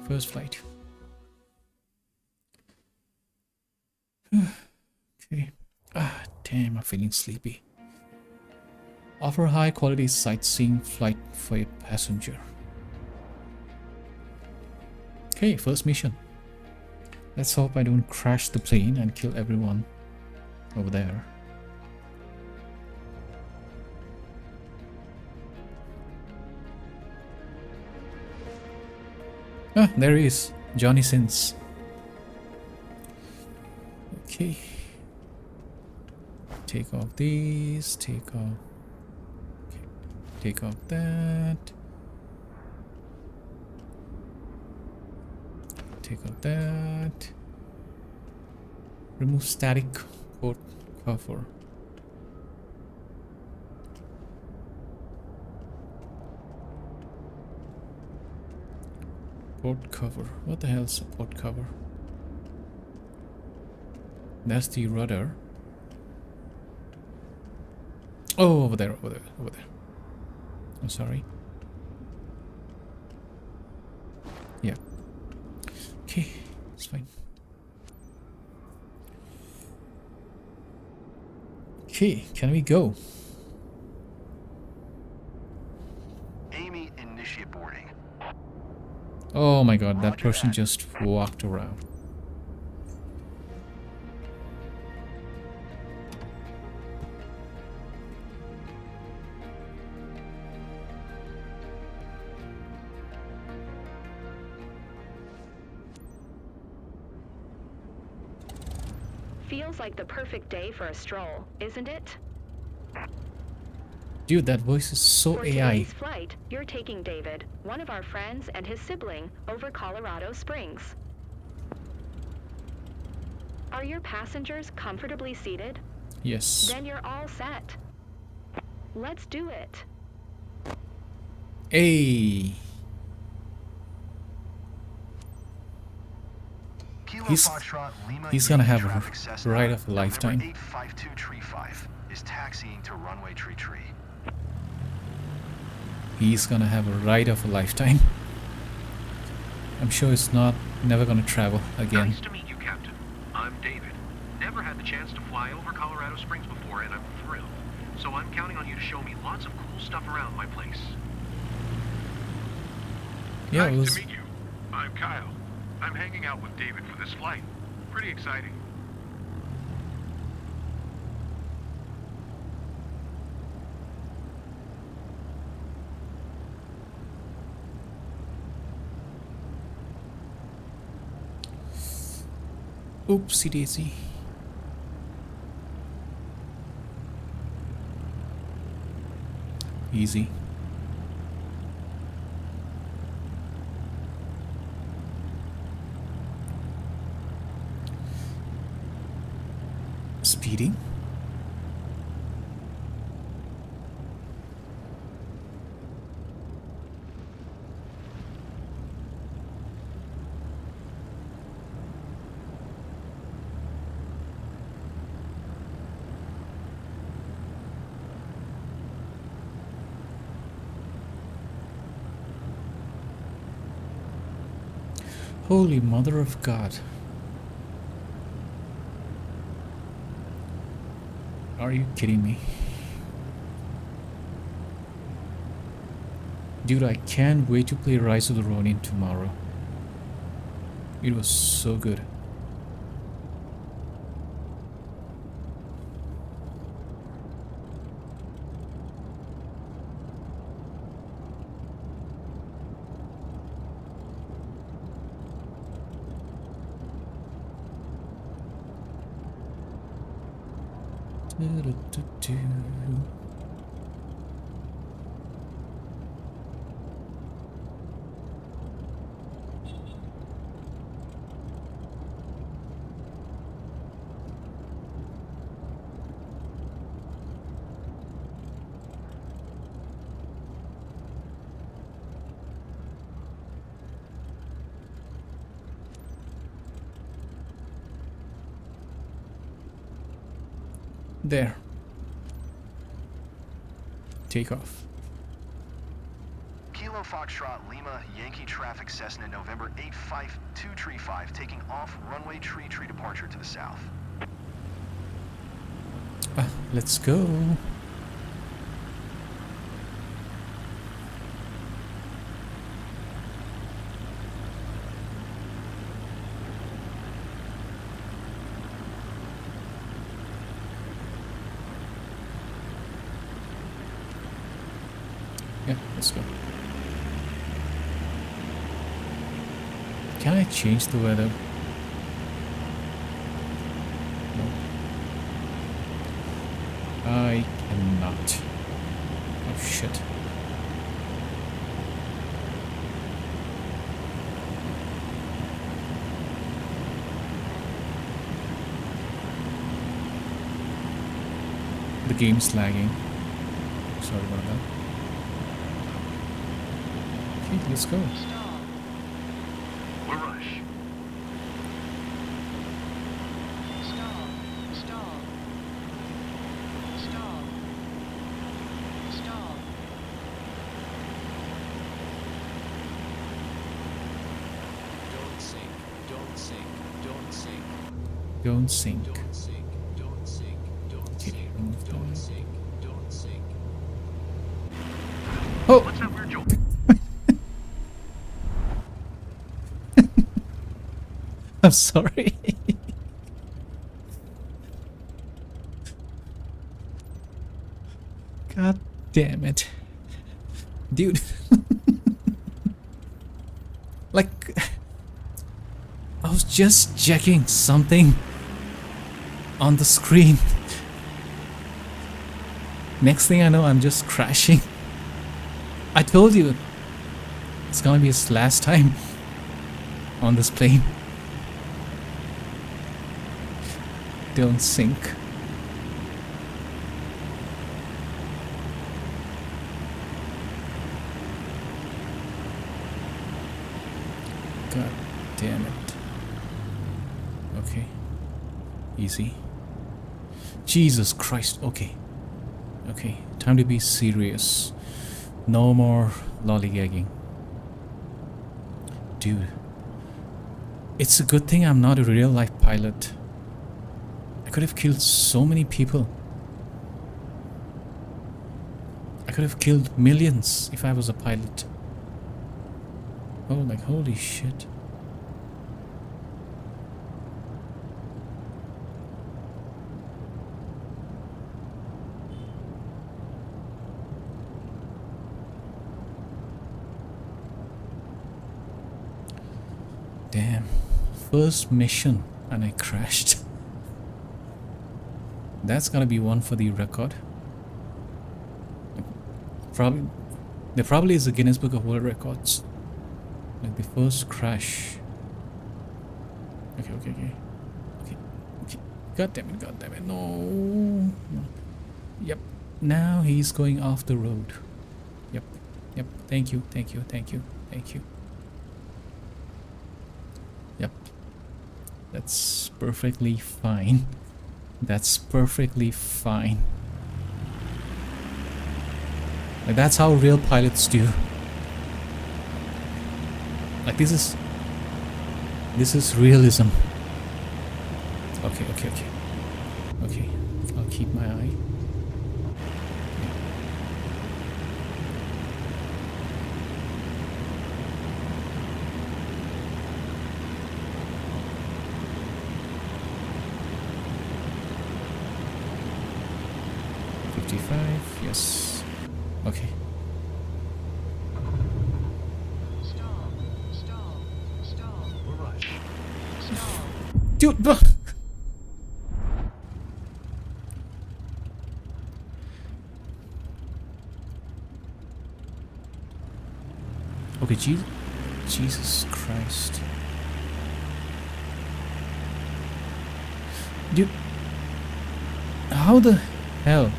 First flight. Okay. Ah, damn, I'm feeling sleepy. Offer high quality sightseeing flight for a passenger. Okay, first mission. Let's hope I don't crash the plane and kill everyone over there. Ah, there he is. Johnny Sins. Okay. Take off these, take off. Okay. Take off that. Take off that. Remove static port cover. Port cover. What the hell's a port cover? That's the rudder. Oh, over there, over there, over there. I'm sorry. Yeah. Okay, it's fine. Okay, can we go? Amy, initiate boarding. Oh my god, that person just walked around. Feels like the perfect day for a stroll, isn't it? Dude, that voice is so For AI. today's flight, you're taking David, one of our friends, and his sibling over Colorado Springs. Are your passengers comfortably seated? Yes. Then you're all set. Let's do it. Hey. Kilo He's- Foxtrot, Lima he's gonna Yankee have a traffic Cessna, ride of a November lifetime. 85235 is taxiing to runway tree. He's gonna have a ride of a lifetime. I'm sure it's never gonna travel again. Nice to meet you, Captain. I'm David. Never had the chance to fly over Colorado Springs before, and I'm thrilled. So I'm counting on you to show me lots of cool stuff around my place. Yeah, it Nice was. to meet you. I'm Kyle. I'm hanging out with David for this flight. Pretty exciting. Oopsie daisy. Easy. Speeding. Holy Mother of God. Are you kidding me? Dude, I can't wait to play Rise of the Ronin tomorrow. It was so good. There. Take off. Kilo Foxtrot Lima Yankee Traffic Cessna November 85235 taking off runway tree departure to the south. Let's go. Yeah, let's go. Can I change the weather? No. I cannot. Oh shit. The game's lagging. Sorry about that. Okay, let's go. We'll rush. Stall. Stall. Stall. Stall. Don't sink. Don't sink. Don't sink. Don't sink. Don't sink. Don't sink. Don't Okay, sink. remove Don't that. sink. Don't sink. Oh! What's that weird jolt? I'm sorry. God damn it. Dude. Like, I was just checking something on the screen. Next thing I know, I'm just crashing. I told you, it's gonna be his last time on this plane. Don't sink. God damn it. Okay. Easy. Jesus Christ. Okay. Okay. Time to be serious. No more lollygagging. Dude. It's a good thing I'm not a real life pilot. I could have killed so many people. I could have killed millions if I was a pilot. Oh, like holy shit. Damn. First mission and I crashed. That's gonna be one for the record. There probably is a Guinness Book of World Records. Like the first crash. Okay. God damn it, no. Yep. Now he's going off the road. Yep. Thank you. Yep. That's perfectly fine. That's perfectly fine. Like that's how real pilots do. Like this is realism. Okay. I'll keep my eye. Yes. Okay. Stall. We'll rush. Stall. Dude, bro. Okay, Jesus Christ. Dude, how the hell?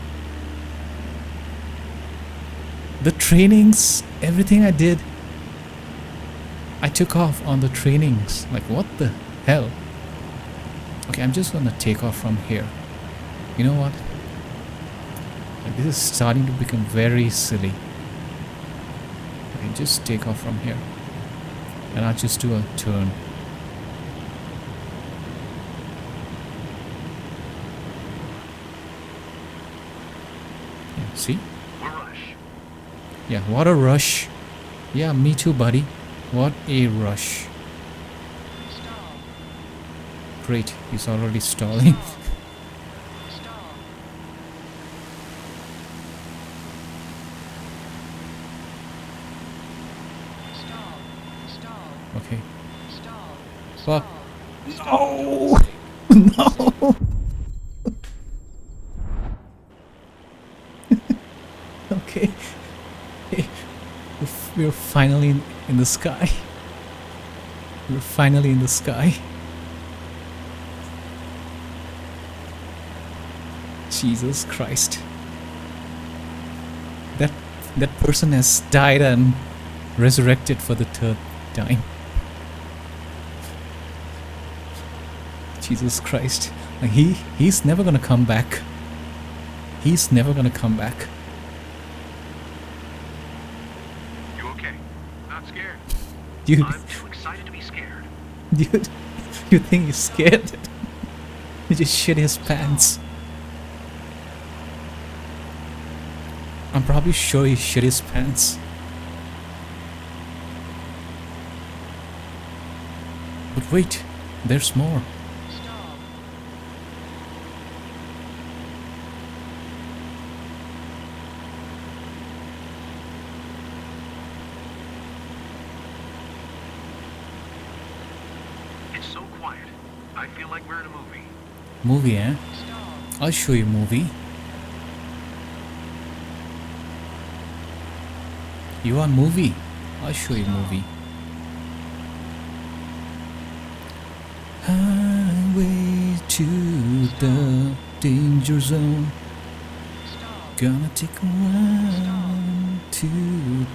The trainings, everything I did, I took off on the trainings. Like, what the hell? Okay, I'm just gonna take off from here. You know what? This is starting to become very silly. Okay, just take off from here. And I'll just do a turn. Yeah, see? Rush. Yeah, what a rush. Yeah, me too, buddy. What a rush. Stall. Great, he's already stalling. Stall. Stall. Stall. Okay. Stall. Fuck. Stall. No! No! Okay. Hey, we're finally in the sky. We're finally in the sky. Jesus Christ. That person has died and resurrected for the third time. Jesus Christ. Like he's never gonna come back. He's never gonna come back. You okay? Not scared? Dude, I'm too excited to be scared. dude, you think he's scared? He just shit his pants. I'm probably sure he shit his pants. But wait, there's more. Stall. It's so quiet. I feel like we're in a movie. Movie, eh? Stall. I'll show you a movie. You want movie? I'll show you a movie. Highway to the danger zone. Stall. Gonna take a ride to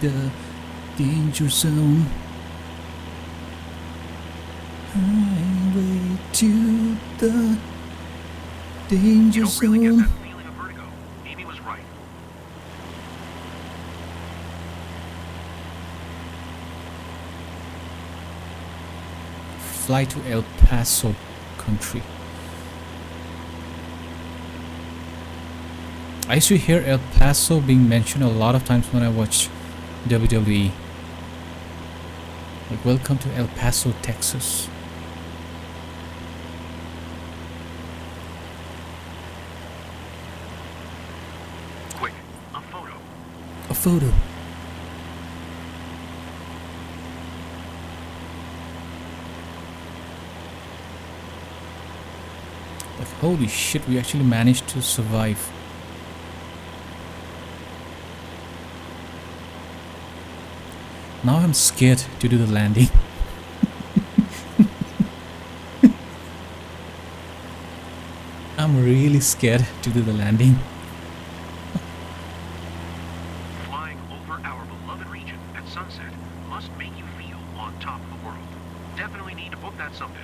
the danger zone. Highway to the danger You don't really get zone. that feeling of vertigo. Amy was right. Fly to El Paso country. I used to hear El Paso being mentioned a lot of times when I watched WWE. Like, welcome to El Paso, Texas. Quick, a photo. A photo. Like, holy shit, we actually managed to survive. Now I'm scared to do the landing. I'm really scared to do the landing. Flying over our beloved region at sunset must make you feel on top of the world. Definitely need to book that someday.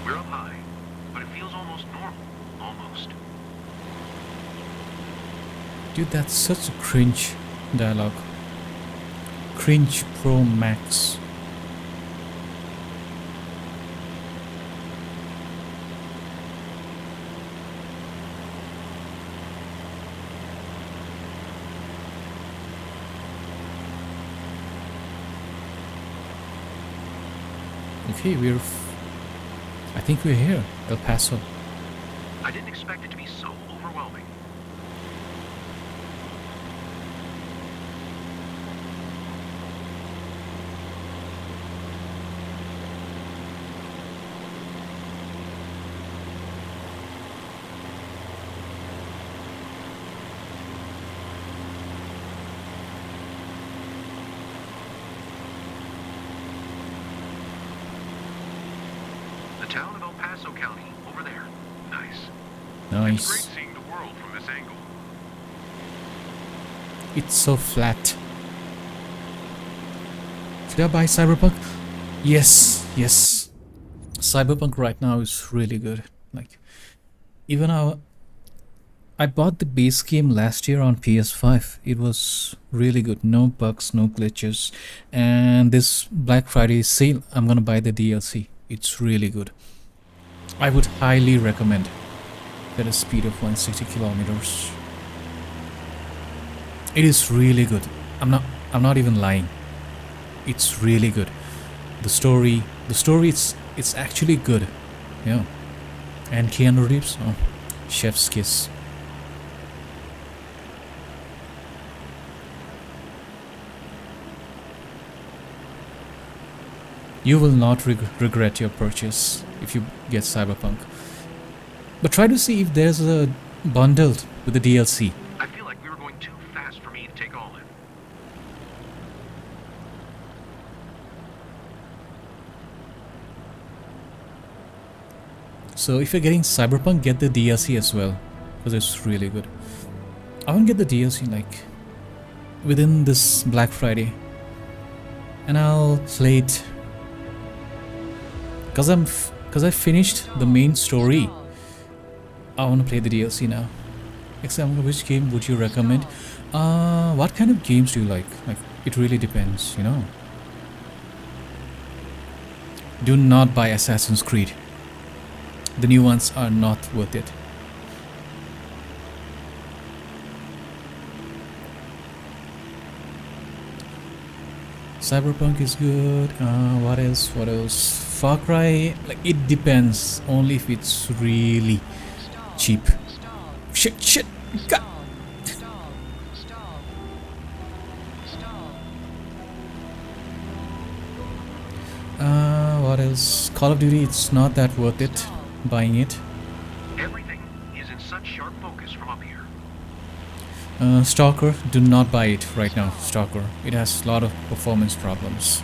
We're up high, but it feels almost normal. Almost. Dude, that's such a cringe dialogue. Cringe Pro Max. Okay, I think we're here, El Paso. I didn't expect it to be so overwhelming. town of El Paso County, over there. Nice. It's Nice. great seeing the world from this angle. It's so flat. Should I buy Cyberpunk? Yes, yes. Cyberpunk right now is really good. Like, even I bought the base game last year on PS5. It was really good. No bugs, no glitches. And this Black Friday sale, I'm gonna buy the DLC. It's really good. I would highly recommend at a speed of 160 kilometers. It is really good. I'm not even lying. It's really good. The story it's actually good. Yeah. And Keanu Reeves, oh, chef's kiss. You will not regret your purchase if you get Cyberpunk. But try to see if there's a bundled with the DLC. I feel like we were going too fast for me to take all in. So if you're getting Cyberpunk, get the DLC as well, because it's really good. I want to get the DLC like within this Black Friday, and I'll play it because I finished the main story. I want to play the DLC now. Example, which game would you recommend? What kind of games do you like? Like, it really depends, you know. Do not buy Assassin's Creed. The new ones are not worth it. Cyberpunk is good. What else? What else? Far Cry, like, it depends. Only if it's really cheap. Shit. God. What else? Call of Duty, it's not that worth it buying it. Everything is in such sharp focus from up here. Stalker, do not buy it right now. Stalker, it has a lot of performance problems.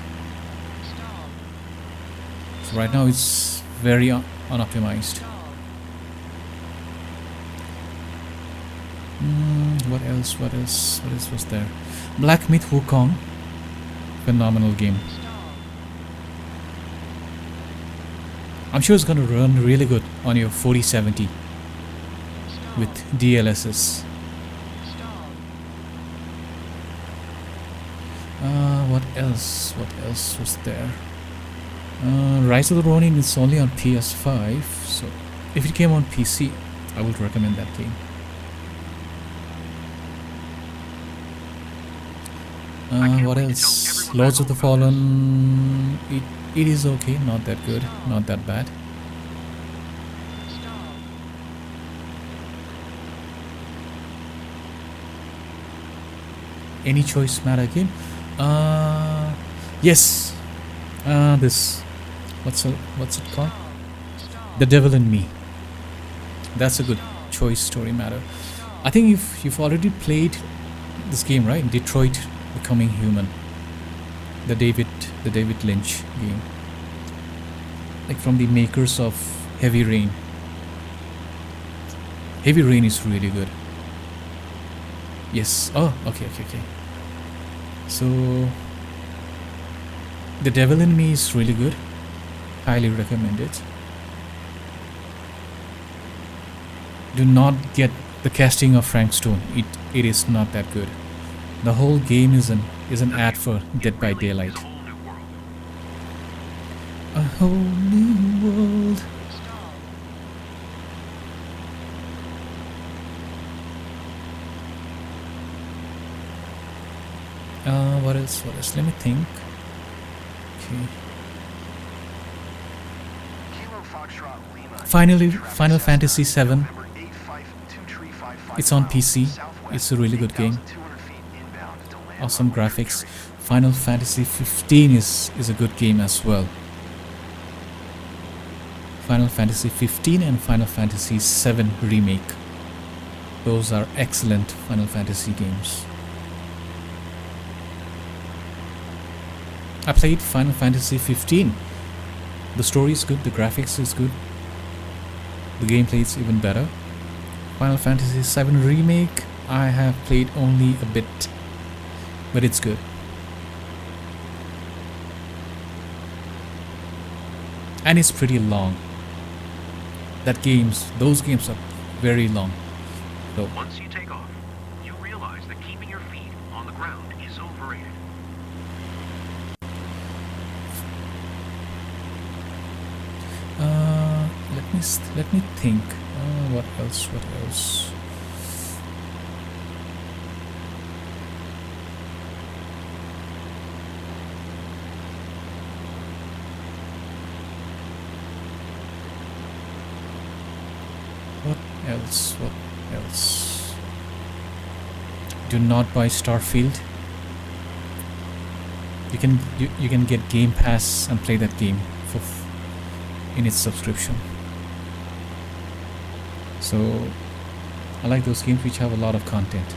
So right now it's very unoptimized. What else was there? Black Myth Wukong, phenomenal game. I'm sure it's gonna run really good on your 4070 with DLSS. What else? What else was there? Rise of the Ronin is only on PS5, so if it came on PC, I would recommend that game. What else? Lords of the Fallen. It is okay, not that good, not that bad. Any choice matter game? Yes. This. What's it called? The Devil in Me. That's a good choice story matter. I think if you've already played this game, right? Detroit Becoming Human. The David Lynch game. Like, from the makers of Heavy Rain. Heavy Rain is really good. Yes. Oh, okay. So, The Devil in Me is really good. Highly recommend it. Do not get the casting of Frank Stone. It is not that good. The whole game is an ad for Dead by Daylight. A whole new world. What else? Let me think. Okay. Finally, Final Fantasy VII. It's on PC. It's a really good game. Awesome graphics. Final Fantasy 15 is a good game as well. Final Fantasy 15 and Final Fantasy 7 Remake. Those are excellent Final Fantasy games. I played Final Fantasy 15 The story is good, the graphics is good, the gameplay is even better. Final Fantasy VII Remake, I have played only a bit, but it's good. And it's pretty long. Those games are very long. So Once you take off, you realize that keeping your feet on the ground is overrated. let me think. What else? What else? What else? Do not buy Starfield. You can get Game Pass and play that game in its subscription. So I like those games which have a lot of content.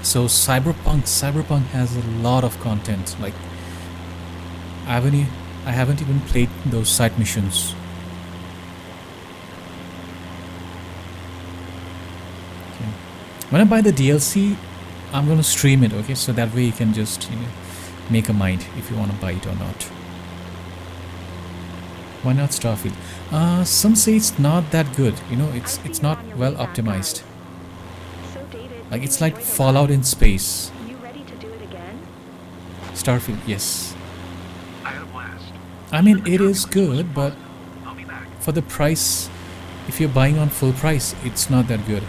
So Cyberpunk has a lot of content. Like I haven't even played those side missions. Okay. When I buy the DLC, I'm gonna stream it, okay? So that way you can just, make a mind if you want to buy it or not. Why not Starfield? Some say it's not that good. It's not well optimized. Like it's like Fallout in space. You ready to do it again? Starfield, yes. I had a blast. I mean, it is good, but I'll be back. for the price, if you're buying on full price, it's not that good.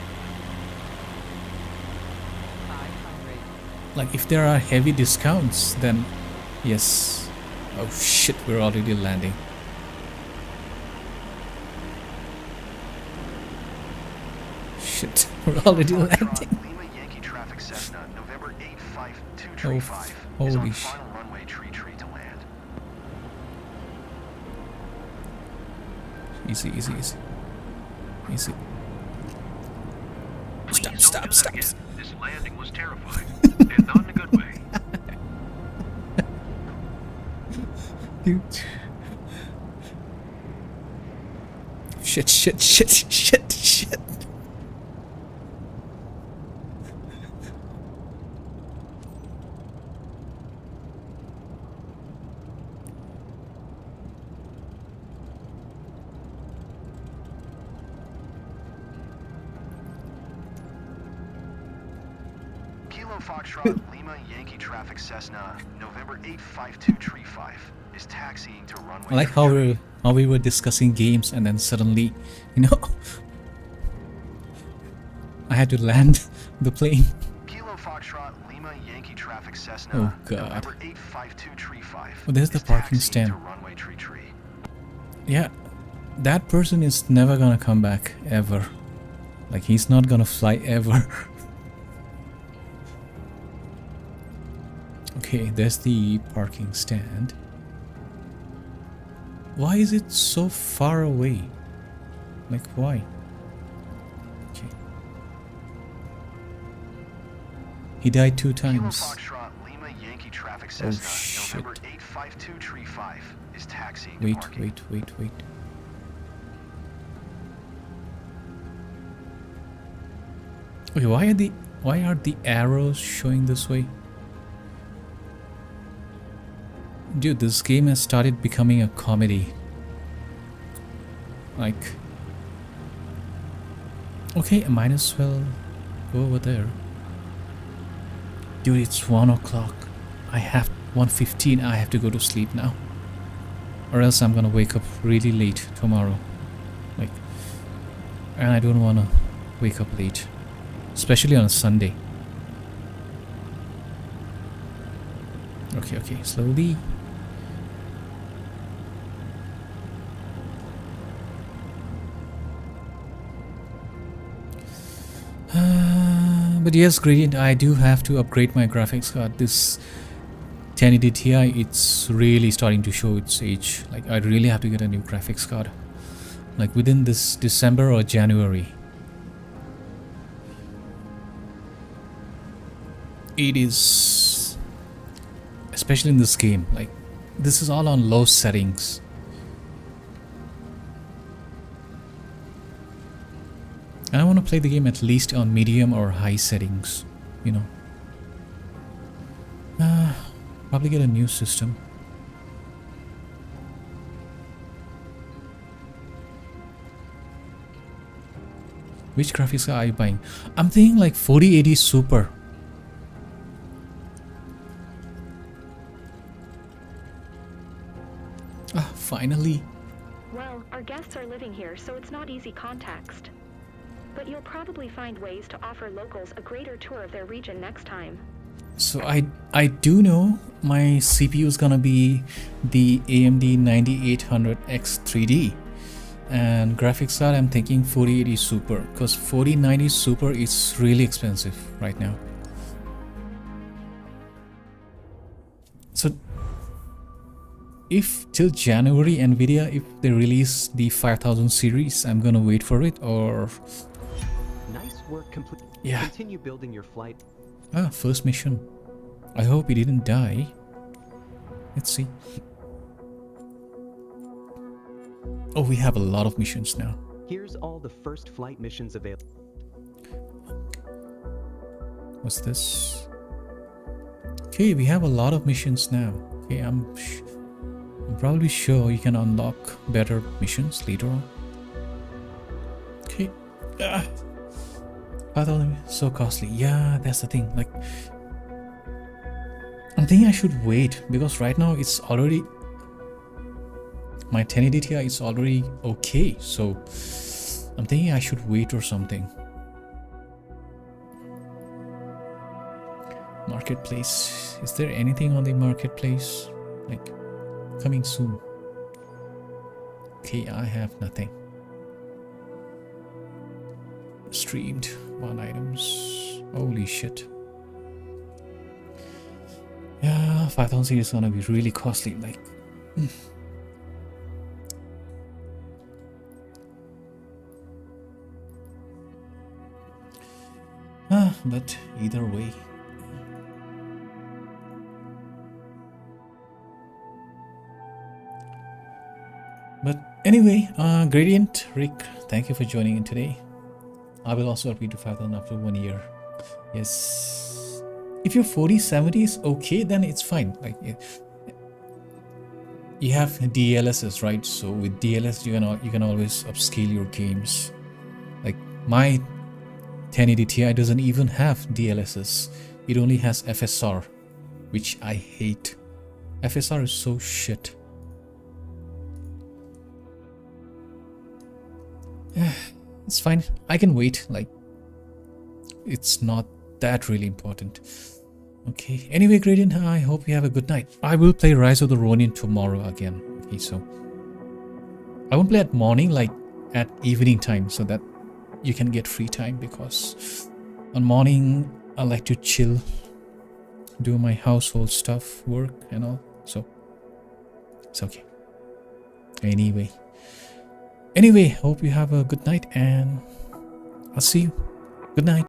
500. Like if there are heavy discounts, then yes. Oh shit, we're already landing. Shit, we're already landing. Lima Yankee Traffic Cessna, November 85235 is holy on shit. final runway tree to land. Easy. Please Stop. don't do that again. This landing was terrifying, and not in a good way. Dude. Shit. Kilo Foxtrot, Lima Yankee Traffic Cessna, November 85235 is taxiing to runway. I like how we were discussing games and then suddenly, I had to land the plane. Kilo Foxtrot, Lima Yankee Traffic Cessna, Oh, God. November 85235 Oh, there's the is parking taxiing stand. to runway tree. Yeah, that person is never gonna come back ever. Like he's not gonna fly ever. Okay, there's the parking stand. Why is it so far away? Like why? Okay. He died 2 Kilo times. Foxtrot, Lima Yankee Traffic Oh Cessna, shit. November 85235 is taxiing to parking. Wait. Okay, why are the arrows showing this way? Dude, this game has started becoming a comedy. Like, okay, I might as well go over there. Dude, it's 1 o'clock. 1:15. I have to go to sleep now, or else I'm gonna wake up really late tomorrow. Like, and I don't wanna wake up late, especially on a Sunday. Okay, slowly. But yes, Gradient, I do have to upgrade my graphics card. This 1080 Ti, it's really starting to show its age. Like, I really have to get a new graphics card. Like, within this December or January. especially in this game. Like, this is all on low settings. And I want to play the game at least on medium or high settings, you know. Probably get a new system. Which graphics card are you buying? I'm thinking like 4080 Super. Finally. Well, our guests are living here, so it's not easy context. But you'll probably find ways to offer locals a greater tour of their region next time. So I do know my CPU is gonna be the AMD 9800X 3D, and graphics card I'm thinking 4080 Super, because 4090 Super is really expensive right now. So if till January Nvidia, if they release the 5000 series, I'm gonna wait for it. Or Nice work complete. Yeah. Continue building your flight. First mission. I hope he didn't die. Let's see. Oh, we have a lot of missions now. Here's all the first flight missions available. What's this? Okay, we have a lot of missions now. Okay, I'm probably sure you can unlock better missions later on. Okay. 5,000 so costly. Yeah, that's the thing. Like, I'm thinking I should wait, because right now it's already, my 1080 Ti is already okay. So I'm thinking I should wait or something. Marketplace. Is there anything on the marketplace? Like, coming soon. Okay, I have nothing. Streamed 1 items. Holy shit. Yeah, 5000 series is gonna be really costly. Like, but either way. But anyway, Gradient, Rick, thank you for joining in today. I will also upgrade to 5000 after 1 year. Yes. If your 4070 is okay, then it's fine. Like, you have DLSS, right? So with DLSS, you can always upscale your games. Like, my 1080 Ti doesn't even have DLSS. It only has FSR, which I hate. FSR is so shit. It's fine. I can wait. Like, it's not that really important. Okay. Anyway, Gradient, I hope you have a good night. I will play Rise of the Ronin tomorrow again. Okay, so I won't play at morning, like at evening time, so that you can get free time, because on morning I like to chill, do my household stuff, work and all. So it's okay. Anyway, hope you have a good night, and I'll see you. Good night.